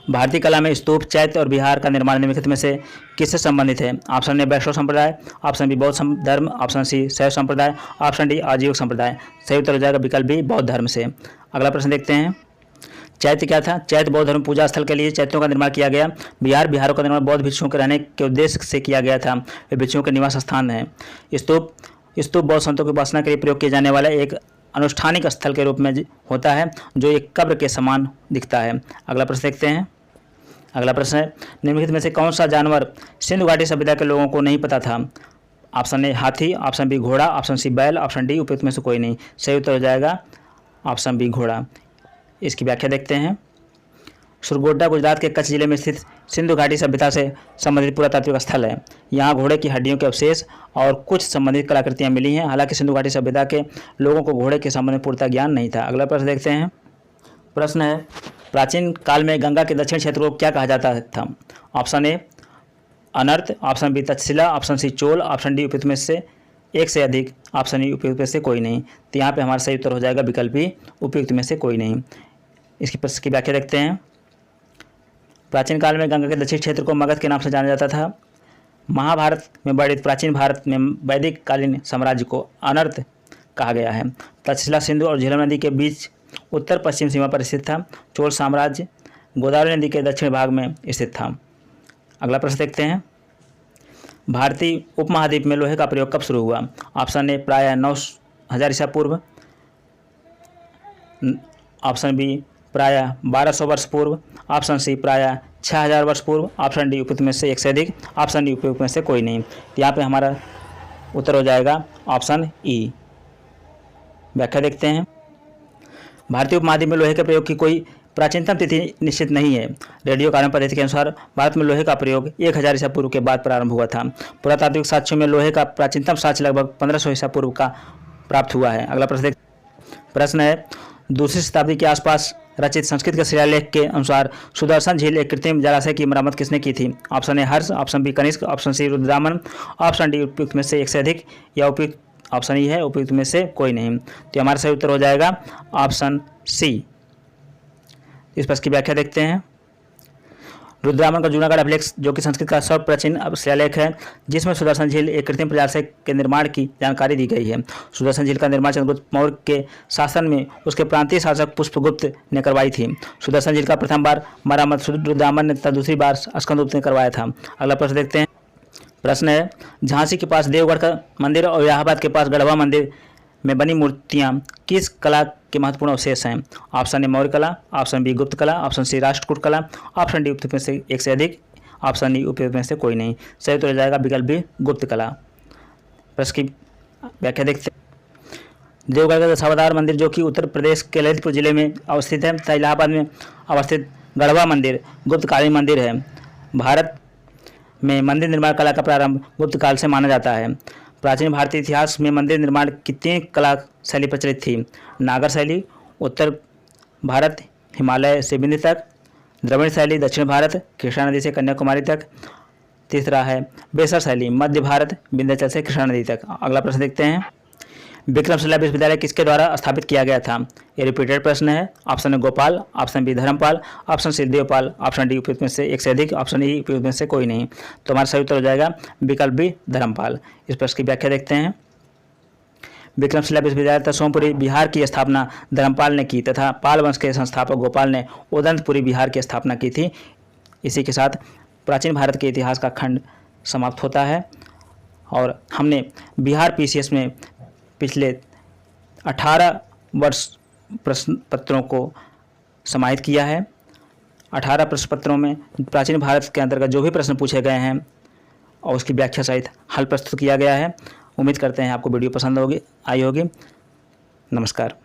भारतीय कला में स्तूप, चैत्य और विहार का निर्माण निम्नलिखित में से किससे संबंधित है? ऑप्शन ए वैष्णव संप्रदाय, ऑप्शन बी बौद्ध धर्म, ऑप्शन सी शैव संप्रदाय, ऑप्शन डी आजीविक संप्रदाय। सही उत्तर हो जाएगा विकल्प बी बौद्ध धर्म से। अगला प्रश्न देखते हैं, चैत्य क्या था? चैत्य बौद्ध धर्म पूजा स्थल के लिए चैत्यों का निर्माण किया गया। विहारों का निर्माण बौद्ध भिक्षुओं के रहने के उद्देश्य से किया गया था। वे भिक्षुओं के निवास स्थान है। स्तूप बौद्ध संतों की उपासना के लिए प्रयोग किया जाने वाला एक अनुष्ठानिक स्थल के रूप में होता है जो एक कब्र के समान दिखता है। अगला प्रश्न देखते हैं, अगला प्रश्न है, निम्नलिखित में से कौन सा जानवर सिंधु घाटी सभ्यता के लोगों को नहीं पता था? ऑप्शन ए हाथी, ऑप्शन बी घोड़ा, ऑप्शन सी बैल, ऑप्शन डी उपयुक्त में से कोई नहीं। सही उत्तर हो जाएगा ऑप्शन बी घोड़ा। इसकी व्याख्या देखते हैं, सुरगोड्डा गुजरात के कच्छ जिले में स्थित सिंधु घाटी सभ्यता से संबंधित पुरातात्विक स्थल है। यहाँ घोड़े की हड्डियों के अवशेष और कुछ संबंधित कलाकृतियाँ मिली हैं। हालांकि सिंधु घाटी सभ्यता के लोगों को घोड़े के संबंध में पूर्णतः ज्ञान नहीं था। अगला प्रश्न देखते हैं, प्रश्न है, प्राचीन काल में गंगा के दक्षिण क्षेत्र को क्या कहा जाता था? Option A Anarta, option B Takshashila, option C Chola, option D उपयुक्त में से एक से अधिक, ऑप्शन ई उपयुक्त में से कोई नहीं। तो यहाँ पे हमारा सही उत्तर हो जाएगा विकल्प बी उपयुक्त में से कोई नहीं। इसकी प्रश्न की व्याख्या देखते हैं, प्राचीन काल में गंगा के दक्षिण क्षेत्र को मगध के नाम से जाना जाता था। महाभारत में वर्णित प्राचीन भारत में वैदिक कालीन साम्राज्य को अनर्त कहा गया है। तक्षशिला सिंधु और झेलम नदी के बीच उत्तर पश्चिम सीमा पर स्थित था। चोल साम्राज्य गोदावरी नदी के दक्षिण भाग में स्थित था। अगला प्रश्न देखते हैं, भारतीय उपमहाद्वीप में लोहे का प्रयोग कब शुरू हुआ? ऑप्शन ए प्रायः 9000 ईसा पूर्व, ऑप्शन बी प्रायः 1200 वर्ष पूर्व, ऑप्शन सी प्रायः 6000 वर्ष पूर्व, ऑप्शन डी उपयुक्त में से एक से अधिक, ऑप्शन डी उपयुक्त में से कोई नहीं। तो यहाँ पे हमारा उत्तर हो जाएगा ऑप्शन ई। व्याख्या देखते हैं, भारतीय उपमहाद्वीप में लोहे के प्रयोग की कोई प्राचीनतम तिथि निश्चित नहीं है। रेडियो कार्बन पद्धति के अनुसार भारत में लोहे का प्रयोग 1000 ईसा पूर्व के बाद प्रारंभ हुआ था। पुरातात्विक साक्ष्यों में लोहे का प्राचीनतम साक्ष्य लगभग 1500 ईसा पूर्व का प्राप्त हुआ है। अगला प्रश्न है, दूसरी शताब्दी के आसपास रचित संस्कृत के शिलालेख के अनुसार सुदर्शन झील एक कृत्रिम जलाशय की मरम्मत किसने की थी? Option A Harsha, option B Kanishka, option C Rudradaman, option D उपयुक्त में से एक से अधिक, या उपयुक्त ऑप्शन ई है उपयुक्त में से कोई नहीं। तो हमारा सही उत्तर हो जाएगा ऑप्शन सी। इस प्रश्न की व्याख्या देखते हैं, रुद्रदामन का जूनागढ़ अभिलेख जो कि संस्कृत का सर्वप्राचीन शिलालेख है जिसमें सुदर्शन झील एक कृत्रिम जलाशय के निर्माण की जानकारी दी गई है। सुदर्शन झील का निर्माण चंद्रगुप्त मौर्य के शासन में उसके प्रांतीय शासक पुष्पगुप्त ने करवाई थी। सुदर्शन झील का प्रथम बार मरम्मत रुद्रदामन ने तथा दूसरी बार स्कंदगुप्त ने करवाया था। अगला प्रश्न देखते हैं, प्रश्न है, झांसी के पास देवगढ़ का मंदिर और इलाहाबाद के पास गढ़वा मंदिर में बनी मूर्तियां किस कला के महत्वपूर्ण अवशेष हैं? ऑप्शन ए मौर्य कला, ऑप्शन बी गुप्त कला, ऑप्शन सी राष्ट्रकूट कला, ऑप्शन डी उपयुक्त में से एक से अधिक, ऑप्शन ई उपयुक्त में से कोई नहीं। सही उत्तर हो जाएगा विकल्प बी गुप्त कला। प्रश्न की व्याख्या देखते हैं। देवगढ़ का दशावतार मंदिर जो कि उत्तर प्रदेश के ललितपुर जिले में अवस्थित है तथा इलाहाबाद में अवस्थित गढ़वा मंदिर गुप्तकालीन मंदिर है। भारत में मंदिर निर्माण कला का प्रारंभ गुप्त काल से माना जाता है। प्राचीन भारतीय इतिहास में मंदिर निर्माण की 3 कला शैली प्रचलित थी। नागर शैली उत्तर भारत हिमालय से बिंद तक, द्रविड़ शैली दक्षिण भारत कृष्णा नदी से कन्याकुमारी तक, तीसरा है बेसर शैली मध्य भारत विंध्याचल से कृष्णा नदी तक। अगला प्रश्न देखते हैं, विक्रमशिला विश्वविद्यालय किसके द्वारा स्थापित किया गया था? ये रिपीटेड प्रश्न है। Option A Gopal, option B Dharmapal, option C Devapal, option D उपयुक्त में से एक से अधिक, ऑप्शन ई उपयुक्त में से कोई नहीं। तो हमारा सही उत्तर हो जाएगा विकल्प बी धर्मपाल। इस प्रश्न की व्याख्या देखते हैं। विक्रमशिला विश्वविद्यालय तथा सोमपुरी बिहार की स्थापना धर्मपाल ने की तथा पाल वंश के संस्थापक गोपाल ने उदंतपुरी बिहार की स्थापना की थी। इसी के साथ प्राचीन भारत के इतिहास का खंड समाप्त होता है और हमने बिहार पीसीएस में पिछले 18 वर्ष प्रश्न पत्रों को समाहित किया है। 18 प्रश्न पत्रों में प्राचीन भारत के अंतर्गत जो भी प्रश्न पूछे गए हैं और उसकी व्याख्या सहित हल प्रस्तुत किया गया है। उम्मीद करते हैं आपको वीडियो पसंद आई होगी। नमस्कार।